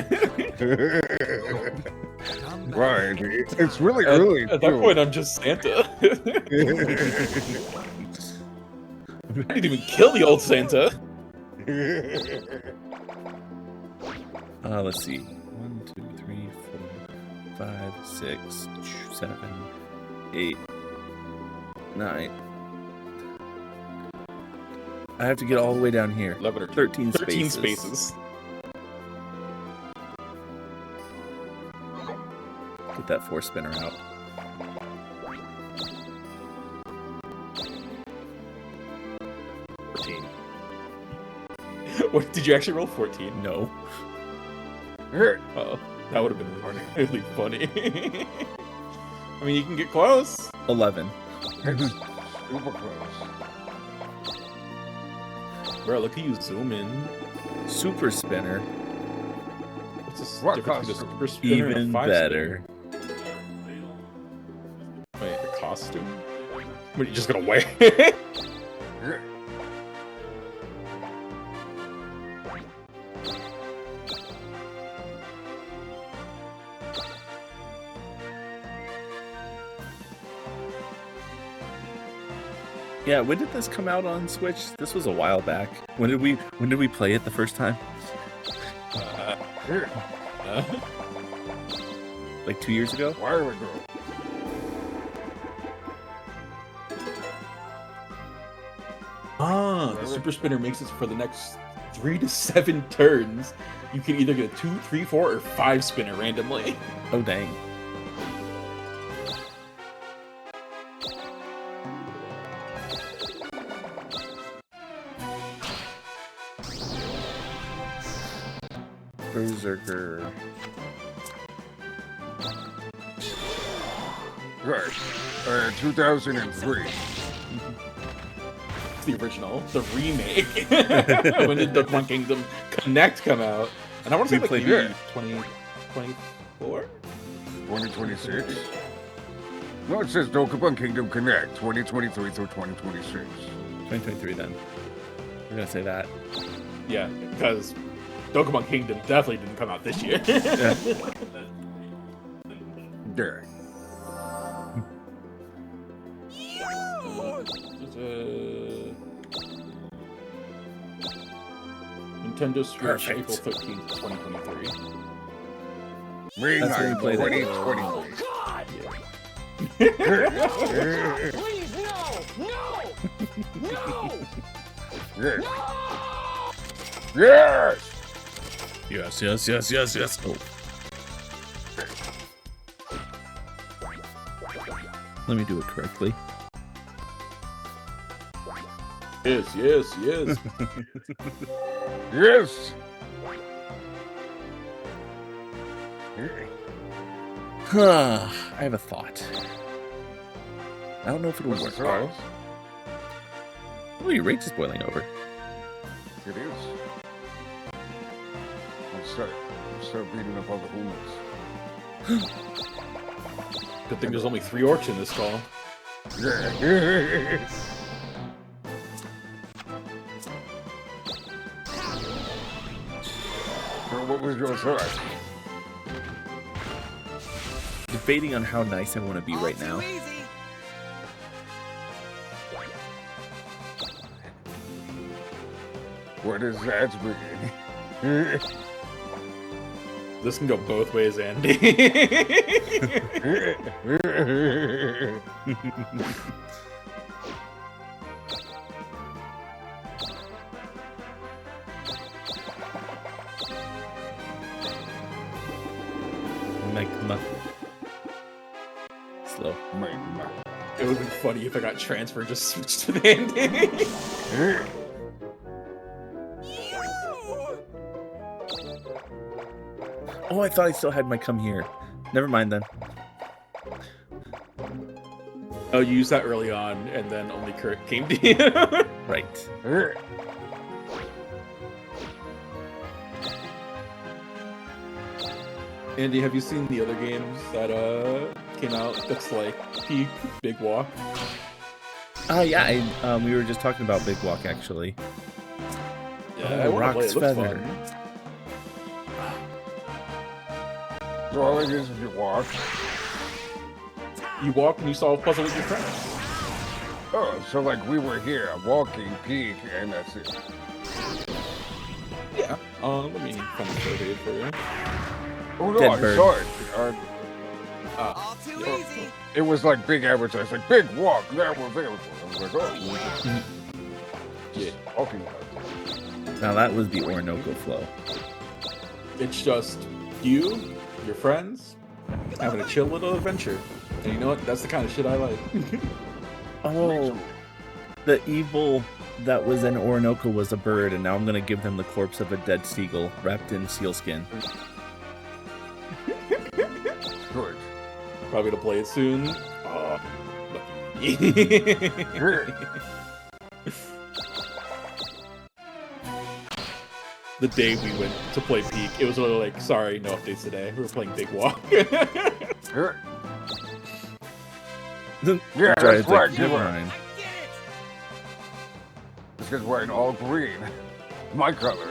back Right, anytime. it's really early. At that point, I'm just Santa. I didn't even kill the old Santa. Let's see. 1, 2, 3, 4, 5, 6, 7, 8, 9. I have to get all the way down here. 11 or 13 13 spaces. spaces. Get that 4 spinner out. What, did you actually roll 14? No. Oh, that would have been really funny. I mean, you can get close. 11. It's super close. Bro, look at you zoom in. Super spinner. What's this What difference between a costume? super spinner and a Even 5 better. spinner? Wait, a costume? What, are you just gonna wear it? Yeah, when did this come out on Switch? This was a while back. When did we play it the first time? Like 2 years ago? Why are we going? The super spinner makes it for the next 3 to 7 turns. You can either get a 2, 3, 4, or 5 spinner randomly. Oh dang. Berserker. Right. 2003. The original, the remake. When did Dokapon Kingdom Connect come out? And I want to say We like played maybe it. 2024? 2026. No, it says Dokapon Kingdom Connect 2023 through 2026. 2023 then. We're gonna say that. Yeah, because Dokapon Kingdom definitely didn't come out this year. Yeah. There. Nintendo Switch, Perfect. April 13th, 2023. May That's when 9th, we played it. 2023. Please, no! No! No! Yes. Yes. Yes. Oh. Let me do it correctly. Yes. Yes. I have a thought. I don't know if it'll What's work. the size? Oh, your rage is boiling over. It is. Start beating up all the humans. Good thing there's only 3 orcs in this call. Yeah. So what was your thought? Debating on how nice I want to be right now. What is that mean? This can go both ways, Andy. Magma. Slow. Magma. It would have been funny if I got transferred, just switched to Bandy. Oh, I thought I still had my come here. Never mind then. Oh, you used that early on, and then only Kurt came to you. Right. Andy, have you seen the other games that came out that's like Peak, Big Walk? Yeah, we were just talking about Big Walk, actually. Yeah, Oh, Rock's Feather. So all it is you walk. You walk and you solve a puzzle with your friends. Oh, so like we were here, walking, peak, and that's it. Yeah. Let me find the photo for you. Oh no, Dead I bird. saw it. All too easy. It was like big advertising, like big walk, that was available. I was like, oh, Yeah. walking. Now that was the Orinoco flow. It's just you, your friends, having a chill little adventure. And you know what? That's the kind of shit I like. Oh, the evil that was in Orinoco was a bird, and now I'm gonna give them the corpse of a dead seagull wrapped in sealskin. Good. Probably to play it soon. Oh, lucky. The day we went to play Peak, it was literally like, sorry, no updates today. We were playing Big Walk. Yeah, that's right, Never you were. mind. This guy's wearing all green. My color.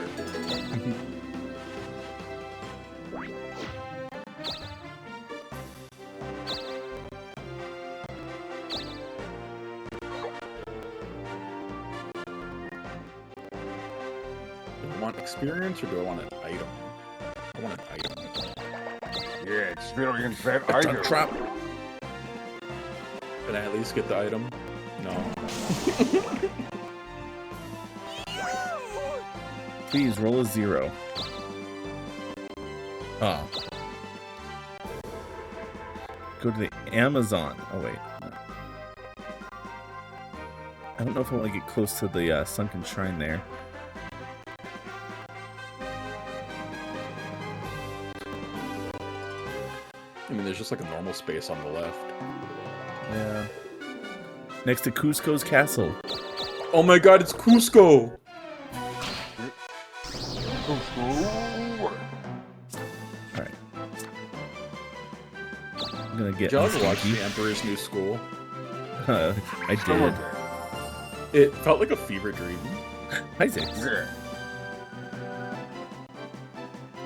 Do I want experience or do I want an item? I want an item. Yeah, experience that A item. trap. Can I at least get the item? No. Please roll a 0. Oh. Go to the Amazon. Oh wait. I don't know if I want to get close to the sunken shrine there. I mean, there's just like a normal space on the left. Yeah. Next to Cusco's castle. Oh my god, it's Cusco! Alright. I'm gonna get Did y'all ever watch stinky. The Emperor's New School? I did. It felt like a fever dream. Hi, Zix. Yeah.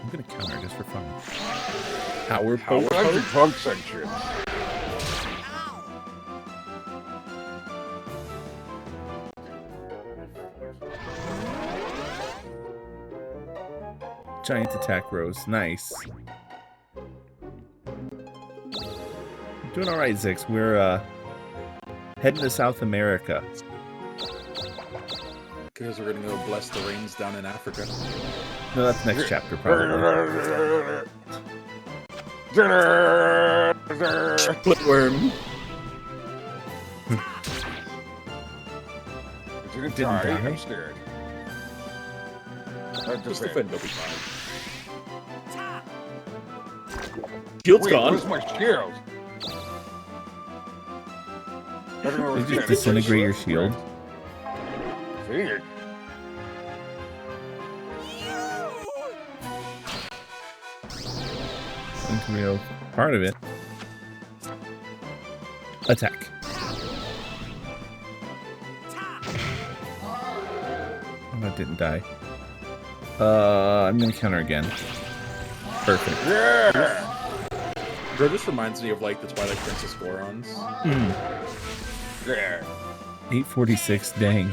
I'm gonna counter just for fun. Power Poke. That's the trunk section. Giant attack rose. Nice. Doing alright, Zix. We're heading to South America. Because we're gonna go bless the rains down in Africa. No, that's next chapter, probably. Splitworm. Didn't Didn't die. I'm scared. Just defend, they'll be fine. Shield's Wait, gone. where's my shield? Did you disintegrate your shield? Figured. Real part of it. Attack. Oh, that didn't die. I'm gonna counter again. Perfect. Yeah! Bro, this reminds me of like the Twilight Princess Gorons. Yeah. 846, dang.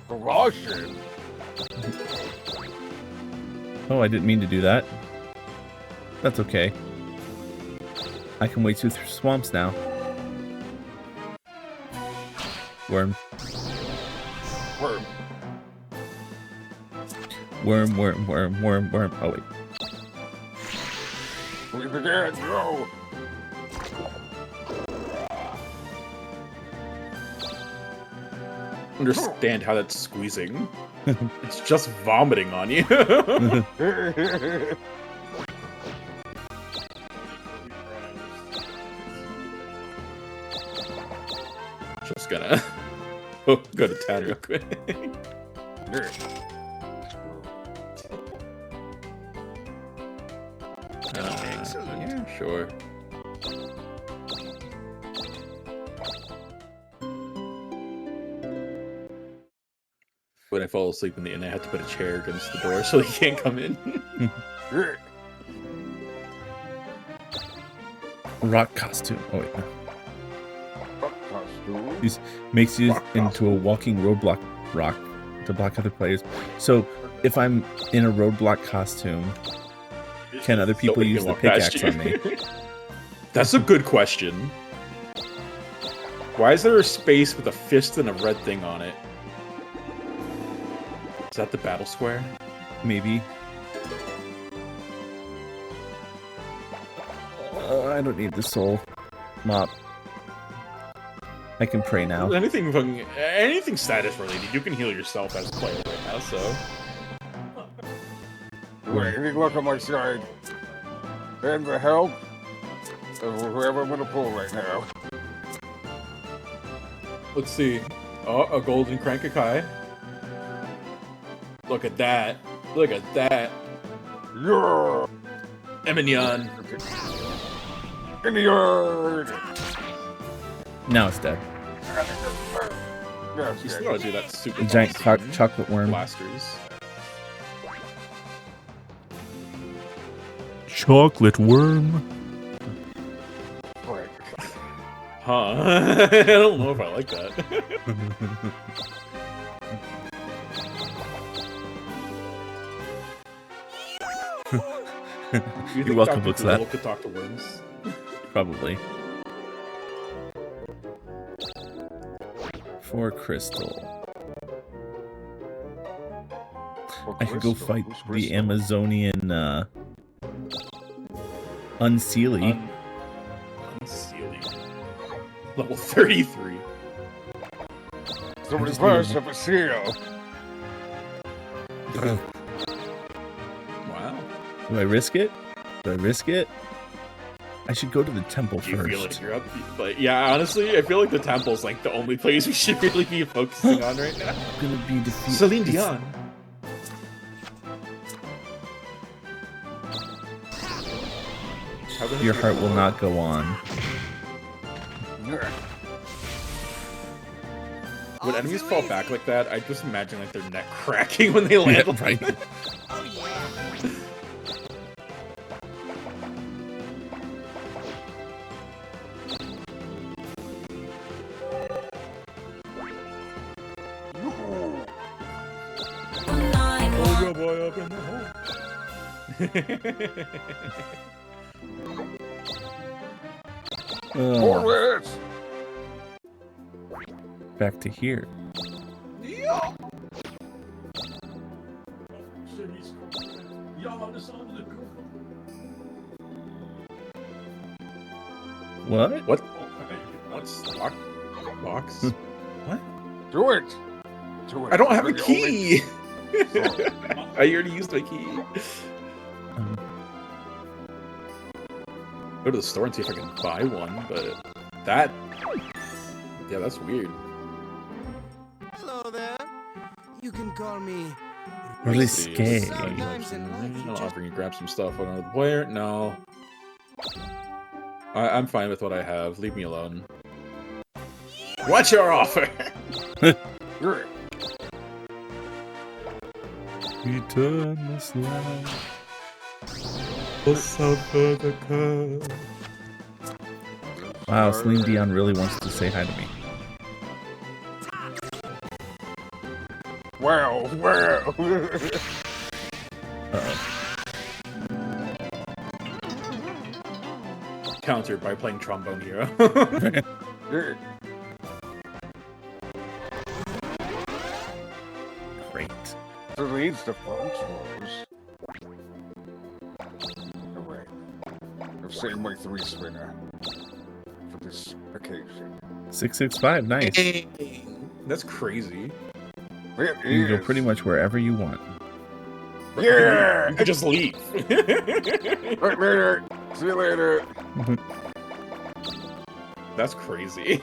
Colossian. Oh, I didn't mean to do that. That's okay. I can wade through swamps now. Worm. Worm. Worm, worm, worm, worm, worm. Oh, wait. Leave again. No. understand how that's squeezing. It's just vomiting on you. Just gonna go to town real quick. Yeah, sure. When I fall asleep in the inn, I have to put a chair against the door so he can't come in. Rock costume. Oh wait, no. Rock costume. This makes you into a walking roadblock rock to block other players. So if I'm in a roadblock costume, can other people Nobody use can the walk past pickaxe you. on me? That's a good question. Why is there a space with a fist and a red thing on it? Is that the battle square? Maybe. I don't need the soul mop. I can pray now. Anything status related, you can heal yourself as a player right now, so. Wait, any luck on my side? And the help of whoever I'm gonna pull right now. Let's see. Oh, a golden Crankakai. Look at that. Look at that. Yeah! Eminion. In the yard! Now it's dead. Yeah, You still gotta do that super A giant awesome chocolate worm. blasters. Chocolate worm. Right. Huh? I don't know if I like that. You're welcome, Dr. Bookslap. Google could talk to worms. Probably. 4 crystal. I could go fight the Amazonian Unseelie. Unseelie. Level 33. The reverse of a seal. Wow. Do I risk it? Do I risk it? I should go to the temple Do you first. feel like you're up? But yeah, honestly, I feel like the temple's like the only place we should really be focusing on right now. I'm gonna be defeated. Celine Dion. Your heart will not go on. When enemies fall back like that, I just imagine like their neck cracking when they land. Yeah, right. Oh yeah. Oh, yeah, boy, up in the hole. Forward! Back to here. What? What? What's box? What? Do it! Do it! I don't have a You're the only- key. I already used my key. Go to the store and see if I can buy one, but that... Yeah, that's weird. Hello there. You can call me Risque. Sometimes in life you I'll just offer you to grab some stuff on another player. No. I'm fine with what I have. Leave me alone. What's your offer? Return this land. Wow, Celine Dion really wants to say hi to me. Wow, wow! Uh-oh. Countered by playing Trombone Hero. Great. So leads the folks was. Alright. I've saved my 3 spinner for this occasion. 665, nice. That's crazy. It You can go is. pretty much wherever you want. Yeah! You could just leave. Right, later. See you later. That's crazy.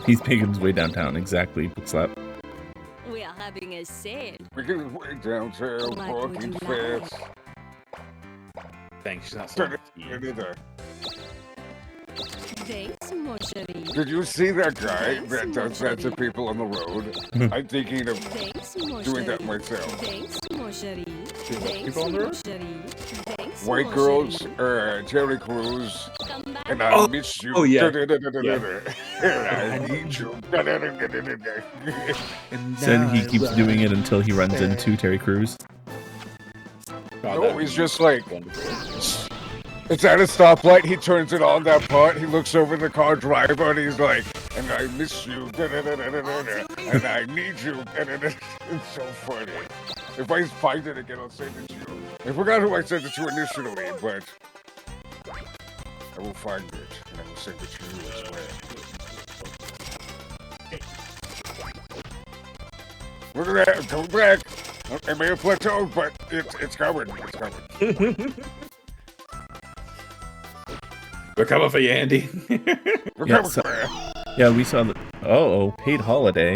He's making his way downtown. Exactly. Slap. We are having a sale. We can way downtown, What would walking you fast. Thanks, she's not so Thanks, mon chéri. Did you see that guy Thanks, that does that to Marjorie. people on the road? I'm thinking of Thanks, mon doing that chéri. myself. Thanks, mon chéri. what, Thanks, people on the mon road? chéri. Thanks, White mon girls, chéri. Terry Crews, Come back. and I Oh, miss you. oh, yeah. And I need you. Said he keeps doing it until he runs into Terry Crews. God, No, that'd he's be just like, wonderful. it's at a stoplight, he turns it on that part, he looks over the car driver, and he's like, and I miss you, and I need you. It's so funny. If I find it again, I'll send it to you. I forgot who I sent it to initially, but I will find it, and I will send it to you as well. Look at that, I'm coming back. I may have plateaued, but it's covered. It's covered. We're coming for you, Andy. We're Yeah, coming so- for you. Yeah, we saw the. Oh, paid holiday.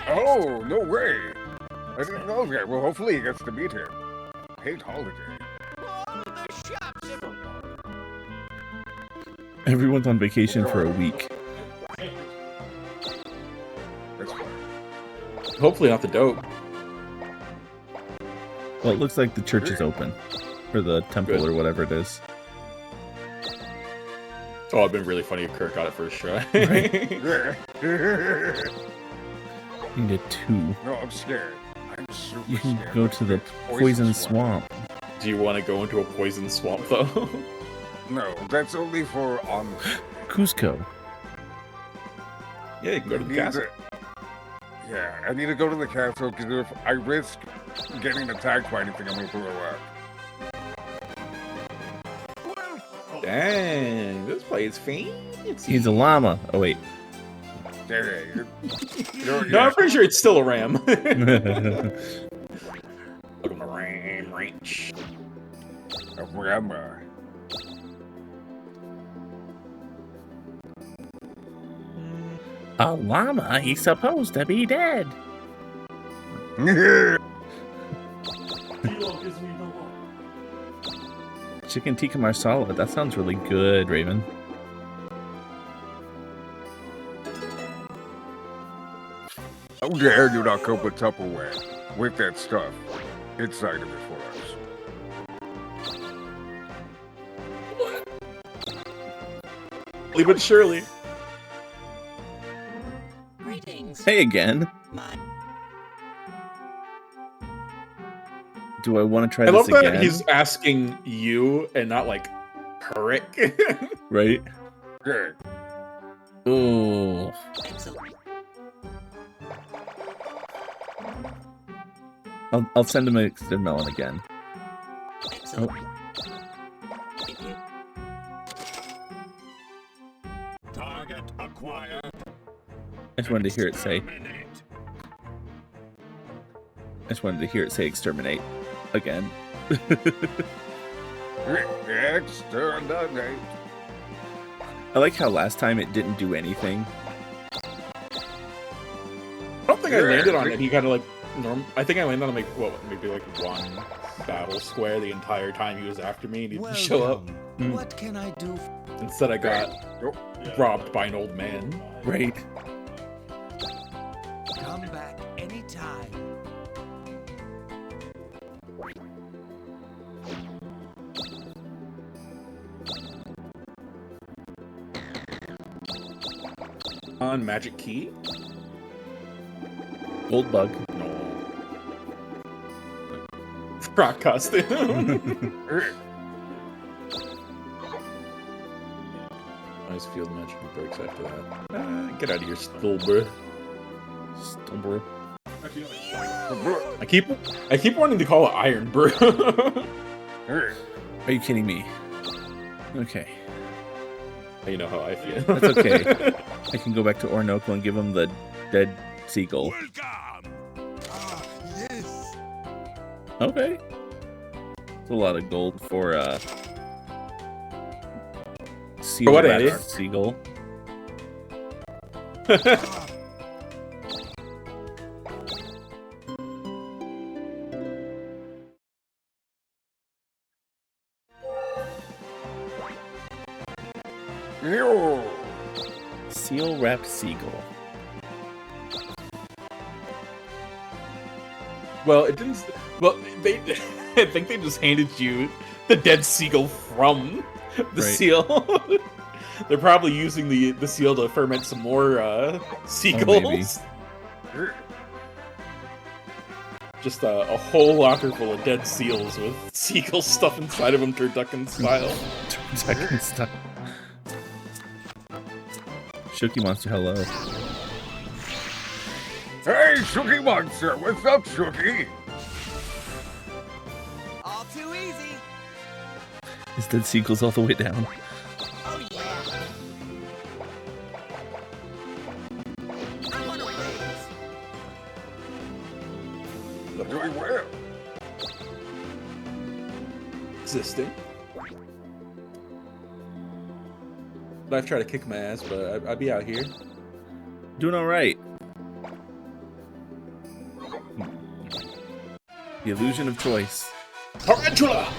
Oh, no way. I didn't know that. Well, hopefully he gets to meet him. Paid holiday. Everyone's on vacation for a week. That's fine. Hopefully not the dope. Well, it looks like the church is open. Or the temple Good. or whatever it is. Oh, it'd been really funny if Kirk got it first try. Yeah. You need a 2. No, I'm scared. I'm super You can scared. go to the poison swamp. Do you want to go into a poison swamp, though? No, that's only for on. Cusco. Yeah, you can go to the castle. Yeah, I need to go to the castle because if I risk getting attacked by anything, I'm gonna throw up. Dang, this place fancy. He's a llama. Oh, wait. Dang. No, I'm pretty sure it's still a ram. Welcome to Ram Ranch. A grandma. A llama? He's supposed to be dead. Chicken tikka marsala. That sounds really good, Raven. How dare you not come with Tupperware with that stuff inside of it for us? Slowly but surely. Greetings. Hey again. My Do I want to try I this love again? that he's asking you and not like Kirk. Right? Good. Ooh. excellent. I'll send him an extra melon again. Excellent. Oh. If you Target acquired. I just wanted to hear it say. I just wanted to hear it say exterminate again. Exterminate. I like how last time it didn't do anything. I don't think I landed on it. He kind of like I think I landed on like what, maybe like one battle square the entire time he was after me and he didn't show up. Mm. What can I do? Instead, I got robbed by an old man. Right. Come back anytime. On magic key. Gold bug. No. Rock costume. Nice field magic breaks after that. Get out of here, Stolber. Stubber. I keep wanting to call it Iron Brew. Are you kidding me? Okay. You know how I feel. That's okay. I can go back to Orinoco and give him the dead seagull. Welcome. Ah, yes. Okay. It's a lot of gold for seal what, wrapped Andy? seagull. Yo. Seal wrapped seagull. Well, it didn't. Well, they. I think they just handed you the dead seagull from the seal. They're probably using the seal to ferment some more seagulls. Just a whole locker full of dead seals with seagull stuff inside of them, turducken style. Turducken style. Shooky Monster, hello. Hey, Shooky Monster, what's up, Shooky? All too easy. Is dead seagulls all the way down? Oh yeah. I'm one of these. Doing well. Existing. I've tried to kick my ass, but I'd be out here. Doing all right. The illusion of choice. Tarantula!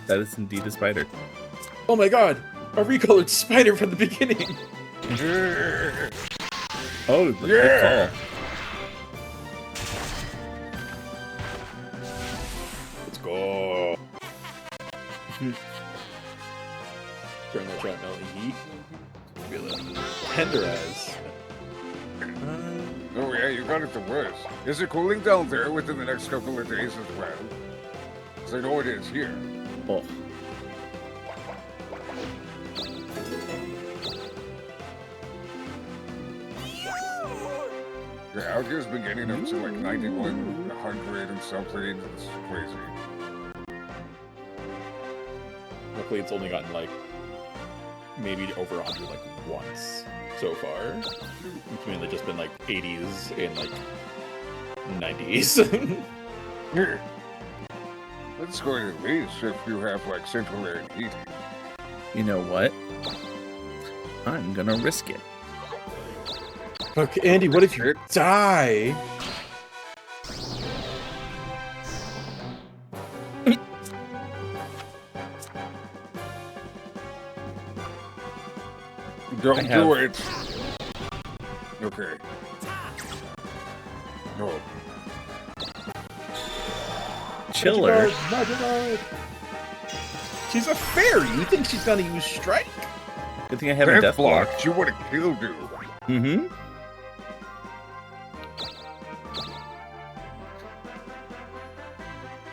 That is indeed a spider. Oh my god! A recolored spider from the beginning! Oh, good call. Let's go! Turn that giant melting heat. Feel it. Tender as. Oh yeah, you got it the worst. Is it cooling down there within the next couple of days as well? Because I know it is here. Oh. Yeah, out here's been getting up to like 91, 100 and something. It's crazy. Luckily, it's only gotten like maybe over 100 like once so far. It's mainly just been like 80s and like 90s. Here. Let's go at least if you have like central air and heating. You know what? I'm gonna risk it. Look, Andy, what if you die? Don't do it. Okay. No. Chiller. She's a fairy. You think she's gonna use strike? Good thing I have a death block. She would have killed you. Mm-hmm.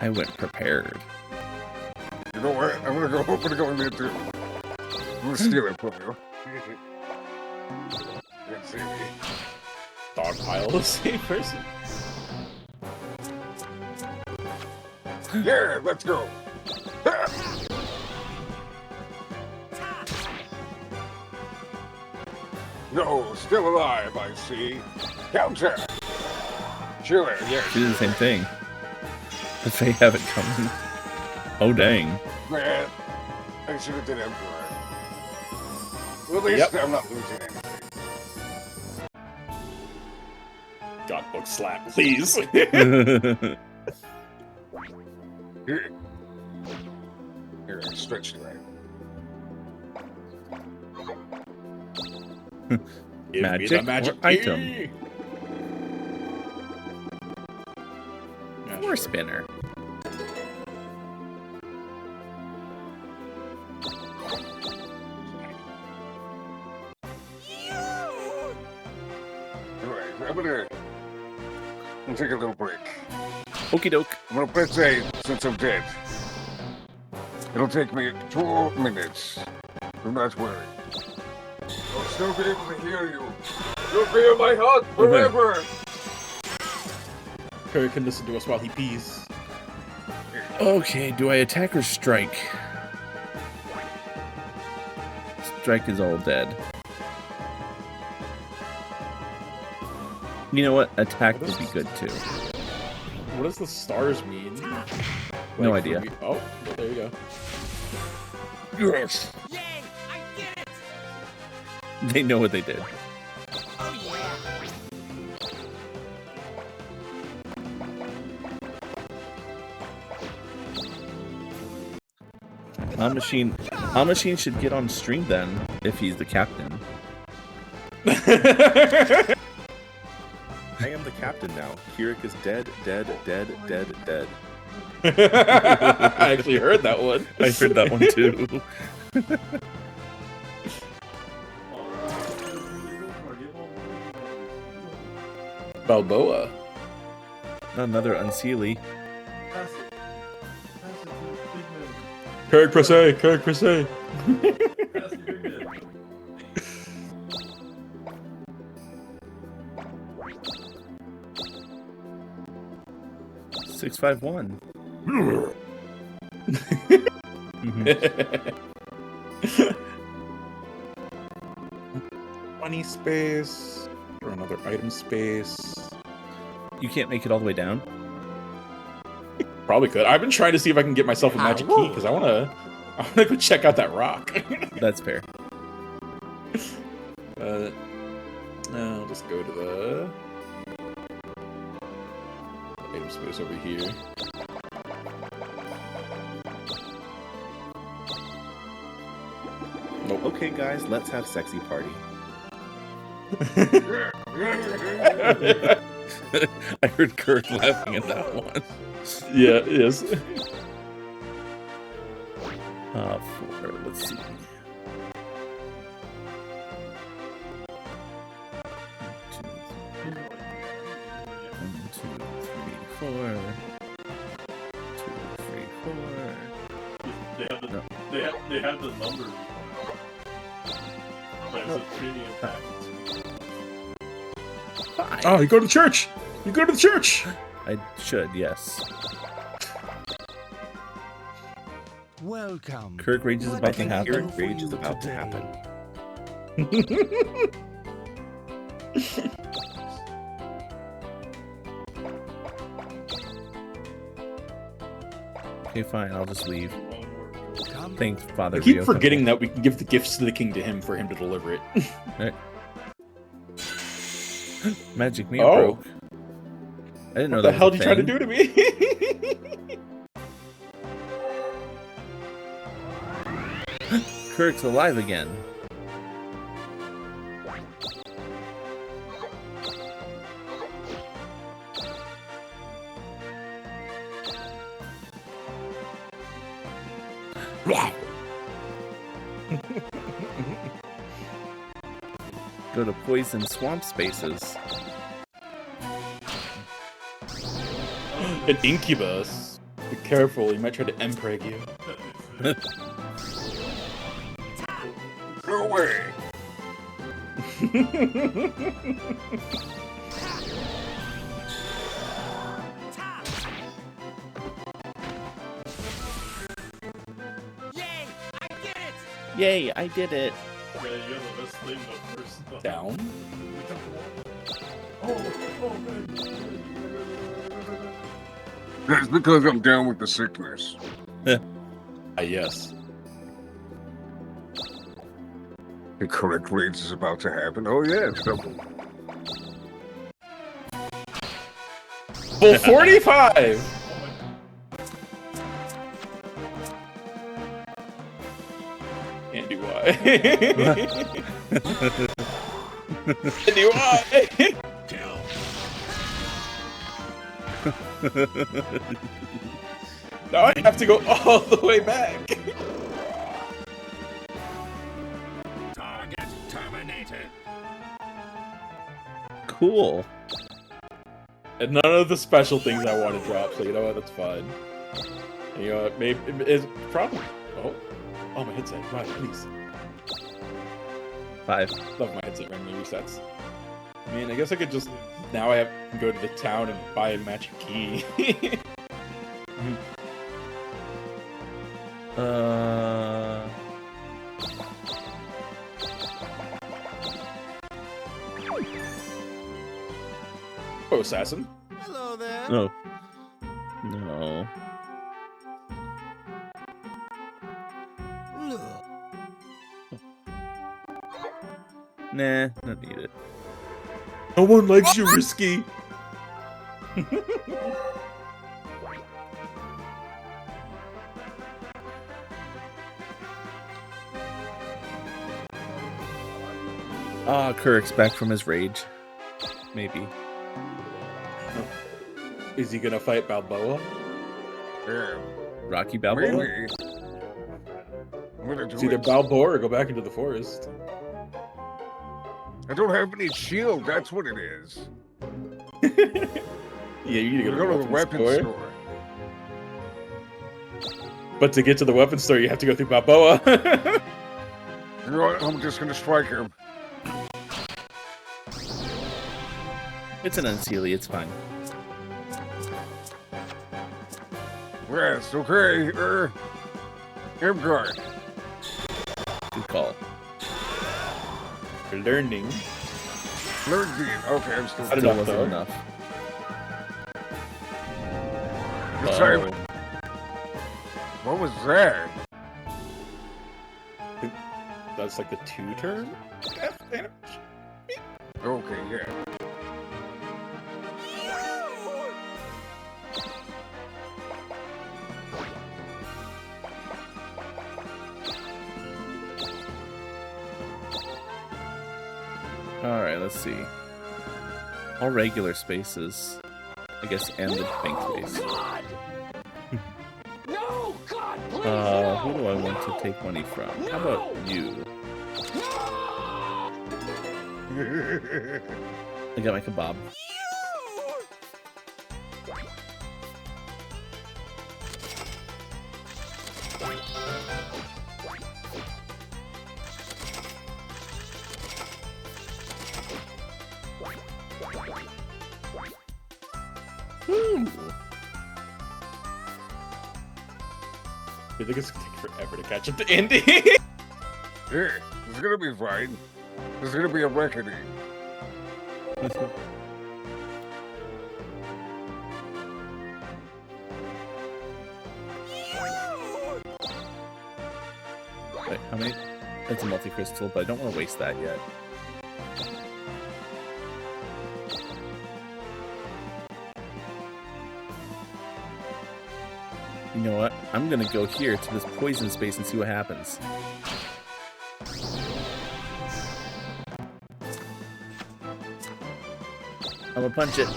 I went prepared. You know what? I'm gonna go in there too. I'm gonna steal it from you. Let's see me. Dogpile of same person. Yeah, let's go. No, still alive, I see. Counter. Chiller, yeah. She did the same thing. But they have it coming. Oh, dang. Man, I should have did Emperor. Well, at least I'm not losing anything. God, book slap, please. Here, I stretched it right. Magic or item? Or spinner. Anyway, I'm gonna take a little break. Okie doke. I'm gonna press A since I'm dead. It'll take me 2 minutes. Do not worry. I'll still be able to hear you. You'll be in my heart forever. Curry can listen to us while he pees. Okay, do I attack or strike? Strike is all dead. You know what? Attack would be good too. What does the stars mean? No idea. Oh, there you go. Yes. They know what they did. Machine should get on stream then, if he's the captain. I am the captain now. Kirik is dead. I actually heard that one. I heard that one too. Balboa. Another unseelie. Kirk per se. 651. Money space or another item space. You can't make it all the way down? Probably could. I've been trying to see if I can get myself a magic key because I wanna go check out that rock. That's fair. I'll just go to the item space over here. Nope. Okay, guys, let's have sexy party. I heard Kirk laughing at that one. Yeah, yes. Let's see. 1, 2, 3, 4. 2, 3, 4. They have the numbers. That's a premium package. Oh, you go to church! You go to the church! I should, yes. Welcome. Kirk Rage is about to happen. Kirk Rage is about to happen. Okay, fine. I'll just leave. Thanks, Father. I keep Rio. forgetting that we can give the gifts to the king to him for him to deliver it. Right. Magic mirror broke. I didn't know what that. The hell was did a you try to thing. do to me? Kirk's alive again. Go to poison swamp spaces. An incubus. Be careful, he might try to empreg you. Go away. Yay, I did it. Yeah, you're the best thing the first Down? That's because I'm down with the sickness. Yes. The correct rage is about to happen. Oh, yeah. Full 45! Andy, why? Andy, why? Now I have to go all the way back. Target terminated. Cool. And none of the special things I want to drop, so you know what? That's fine. And you know what? Maybe it's probably. Oh, my headset. Right, please. 5. Love my headset randomly resets. I mean, I guess I could just now I have to go to the town and buy a magic key. Turbo Assassin. Hello there. No. No. Look. Nah, not needed. No one likes you, Risky. Ah, Kirk's back from his rage. Maybe. Is he gonna fight Balboa? Yeah. Rocky Balboa? Maybe. I'm gonna do It's either it. Balboa or go back into the forest. I don't have any shield. That's what it is. Yeah, you need to Go to the weapon store. store. But to get to the weapon store, you have to go through Balboa. You know what? I'm just gonna strike him. It's an unseelie, it's fine. Yes, okay. Guard. Good call. You're learning. Learn the. Okay, I'm still. I don't Still know, wasn't though. enough. Sorry. Oh. What was that? That's like the 2-turn F damage. Okay, yeah. Alright, let's see. All regular spaces. I guess, and the bank space. No, God, please, Who do I want to take money from? How about you? I got my kebab. I think it's gonna take forever to catch up to Indy. Yeah, it's gonna be fine. There's gonna be a reckoning. Wait, how many? That's a multi-crystal, but I don't want to waste that yet. You know what? I'm gonna go here to this poison space and see what happens. I'm gonna punch it.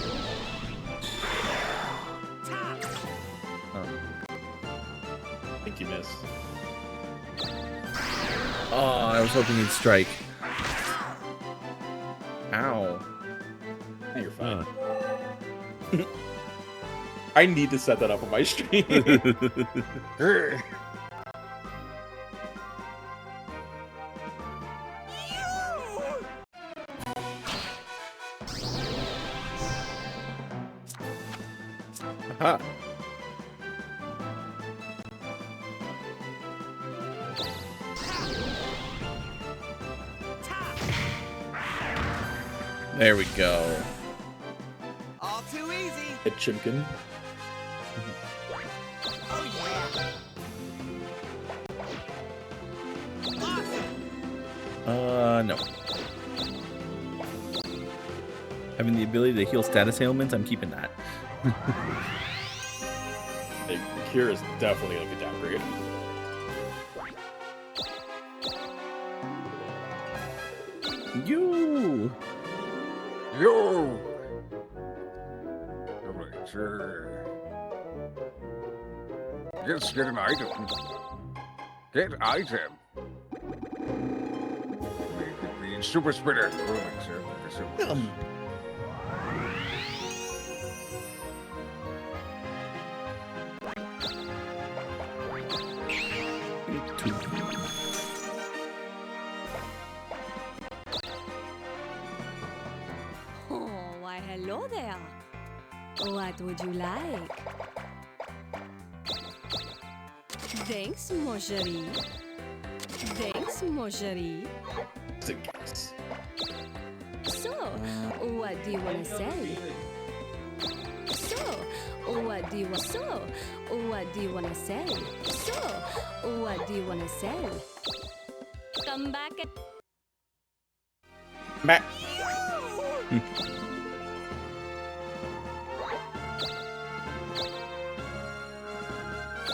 Oh. I think you missed. Oh, I was hoping he'd strike. Ow. No, you're fine. I need to set that up on my stream. Aha. There we go. All too easy. Hit Chimkin. Oh yeah. No. Having the ability to heal status ailments, I'm keeping that. The cure is definitely like a downgrade. You. Yo! Alright, sure. Just get an item. Get item. The super spinner. Alright, sir. Oh, why, hello there. What would you like? Thanks, mon chéri. Thanks, mon chéri. So, what do you want to sell? So, what do you want? So, what do you want to sell? So, what do you want to sell? Come back and. Back.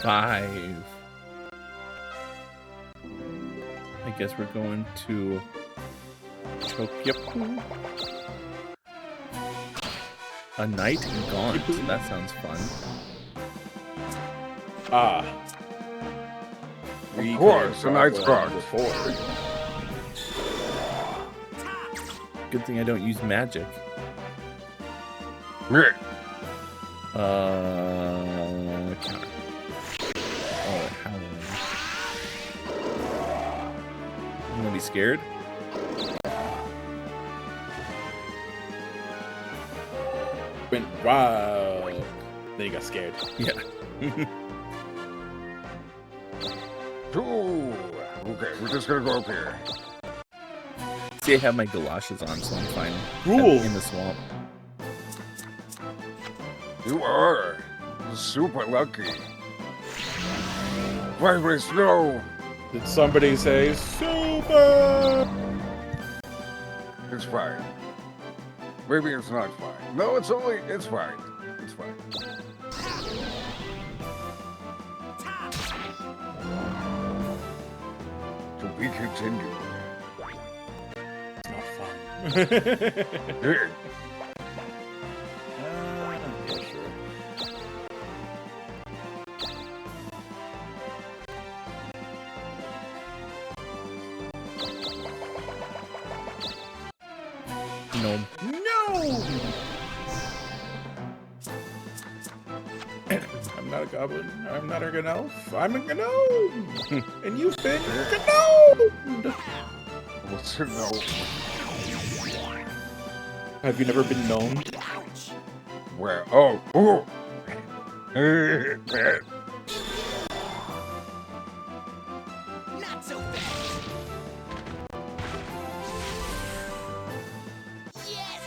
5. I guess we're going to Chokyapoo. A night gaunt. That sounds fun. Ah. Of course, a night's gaunt. Good thing I don't use magic. Yeah. Counter. Oh, howling. I'm gonna be scared. Went wild. Then you got scared. Yeah. 2. Okay, we're just gonna go up here. See, I have my galoshes on, so I'm fine. Cool. In the swamp. You are super lucky. Vibrant snow. Did somebody say super? It's fine. Maybe it's not fine. No, it's fine. It's fine. To be continued. It's not fun. Here. Yeah, sure. No. No! I'm not a goblin. I'm not a gnome. I'm a gnome. And you've been gnomed. What's a no? Have you never been gnomed? Where? Oh. Oh. Not so fast. Yes.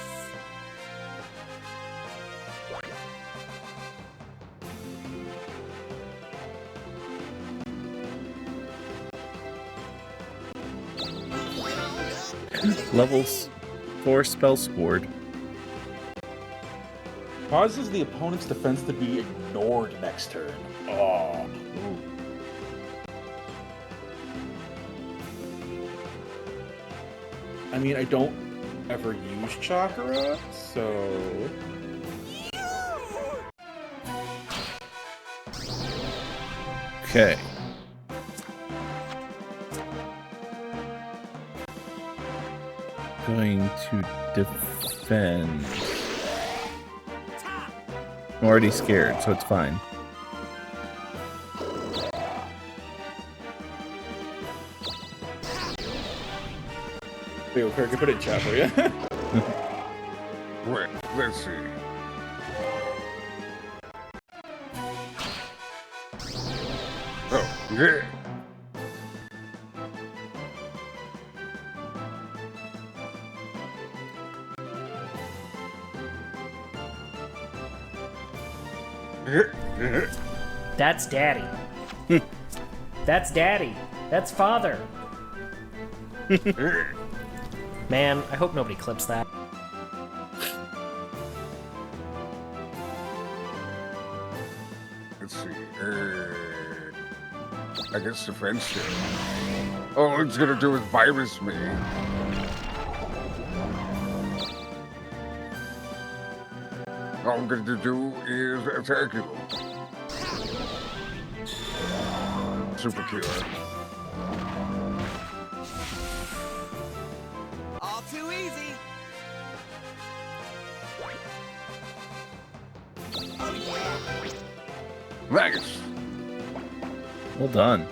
Levels 4 spell sword. Causes the opponent's defense to be ignored next turn. Oh. I mean, I don't ever use chakra, so... Okay. Going to defend. I'm already scared, so it's fine. Wait, okay, I can put it in chat for you. Wait, let's see. Oh, yeah. That's daddy. That's daddy. That's father. Man, I hope nobody clips that. Let's see. I guess defense here. All it's gonna do is virus me. All I'm gonna do is attack you. Super cure. All too easy. Oh yeah. Nice. Well done.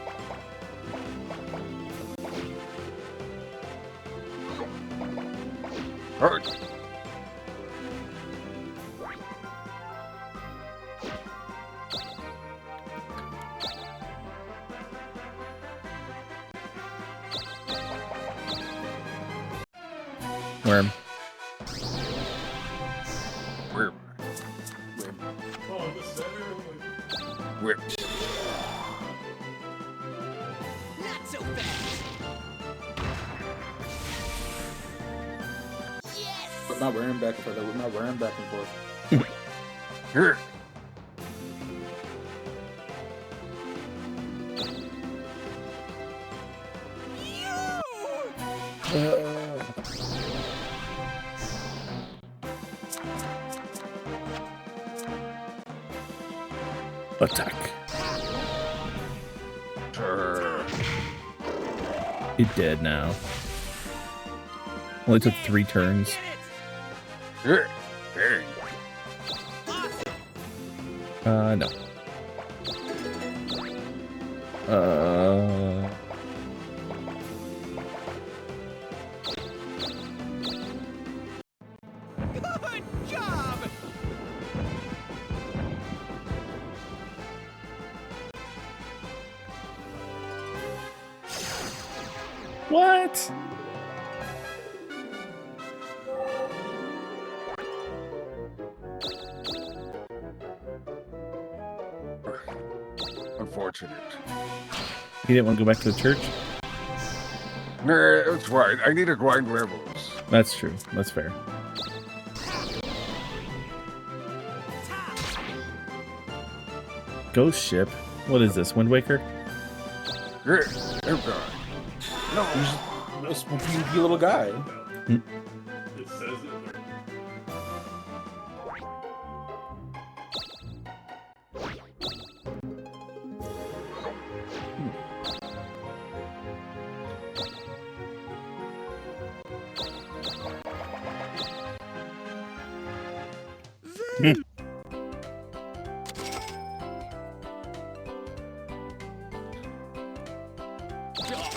Hurt. Worm. Worm. But not wearing back and forth. We're not wearing back and forth. Here. Attack. Sure. It dead now. Only took 3 turns. Here. Hey. No. Good job! What? Unfortunate. You didn't want to go back to the church? Nah, that's right. I need to grind levels. That's true. That's fair. Ghost ship? What is this, Wind Waker? Here. Here, God. No, he's just a spooky little guy. It says it there.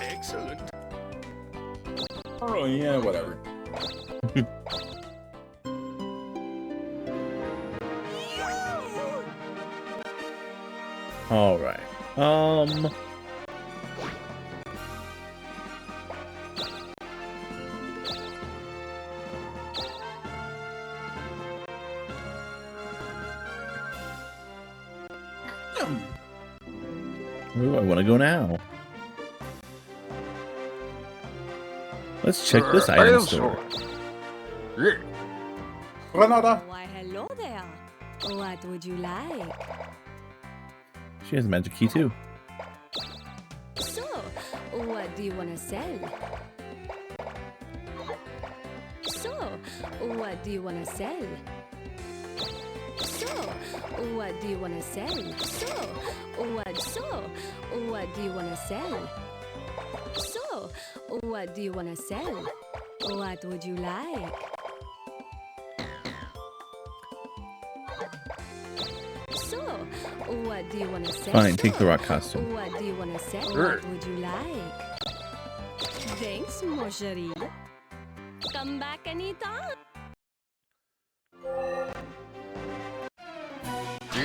Excellent. Oh, yeah, whatever. All right. Where do I want to go now? Let's check this item store. Yeah. Granada. Why, hello there. What would you like? She has a magic key too. So, what do you want to sell? So, what do you want to sell? So, what do you want to sell? So, what do you want to sell? So, what do you want to sell? What would you like? So, what do you want to sell? Fine, take the rock costume. What do you want to sell? Sure. What would you like? Thanks, mon chéri. Come back anytime.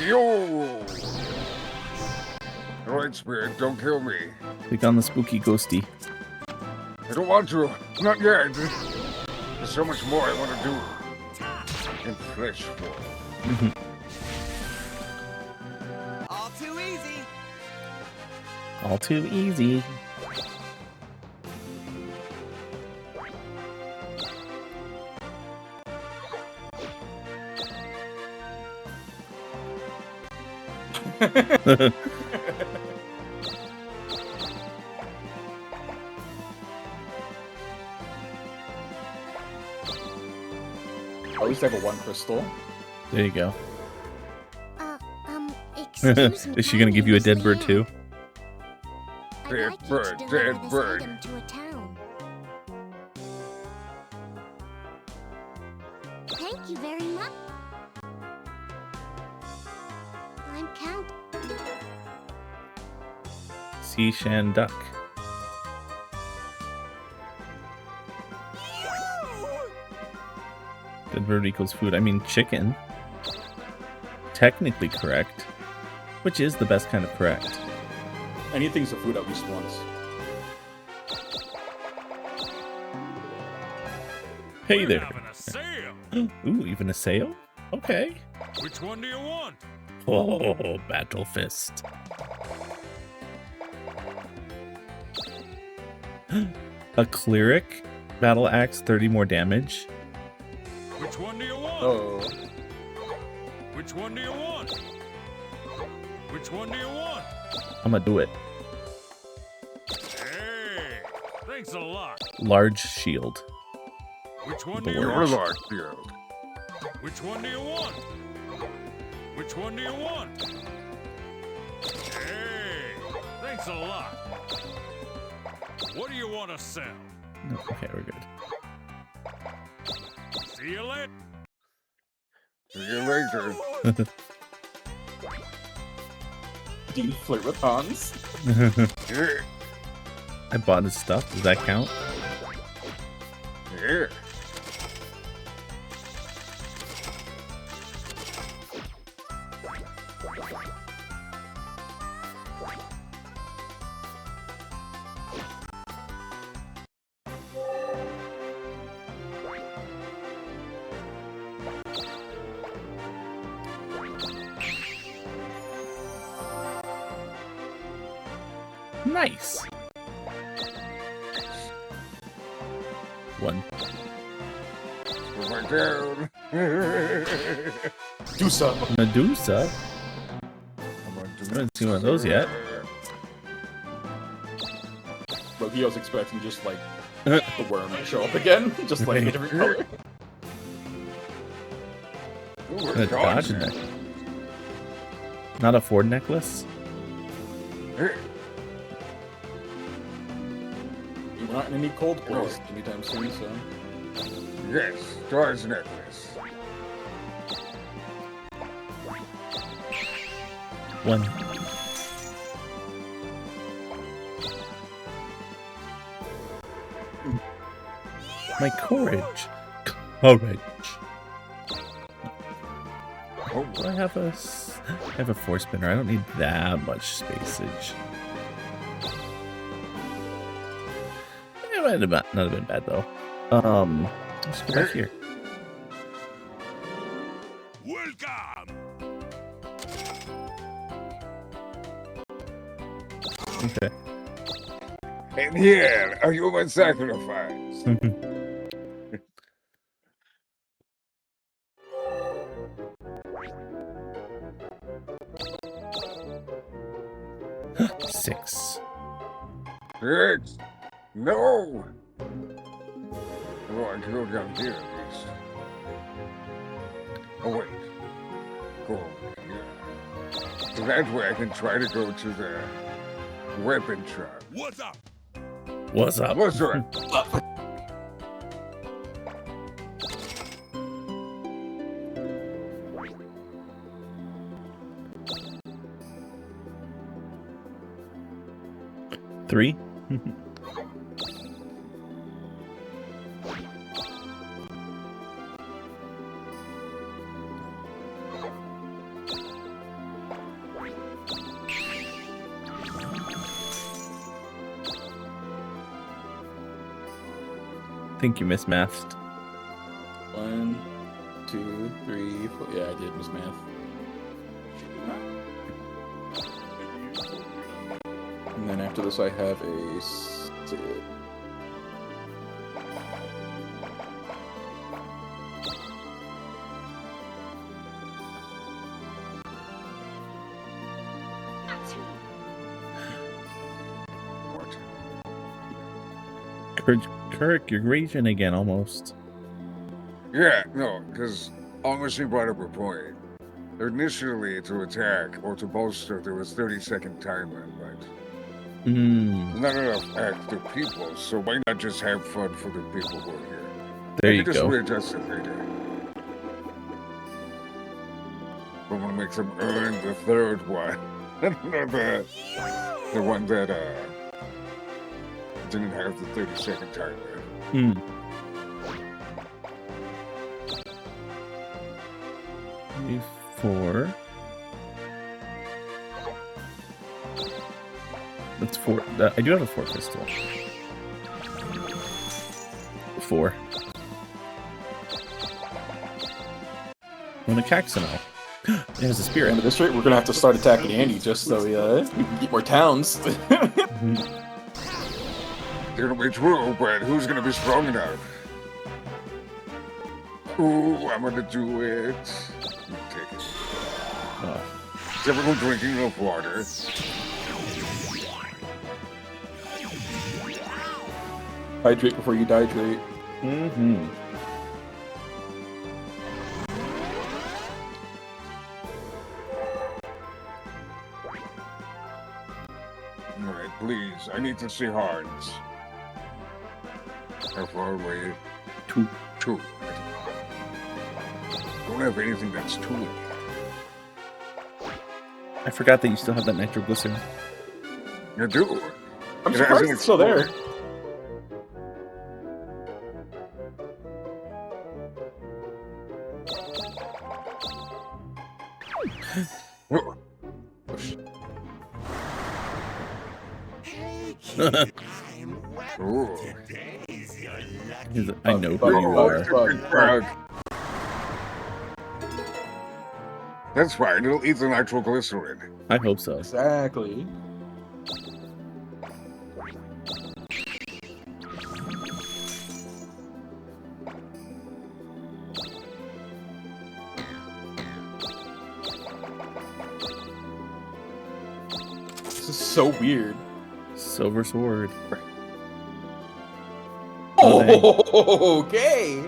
Yo! Alright, Spirit, don't kill me. Click on the spooky ghosty. I don't want to. Not yet. There's so much more I want to do. In flesh form. All too easy. All too easy. At least I have a 1 crystal. There you go. Excuse me. Is she gonna give you a dead bird too? I'd Dead like you bird, to deliver dead this bird. item to a town. Thank you very much. I'm Count. Sea Shan Duck. Dead bird equals food. I mean chicken. Technically correct. Which is the best kind of correct? Anything's a food at least once. Hey there. Having a sale. Ooh, even a sale? Okay. Which one do you want? Oh, Battle Fist. A cleric battle axe, 30 more damage. Which one do you want? Oh. Which one do you want? Which one do you want? I'm gonna do it. Hey, thanks a lot. Large shield. Which one The do you word. Your want? large shield. Which one do you want? Which one do you want? Hey, thanks a lot. What do you want to sell? No, okay, we're good. See you later. See you later. Do you flirt with Hans? Yeah. I bought his stuff. Does that count? Yeah. Nice. One. Put my down. Medusa. Medusa. I haven't seen one of those yet. Look, he was expecting just like the worm to show up again, just like a different color. A dodge neck. Not a Ford necklace. We're not in any cold place anytime soon, so. Yes, Dodge necklace. One. My courage. Courage. Oh, I have a four spinner. I don't need that much spacage. It might have not have been bad though. Let's go back here. Welcome. Okay. And here, a human sacrifice. Six. Six. No. Oh, I can go down here at least. Oh wait. Go over here. So that way I can try to go to the weapon shop. What's up? What's up? What's up? Three. Think you mismathed. 1, 2, 3, 4. Yeah, I did miss math. And then after this, I have a. Kirk, you're raging again almost. Yeah, no, because almost you brought up a point. Initially, to attack or to bolster, there was 30-second time limit. Not enough active people, so why not just have fun for the people who are here? There you just go. readjust it later. But we'll make them earn the third one. the one that didn't have the 30-second time limit. 4. That's 4. I do have a 4 pistol. 4. On a Caxano. There's a spirit. At this rate, we're gonna have to start attacking Andy just so we can get more towns. It'll be true, but who's gonna be strong enough? Ooh, I'm gonna do it. You take it. Is everyone drinking enough water? Hydrate before you dihydrate. Mm-hmm. Alright, please. I need to see hearts. How far away? 2. 2. Don't have anything that's 2. I forgot that you still have that nitroglycerin. You do. I'm It surprised hasn't it's still there. Oh, ooh. I know who you are. Frog. That's fine. It'll eat the nitroglycerin. I hope so. Exactly. This is so weird. Silver sword. Oh, okay.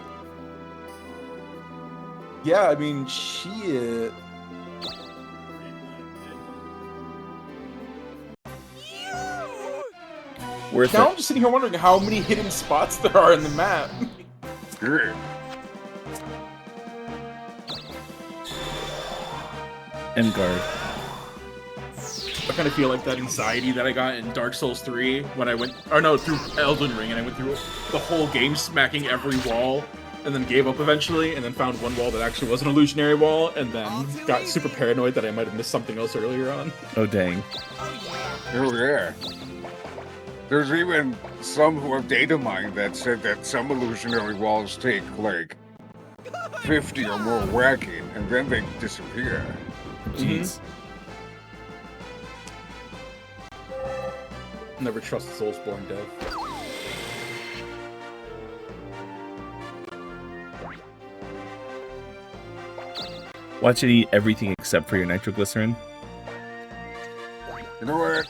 Yeah, I mean, shit. Worth Now it. I'm just sitting here wondering how many hidden spots there are in the map. Good. And guard. I kind of feel like that anxiety that I got in Dark Souls 3 when I went, or no, through Elden Ring, and I went through the whole game smacking every wall, and then gave up eventually, and then found one wall that actually was an illusionary wall, and then got super paranoid that I might have missed something else earlier on. Oh, dang. Oh, yeah. There's even some who have data mined that said that some illusionary walls take, like, 50 or more whacking, and then they disappear. Jeez. Never trust the Soulsborne dev. Watch it eat everything except for your nitroglycerin. You know what?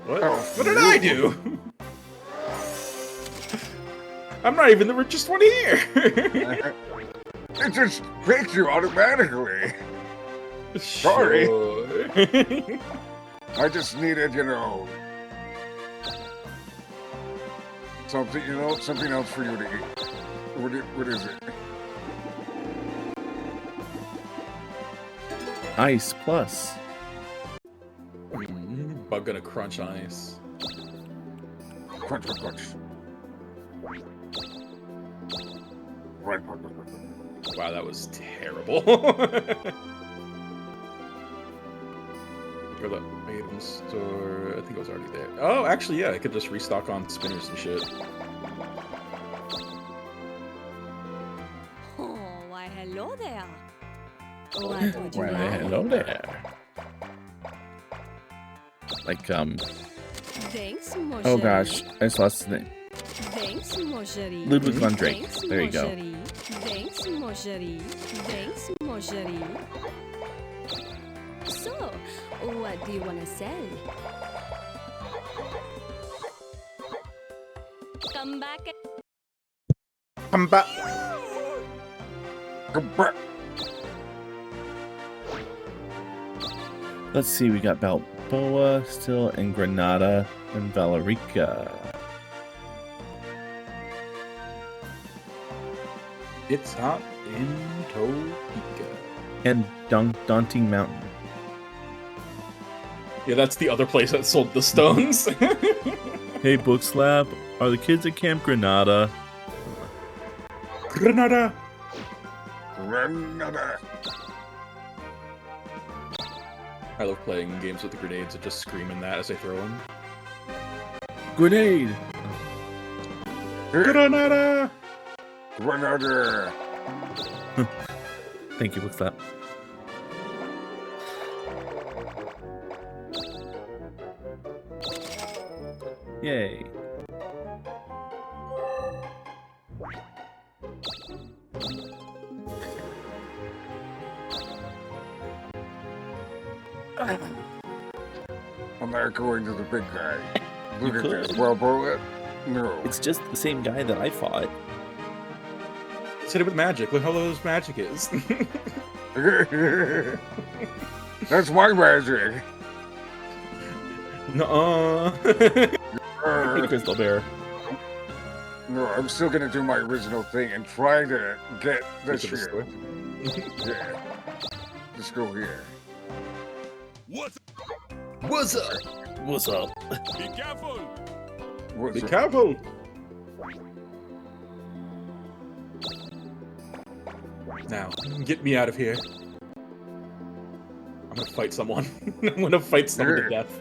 What? Oh, What did I do? I'm not even the richest one here. It just picked you automatically. Sorry. Sure. I just needed, you know, something, something else for you to eat. What is it? Ice plus. Bug gonna crunch ice. Crunch, crunch, crunch. Right, right, right, right. Wow, that was terrible. Or the item store, I think it was already there. Oh, actually, yeah, I could just restock on spinners and shit. Oh, why hello there. What would you Why, like? hello there. Like, Thanks, mon oh chéri. gosh, I just lost his name. Thanks, mon chéri. Ludwig von Drake. Thanks, There you mon go. chéri. Thanks, mon chéri. Thanks, mon chéri. So, what do you want to sell? Come back. Come back. Come back. Let's see, we got Balboa still, and Granada, and Valerica. It's hot in Topeka. And Daunting Mountain. Yeah, that's the other place that sold the stones. Hey, Book Slap, are the kids at Camp Granada? Granada. Granada. I love playing games with the grenades and just screaming that as I throw them. Grenade! Granada! Granada. Thank you, Book Slap. Yay. I'm not going to the big guy. Look at this. Well, bullet. No. It's just the same guy that I fought. Hit it with magic. Look how low his magic is. That's my magic. Nuh-uh. Hey, Crystal Bear. No, I'm still gonna do my original thing and try to get the shield. Yeah. Let's go here. What's up? What's up? Be careful! Be careful! Now, get me out of here. I'm gonna fight someone. I'm gonna fight someone to death.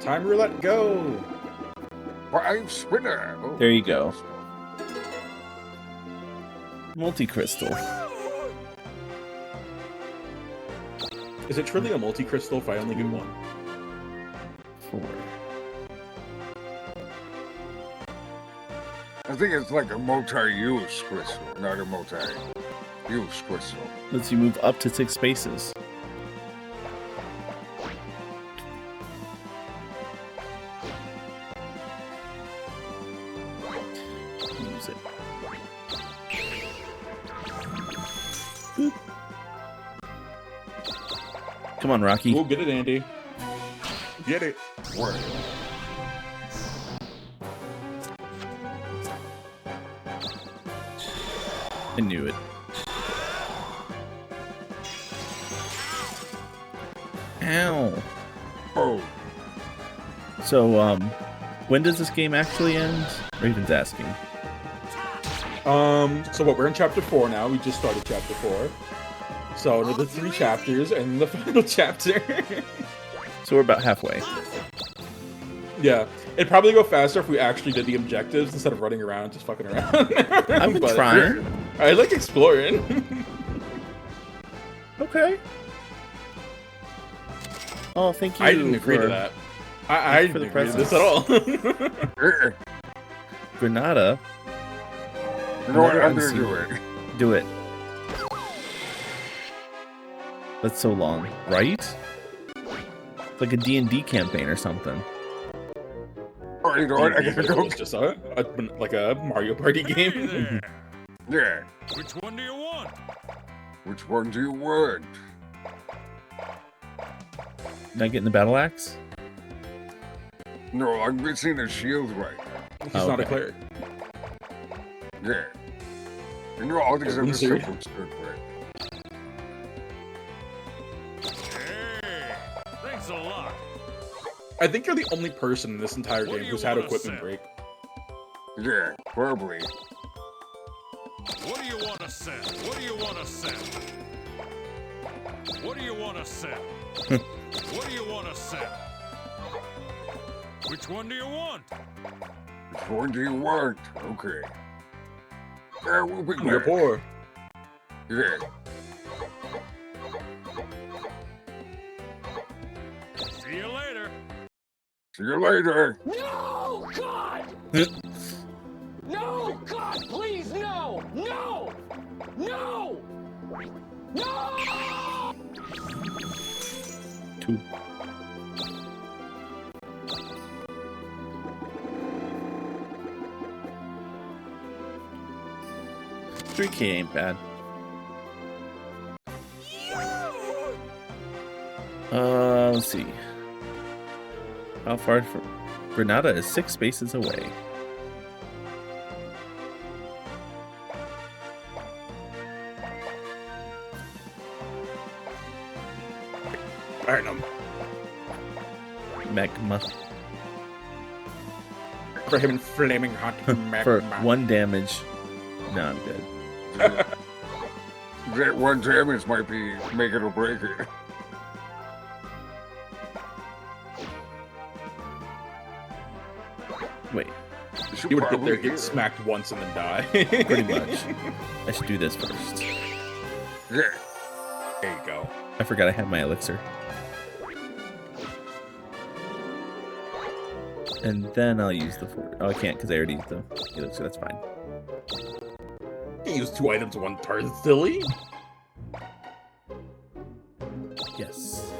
Time roulette, go! 5 spinner. Oh. There you go. Multi-crystal. Is it truly a multi-crystal if I only get one? 4. I think it's like a multi-use crystal, not a multi-use crystal. Lets you move up to 6 spaces. Use it. Boop. Come on, Rocky. We'll get it, Andy. Get it. Word. I knew it. Ow. Oh. So, when does this game actually end? Raven's asking. So what, we're in chapter 4 now. We just started chapter 4. So another 3 chapters and the final chapter. So we're about halfway. Yeah. It'd probably go faster if we actually did the objectives instead of running around just fucking around. I'm trying. I like exploring. Okay. Oh, thank you. I didn't agree to that. I didn't agree to this at all. Granada. You know what? I'm gonna do it. Do it. That's so long, right? It's like a D&D campaign or something. Oh, you know what? I gotta go. It's just like a Mario Party game. Yeah. Which one do you want? Which one do you want? Not getting the battle axe? No, I'm missing a shield right now. He's not a cleric. Yeah. You know, all these other Wizard. stuff looks good, right? Hey, thanks a lot. I think you're the only person in this entire game who's had equipment break. Yeah, probably. What do you want to sell? What do you want to sell? What do you want to sell? What do you want to sell? Which one do you want? Which one do you want? Okay. Yeah, we'll be You're back. poor. Yeah. See you later. See you later. No, God! No, God, please, no! No! No! No! 2. $3K ain't bad. Let's see. How far from Granada is 6 spaces away. Burn him. Magma. For him flaming hot magma. For 1 damage. No, I'm good. That 1 damage might be make it or break it. Wait. You would get there, get smacked once, and then die. Pretty much. I should do this first. Yeah. There you go. I forgot I had my elixir. And then I'll use the 4. Oh, I can't because I already used the elixir. That's fine. You use 2 items, 1 turn, silly. Yes.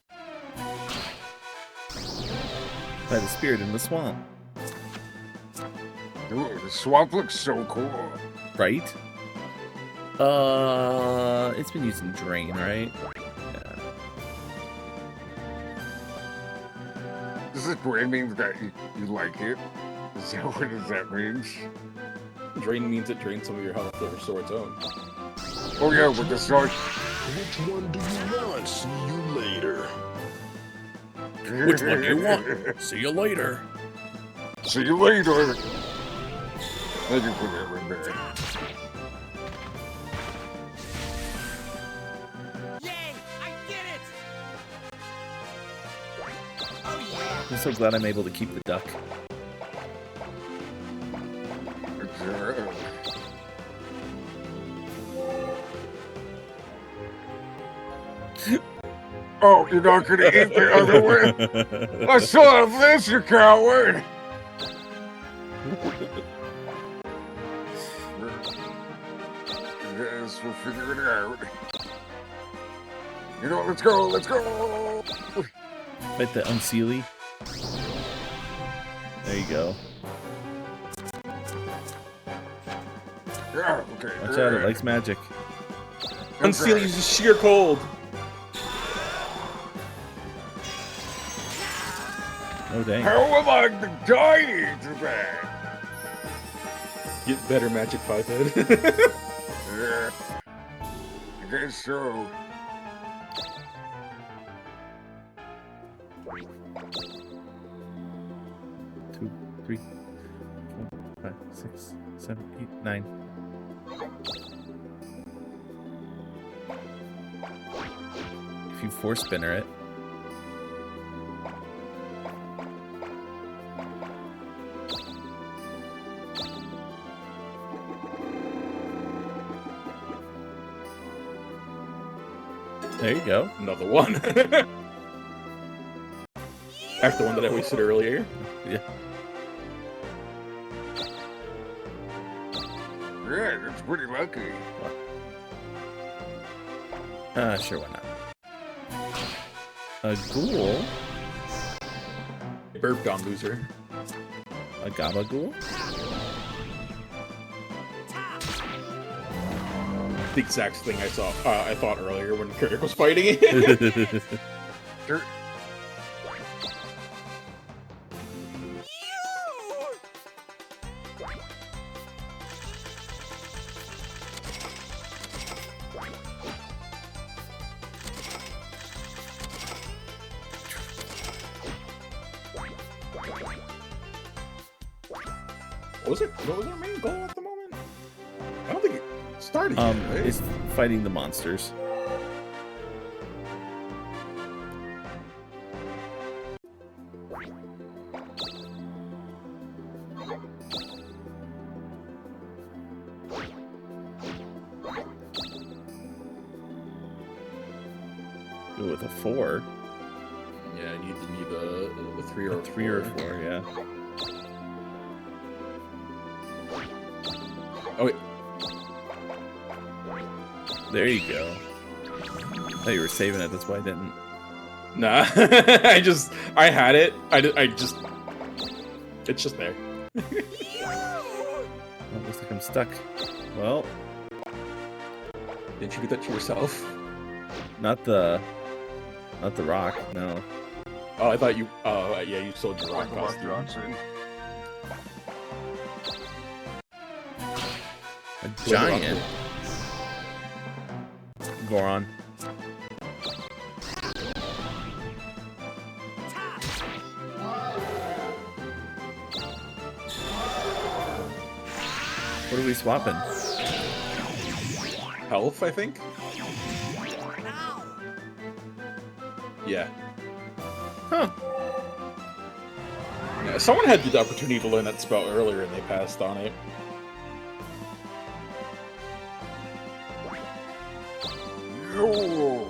By the spirit in the swamp. Ooh, the swamp looks so cool. Right? It's been used in Drain, right? Yeah. Does this Drain mean that you like it? Is that what that means? Drain means it drains some of your health to restore its own. Oh yeah, with the start. Which one do you want? See you later. Which one do you want? See you later. See you later. Thank you for that right there. I'm so glad I'm able to keep the duck. Oh, you're not gonna eat the other one? I still have this, you coward! Yes, we'll figure it out. You know, let's go, let's go! Fight the Unseelie. There you go. Yeah, okay. Watch out, it likes magic. Unseal uses sheer cold. Oh, dang. How am I dying to that? Get better, Magic 5-head. Yeah. I guess so. Two, 3, 4, 5, 6, 7, 8, 9. If you force spinner it. There you go. Another one. After the one that I wasted earlier. Yeah. Yeah, that's pretty lucky. Sure, why not? A ghoul? Burped on loser. A gabagool? The exact thing I saw. I thought earlier when Kirk was fighting it. What was our main goal at the moment? I don't think it started yet, right? It's fighting the monsters. Go with a 4. Yeah, I need a 3 or a 3 or a 4, yeah. Oh, wait. There you go. I thought you were saving it, that's why I didn't. Nah, I had it. It's just there. Oh, looks like I'm stuck. Well. Didn't you do that to yourself? Not the rock, no. Oh, I thought you, yeah, you sold your rock costume. A giant. Goron. What are we swapping? Health, I think? Yeah. Huh. Yeah, someone had the opportunity to learn that spell earlier and they passed on it. No.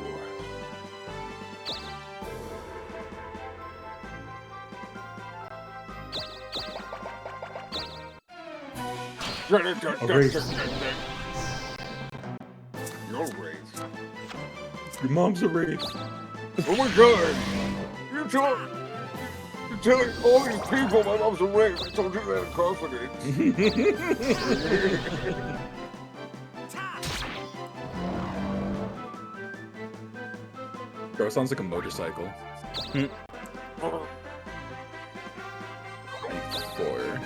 You're a wraith. Your mom's a wraith. Oh my god! You're telling all these people my mom's a wraith. I told you that in confidence. Bro, it sounds like a motorcycle. Like 4.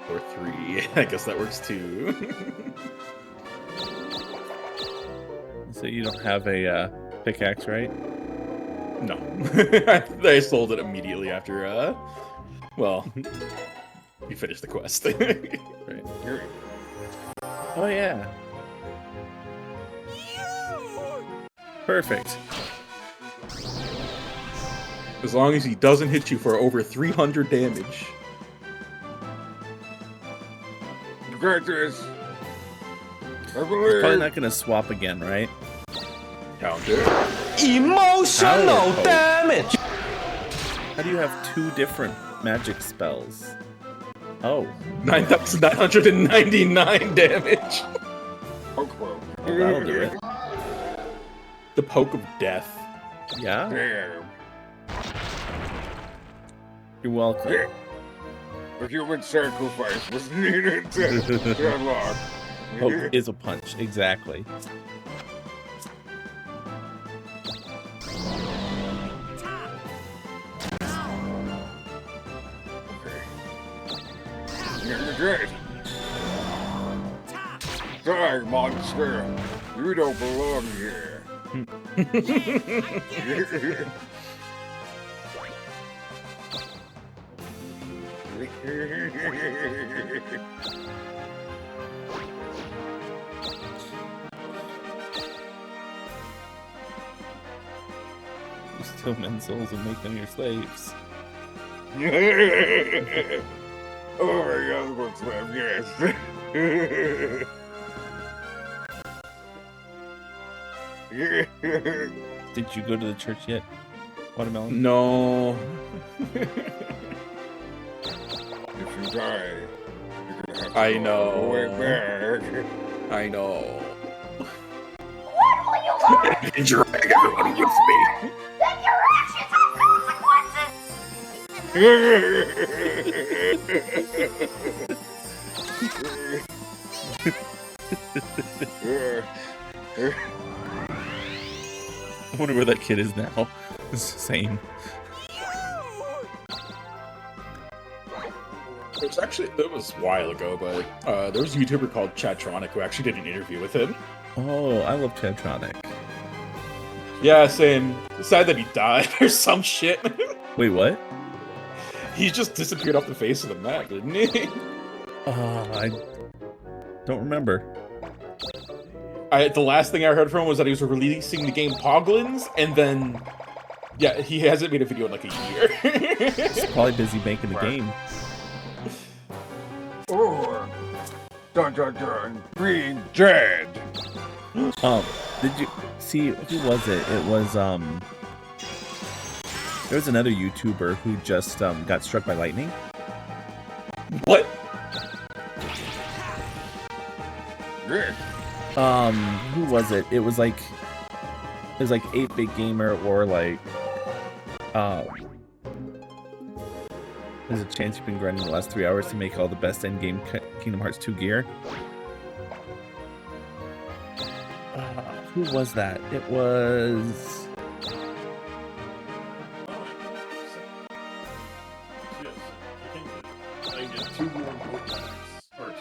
4, 3. I guess that works too. So you don't have a pickaxe, right? No. I sold it immediately after, well, you finished the quest. Right. Oh, yeah. Perfect. As long as he doesn't hit you for over 300 damage. You got this. I He's believe. probably not going to swap again, right? Counter. Emotional damage! How do you have 2 different magic spells? Oh. 9,999 damage. Well, that'll do it. The poke of death. Yeah? Damn. You're welcome. The human sacrifice was needed to unlock. Poke is a punch, exactly. You're great. Die, monster. You don't belong here. You steal men's souls and make them your slaves. Oh my god, what's left? Yes. Did you go to the church yet, Watermelon? No. If you die, you're gonna have to I go know. all the way back. I know. What will you learn? Drag everyone with me. That your actions have consequences. I wonder where that kid is now. It's the same. That was a while ago, but there was a YouTuber called Chatronic who actually did an interview with him. Oh, I love Chatronic. Yeah, saying sad that he died or some shit. Wait, what? He just disappeared off the face of the map, didn't he? I don't remember. The last thing I heard from him was that he was releasing the game Poglins, and then, yeah, he hasn't made a video in like a year. He's probably busy making the game. Or, dun dun dun, be dead. Did you see, who was it? It was, there was another YouTuber who just, got struck by lightning. What? Yeah. Who was it? It was like 8-Bit Gamer or like, there's a chance you've been grinding the last 3 hours to make all the best endgame Kingdom Hearts 2 gear. Who was that? It was... Yes, I can get 2 more book packs, or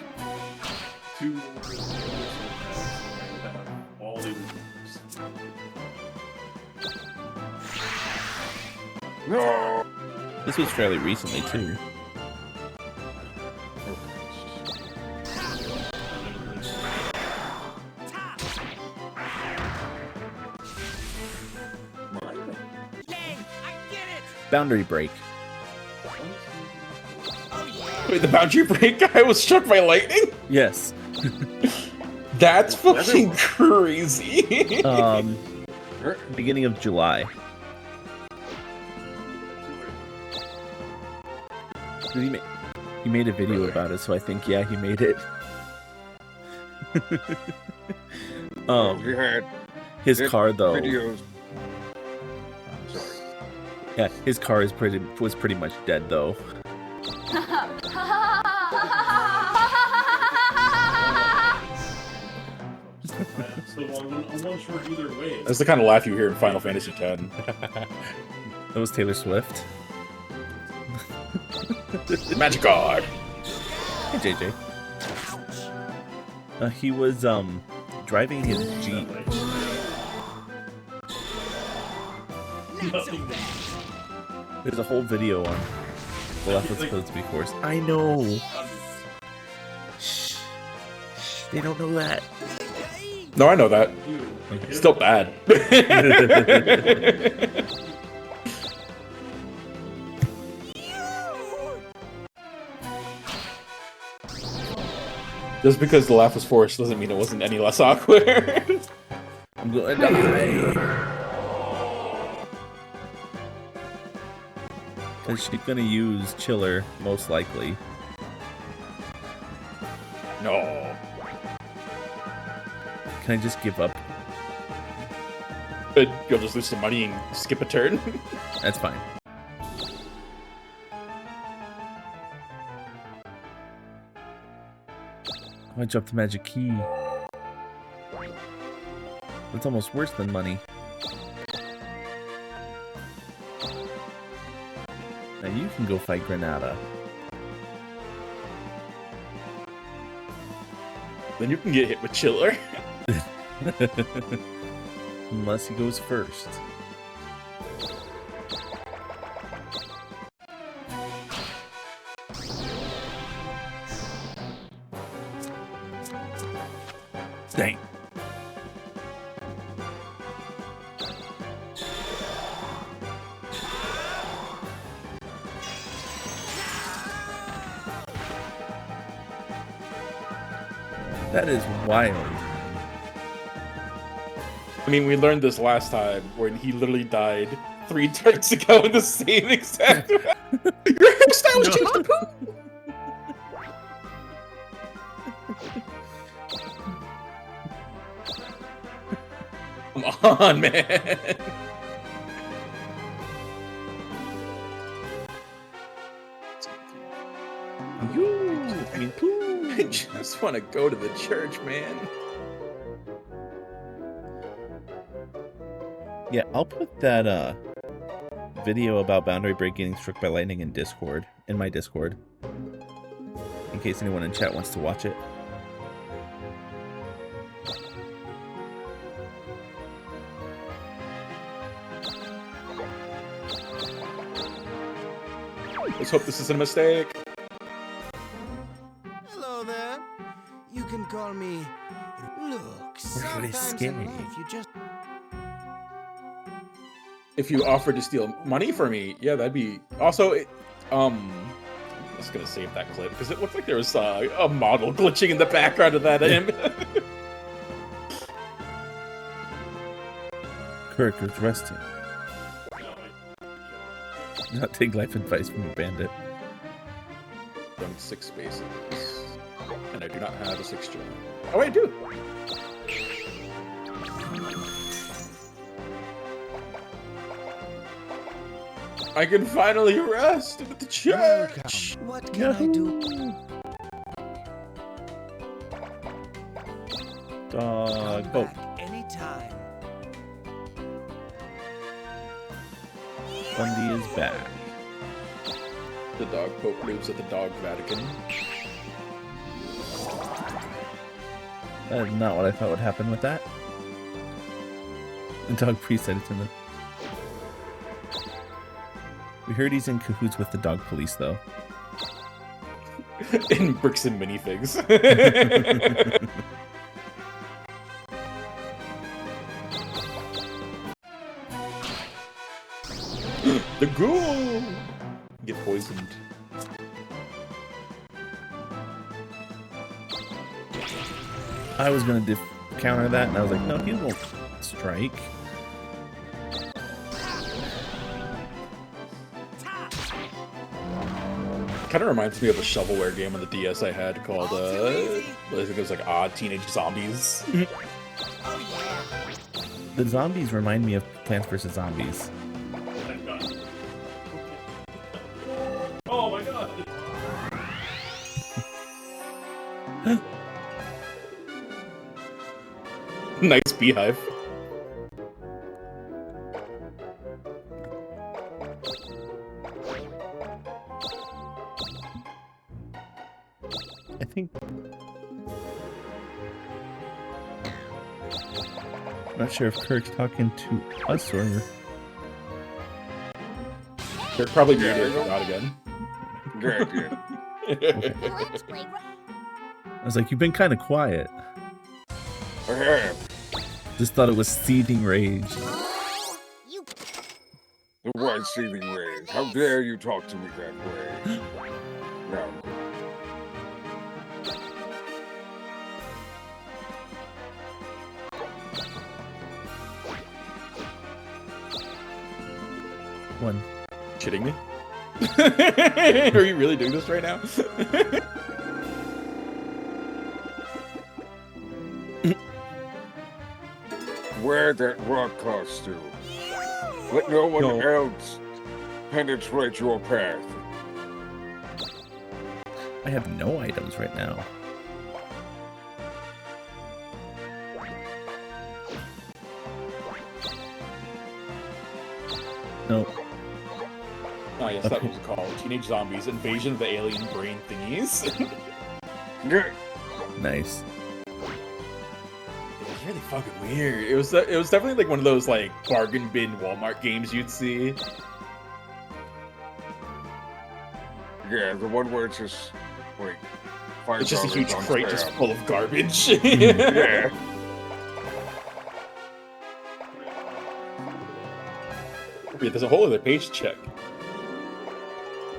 2 more packs, and I have all the others. No. This was fairly recently too. Boundary break. Wait, the boundary break guy was struck by lightning? Yes. That's fucking crazy. Beginning of July. He made a video about it, so I think yeah, he made it. He had his car though. videos. Yeah, his car was pretty much dead though. So one short either way. That's the kind of laugh you hear in Final Fantasy X. That was Taylor Swift. Magic God. Hey, JJ. He was driving his Jeep. There's a whole video on the left was supposed to be forced. I know. Shh. They don't know that. No, I know that. Still bad. Just because the laugh was forced doesn't mean it wasn't any less awkward. I'm gonna die. Because she's gonna use Chiller, most likely. No. Can I just give up? But you'll just lose some money and skip a turn. That's fine. I dropped the magic key. That's almost worse than money. Now you can go fight Granada. Then you can get hit with Chiller. Unless he goes first. Dang. That is wild. I mean, we learned this last time when he literally died 3 turns ago in the same exact round. Your hairstyle was changed to poo! Come on, man. I just want to go to the church, man. Yeah, I'll put that video about Boundary Break getting struck by lightning in Discord, in my Discord, in case anyone in chat wants to watch it. Let's hope this isn't a mistake. Hello there. You can call me. Look, really sometimes in scary. life you just. If you offered to steal money for me, yeah, that'd be. Also, I'm just gonna save that clip because it looked like there was a model glitching in the background of that image. Kirk is resting. Not take life advice from a bandit. Done 6 spaces, and I do not have a 6 joy. Oh, wait, I do. I can finally rest at the church. What can I do? Dog boat. Anytime. Bundy is back. The dog pope lives at the dog Vatican. That is not what I thought would happen with that. The dog priest said it's in the... We heard he's in cahoots with the dog police, though. In bricks and minifigs. The ghoul! Get poisoned. I was gonna counter that, and I was like, no, he won't strike. Kind of reminds me of a shovelware game on the DS I had called, I think it was like Odd Teenage Zombies. The zombies remind me of Plants vs. Zombies. Oh my god! Nice beehive. I think. Not sure if Kirk's talking to us or. They're probably muted. Not again. Good. I was like, you've been kind of quiet. I have. Just thought it was seething rage. The white seething rage. How dare you talk to me that way? No. One. Kidding me? Are you really doing this right now? Wear that rock costume. Let no one else penetrate your path. I have no items right now. Nope. Oh yes, that was called Teenage Zombies: Invasion of the Alien Brain Thingies. Nice. It was really fucking weird. It was definitely like one of those like bargain bin Walmart games you'd see. Yeah, the one where it's just like $5 It's just a huge on crate spam. just full of garbage. Yeah. Wait, there's a whole other page to check.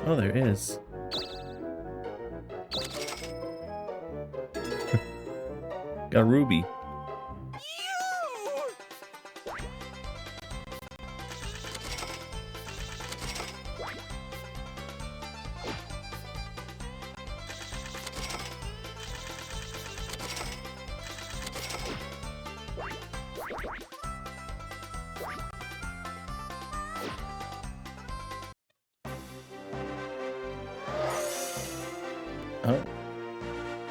Oh, there is. Got Ruby. Oh.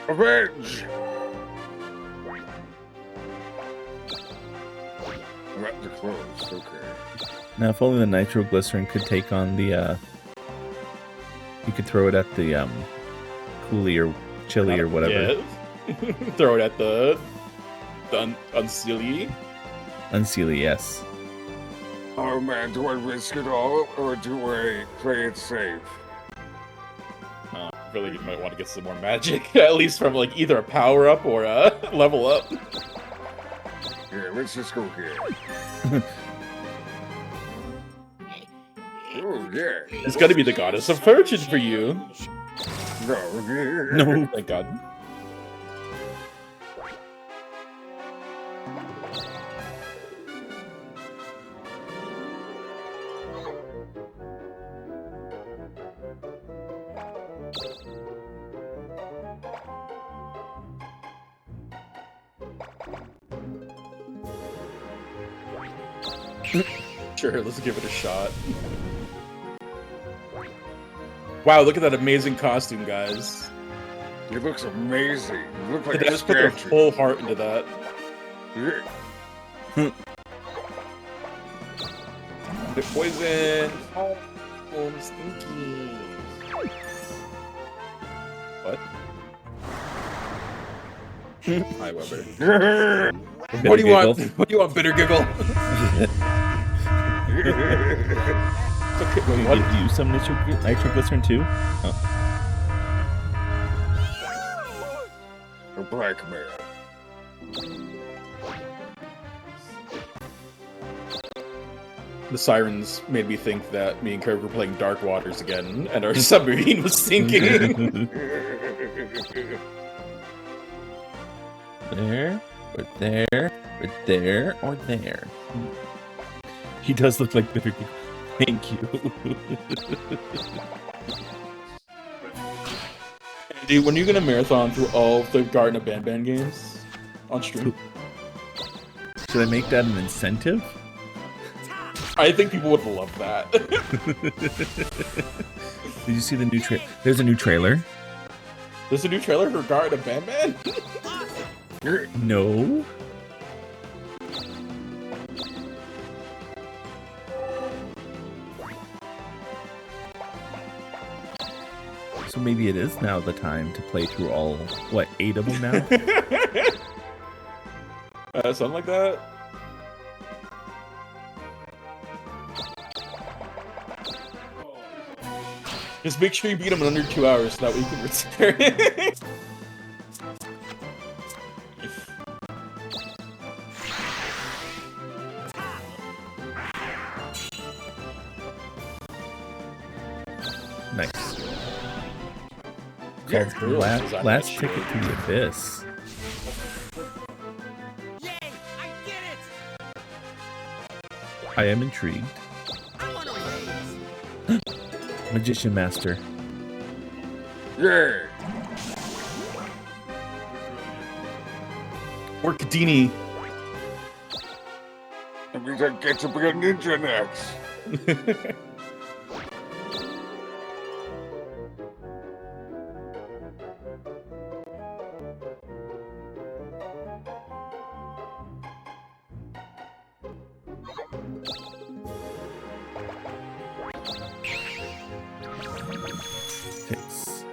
Revenge! Not the clothes, okay. Now, if only the nitroglycerin could take on the, you could throw it at the, coolie or chili or whatever. Yeah. Throw it at the unsealy. Unsealy, yes. Oh man, do I risk it all or do I play it safe? Really, you might want to get some more magic, at least from like either a power up or a level up. Yeah, let's just go here. Oh yeah. It's gonna be the goddess of fortune for you. No. No. Thank God. Sure, let's give it a shot. Wow, look at that amazing costume, guys. It looks amazing. It looks like They a just put their statue. whole heart into that. The poison. Oh, stinky. What? Hi, Weber. What do you want? What do you want, bitter giggle? Okay, wait, what? Did you use some nitroglycerin too? Oh. A blackmail. The sirens made me think that me and Kirk were playing Dark Waters again, and our submarine was sinking. There, or there, or there, or there. He does look like Bitter. Thank you. Dude, when are you gonna marathon through all of the Garden of Banban games on stream? Should I make that an incentive? I think people would love that. Did you see the new trailer? There's a new trailer. There's a new trailer for Garden of Banban? No. So maybe it is now the time to play through all, what, 8 of them now? Something like that. Just make sure you beat them in under 2 hours so that way you can return. Nice. Yeah, Called last Ticket to the Abyss. I am intrigued. Magician Master. Yeah. Or Kadini. That means I get to be a ninja next. Fix.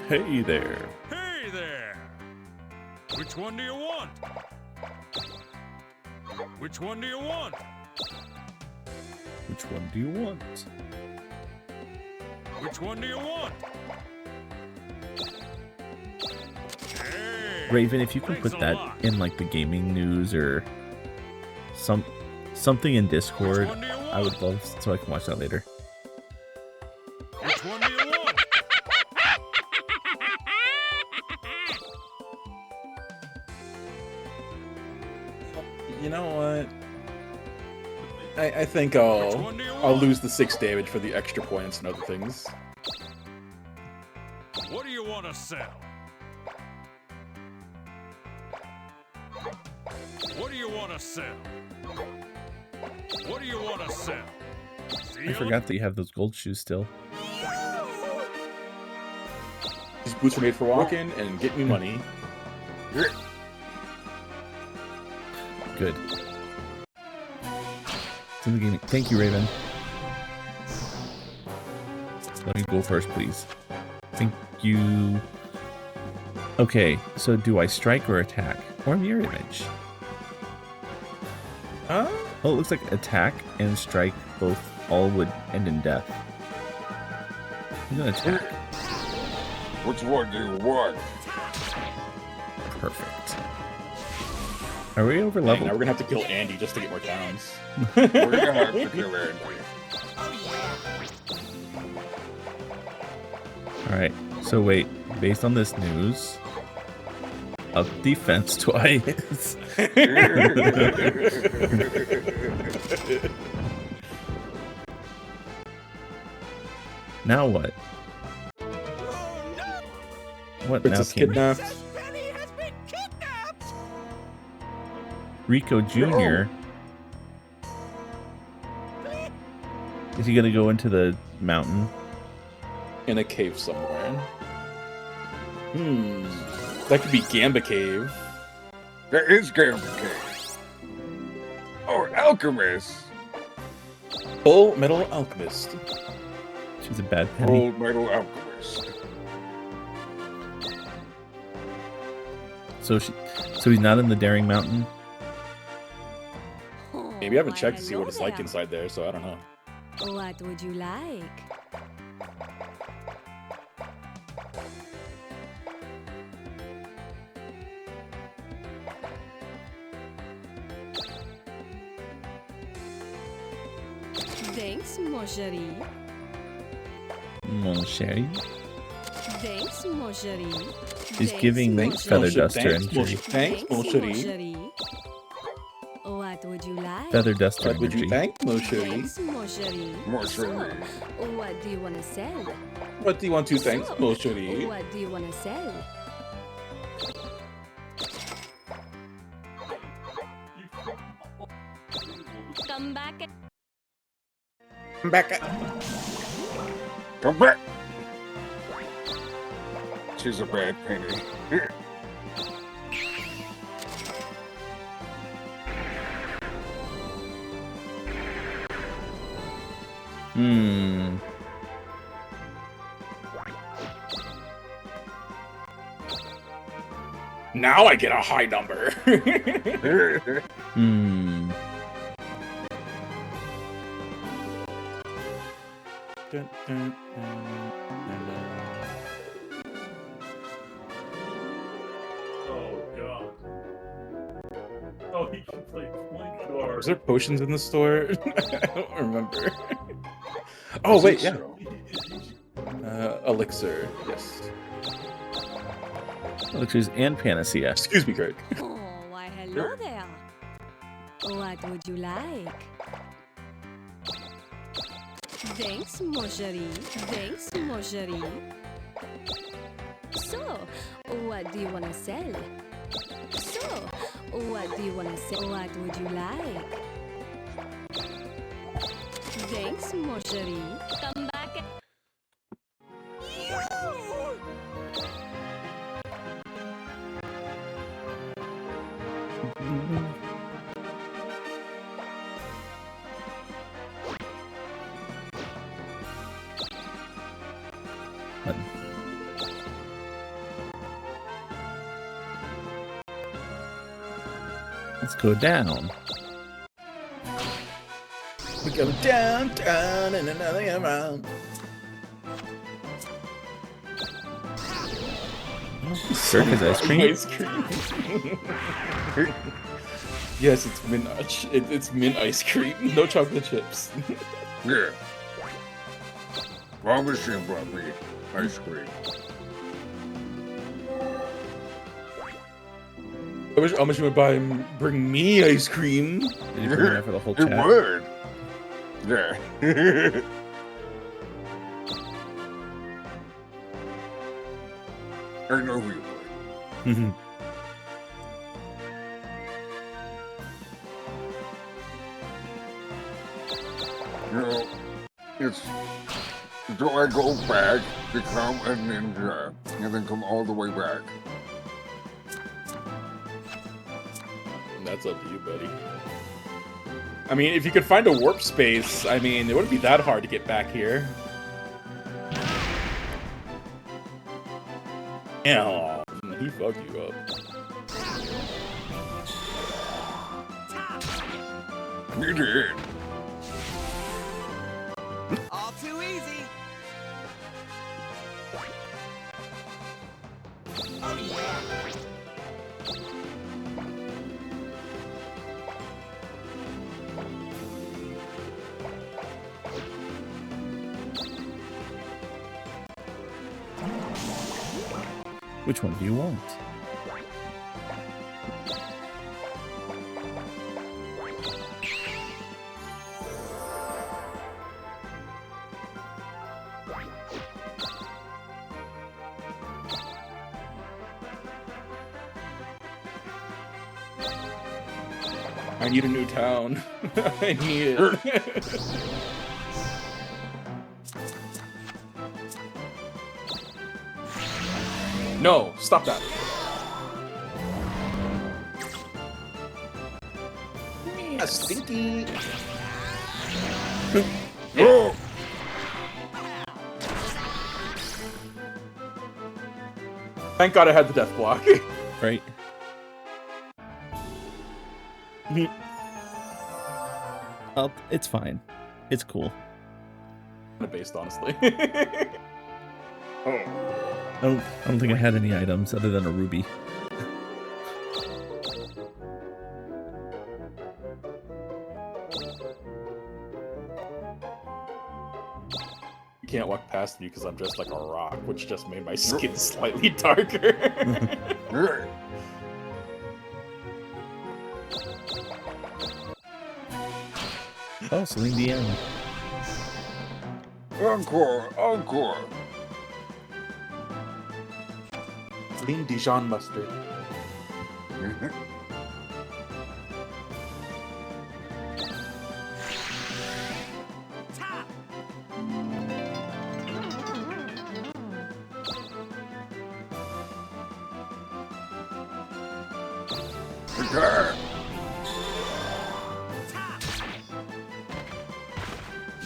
Hey there. Hey there! Which one do you want? Which one do you want? Which one do you want? Which one do you want? Hey, Raven, if you can thanks put a that lot. in like the gaming news or something in Discord, Which one do you I would love so I can watch that later. Which one do you want? You know what? I think I'll lose the 6 damage for the extra points and other things. What do you want to sell? What do you want to sell? What do you want to sell? I forgot that you have those gold shoes still. These boots are made for walking and get me money. Good. It's in the gaming. Thank you, Raven. Let me go first, please. Thank you. Okay, so do I strike or attack? Or mirror image? Huh? Oh, it looks like attack and strike both all would end in death. I'm gonna attack. Which one do you want? Perfect. Are we over Dang, level? now we're gonna have to kill Andy just to get more towns. We're gonna have to kill Andy. Alright, so wait, based on this news, up defense twice. Now what? What now, Princess King? kidnapped. Rico Jr. Is he gonna go into the mountain? In a cave somewhere. That could be Gamba Cave. That is Gamba Cave. Oh, alchemist. Full Metal Alchemist. She's a bad penny. Full Metal Alchemist. So he's not in the Daring Mountain. Maybe I haven't checked to see what it's like inside there, so I don't know. What would you like? Thanks, mon chéri. Mon chéri. Thanks, mon chéri. He's Thanks, giving mon Feather chéri. Duster Thanks, energy. Thanks, mon chéri. What would you like? Feather Duster What would you energy. thank, mon chéri? Thanks, mon mon chéri. Mon So, chéri. what do you wanna sell? What do you want to thanks, So, mon chéri? what do you wanna sell? Come back. I'm back. Come back. She's a bad penny. Hmm. Now I get a high number. Hmm. Dun, dun, dun, Oh god. Oh, he can play point guard. Was there potions in the store? I don't remember. Oh wait, yeah. Elixir, yes. Elixirs and Panacea. Excuse me, Kurt. Oh, why hello there. What would you like? Thanks, mon chéri. Thanks, mon chéri. So, what do you wanna sell? So, what do you wanna sell? What would you like? Thanks, mon chéri. Come back. Let's go down. We go down, down, and another round. Kirk has ice cream. Ice cream. Yes, it's mint. It's mint ice cream. No chocolate chips. Yeah. Mom machine brought me ice cream. I wish Amish would bring me ice cream. Did you bring it out for the whole It chat? would. Yeah. I know who you would. You know, it's do I go back, become a ninja, and then come all the way back? That's up to you, buddy. I mean, if you could find a warp space, I mean, it wouldn't be that hard to get back here. Yeah, he fucked you up. You did. All too easy. Oh yeah. Which one do you want? I need a new town. I need it. No, stop that. Yeah, stinky. Oh! Thank God I had the death block. Right. Oh, it's fine. It's cool. Based, honestly. Oh. I don't think I had any items other than a ruby. You can't walk past me because I'm dressed like a rock, which just made my skin slightly darker. Oh, Celine Dion. Encore, encore. Lean Dijon mustard. Okay.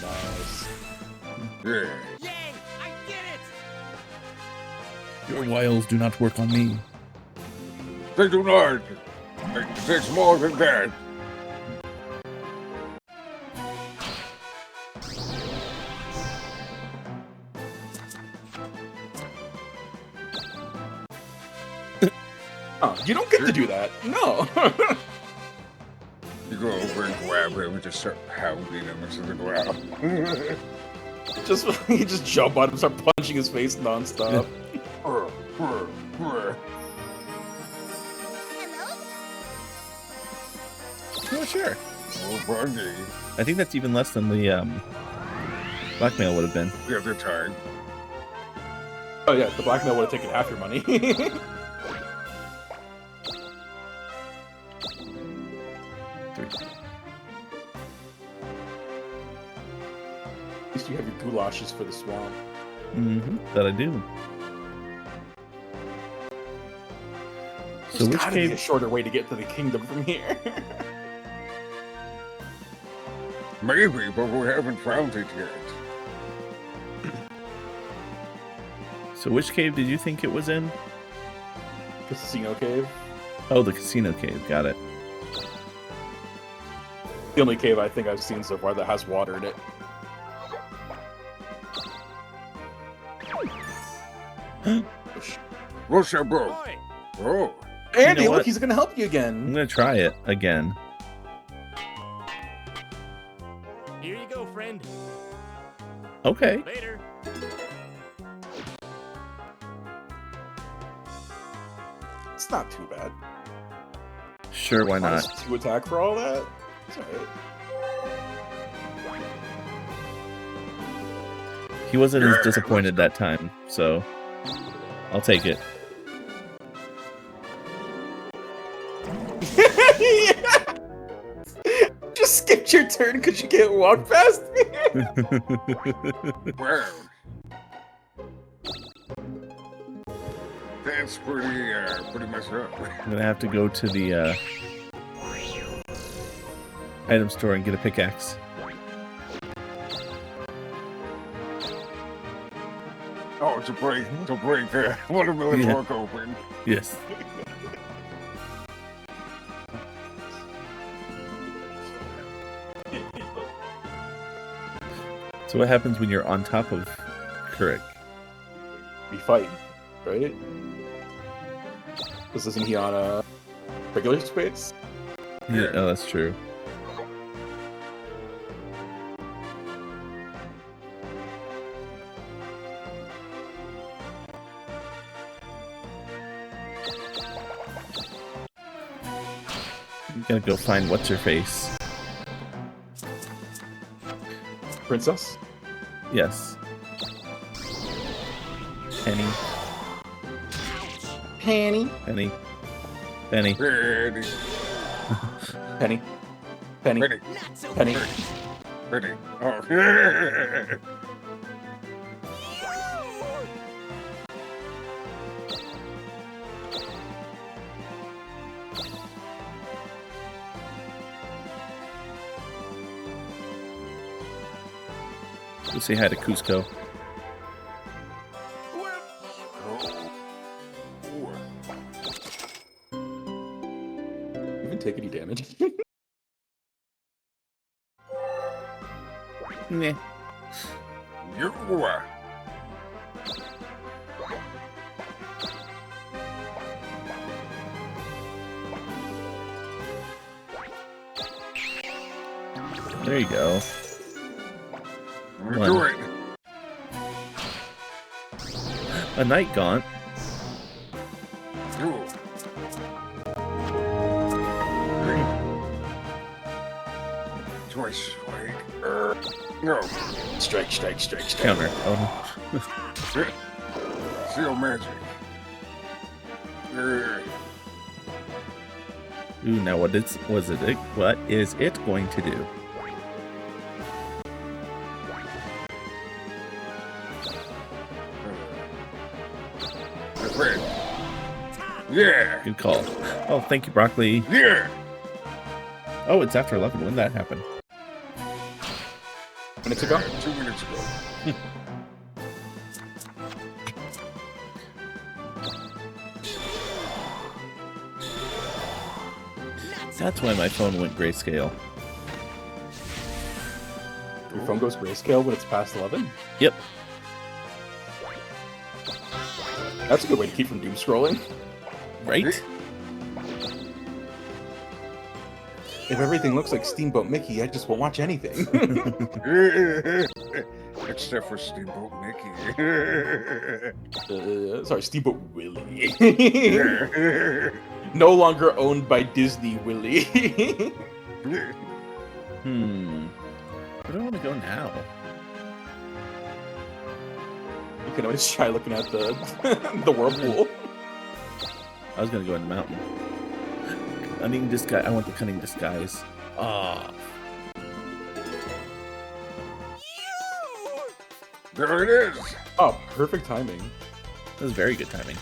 Nice. Yeah. Your wiles do not work on me. They do not. It takes more than that. Oh, you don't get to do that. No. You go over and grab him and just start pounding him into the ground. You just jump on him, start punching his face nonstop. Oh, sure. Oh, Bundy. I think that's even less than the blackmail would have been. The other time. Oh yeah, the blackmail would have taken half your money. At least you have your goulashes for the swamp. Mm-hmm. That I do. So There's which gotta be a cave? shorter way to get to the kingdom from here. Maybe, but we haven't found it yet. So which cave did you think it was in? Casino cave. Oh, the casino cave. Got it. The only cave I think I've seen so far that has water in it. What's that, bro? Oh. Andy, You know look, what? he's gonna help you again. I'm gonna try it again. Here you go, friend. Okay. Later. It's not too bad. Sure, why not? Plus 2 attack for all that? It's alright. He wasn't as disappointed that time, so I'll take it. Just skipped your turn because you can't walk past me. Wow. That's pretty messed up. I'm gonna have to go to the item store and get a pickaxe. Oh, to break watermelon Yeah. fork open. Yes. So what happens when you're on top of Kurik? Be fighting, right? This isn't he on a regular space? Yeah, oh, that's true. I'm gonna go find what's her face. Princess? Yes. Penny. Penny. Penny. Penny. Penny. Penny. Penny. Penny. Penny. Penny. Oh. Go say hi to Cusco. Even take any damage? Nah. You. There you go. Do it. A night gaunt. Do. Twice, right? No. Strike. Counter. Oh. Seal magic. Ooh, now what is it going to do? Yeah. Good call. Oh, thank you, Broccoli. Yeah. Oh, it's after 11. When did that happen? Minutes ago? 2 minutes ago. That's why my phone went grayscale. Your phone goes grayscale when it's past 11? Yep. That's a good way to keep from doom scrolling. Right? If everything looks like Steamboat Mickey, I just won't watch anything. Except for Steamboat Mickey. Sorry, Steamboat Willie. No longer owned by Disney Willie. Where do I want to go now? You can always try looking at the the whirlpool. I was gonna go in the mountain. Cunning disguise. I want the cunning disguise. Ah. There it is. Oh, perfect timing. That was very good timing.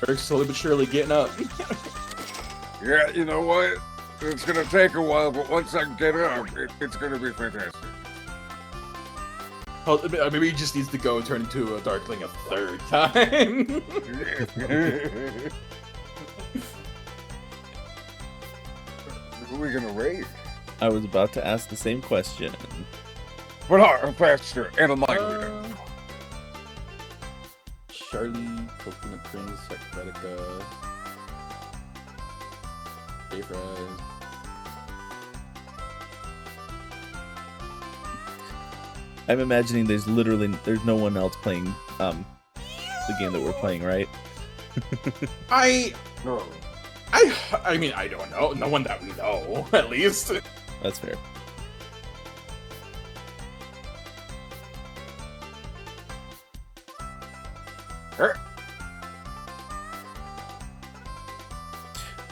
Eric's slowly but surely getting up. Yeah, you know what? It's gonna take a while, but once I get up, it's gonna be fantastic. Well, maybe he just needs to go turn into a Darkling a third time. Who are we gonna raid? I was about to ask the same question. But I'm faster and I'm mightier. Charlie, Coconut Prince, Hecatica, J-Fries. I'm imagining there's no one else playing the game that we're playing, right? I mean, I don't know. No one that we know, at least. That's fair.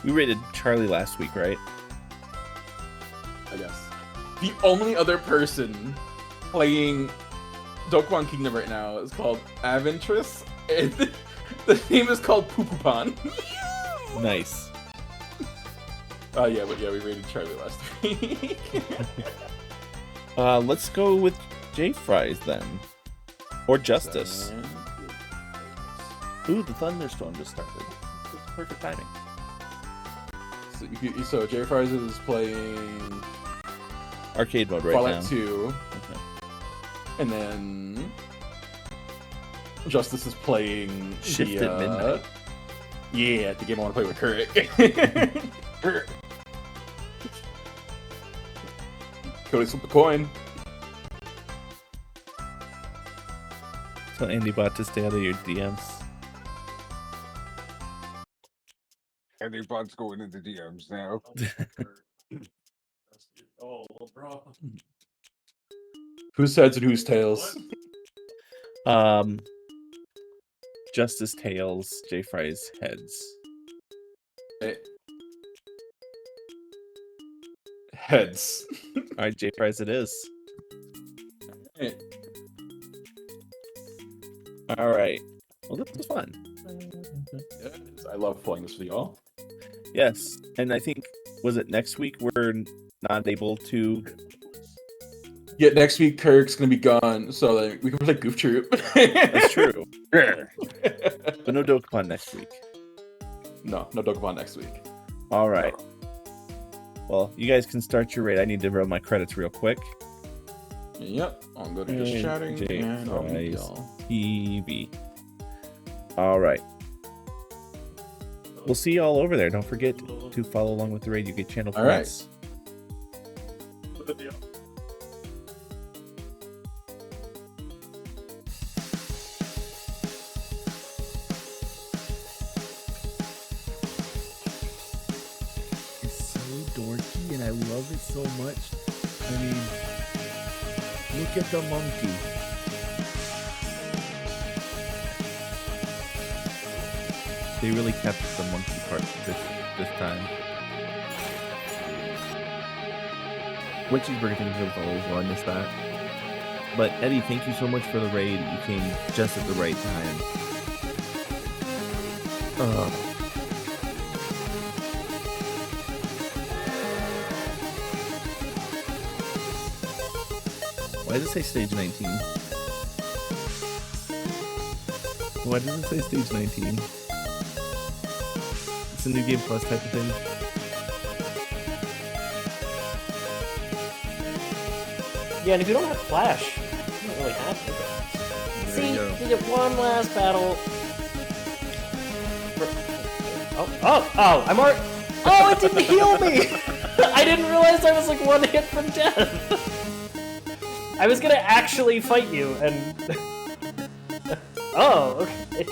We rated Charlie last week, right? I guess. The only other person playing Dokapon Kingdom right now is called Aventris, and the name is called Poopupon. Nice. Yeah, we rated Charlie last week. Let's go with J-Fries then. Or Justice. Ooh, the thunderstorm just started. It's perfect timing. So J-Fries is playing Arcade mode right Fallout now. 2. Okay. And then Justice is playing Shift at Midnight. Yeah, the game I want to play with Kurt. Cody flip a coin. Tell Andy Bot to stay out of your DMs. Andy Bot's going into DMs now. Oh, bro. Whose heads and whose tails? Justice tails, J-Fries heads. Heads. Alright, J-Fries it is. Alright. Well, this was fun. Yes, I love playing this with y'all. Yes, and I think, was it next week we're not able to... Yeah, next week Kirk's gonna be gone, so that we can play Goof Troop. That's true. Yeah. But no Dokapon next week. No Dokapon next week. Alright. Well, you guys can start your raid. I need to roll my credits real quick. Yep, I'm good at just chatting. And I'll meet J-Fries y'all. TV. Alright. We'll see y'all over there. Don't forget to follow along with the raid. You get channel points. Alright. I love it so much. I mean, look at the monkey. They really kept the monkey part this time. What cheeseburger things are always well, I missed that. But Eddie, thank you so much for the raid. You came just at the right time. Why does it say stage 19? Why does it say stage 19? It's a new game plus type of thing. Yeah, and if you don't have Flash, you don't really have to. See, you get one last battle. Oh, I'm already... Oh, it didn't heal me! I didn't realize I was like one hit from death. I was gonna actually fight you, and... Oh, okay.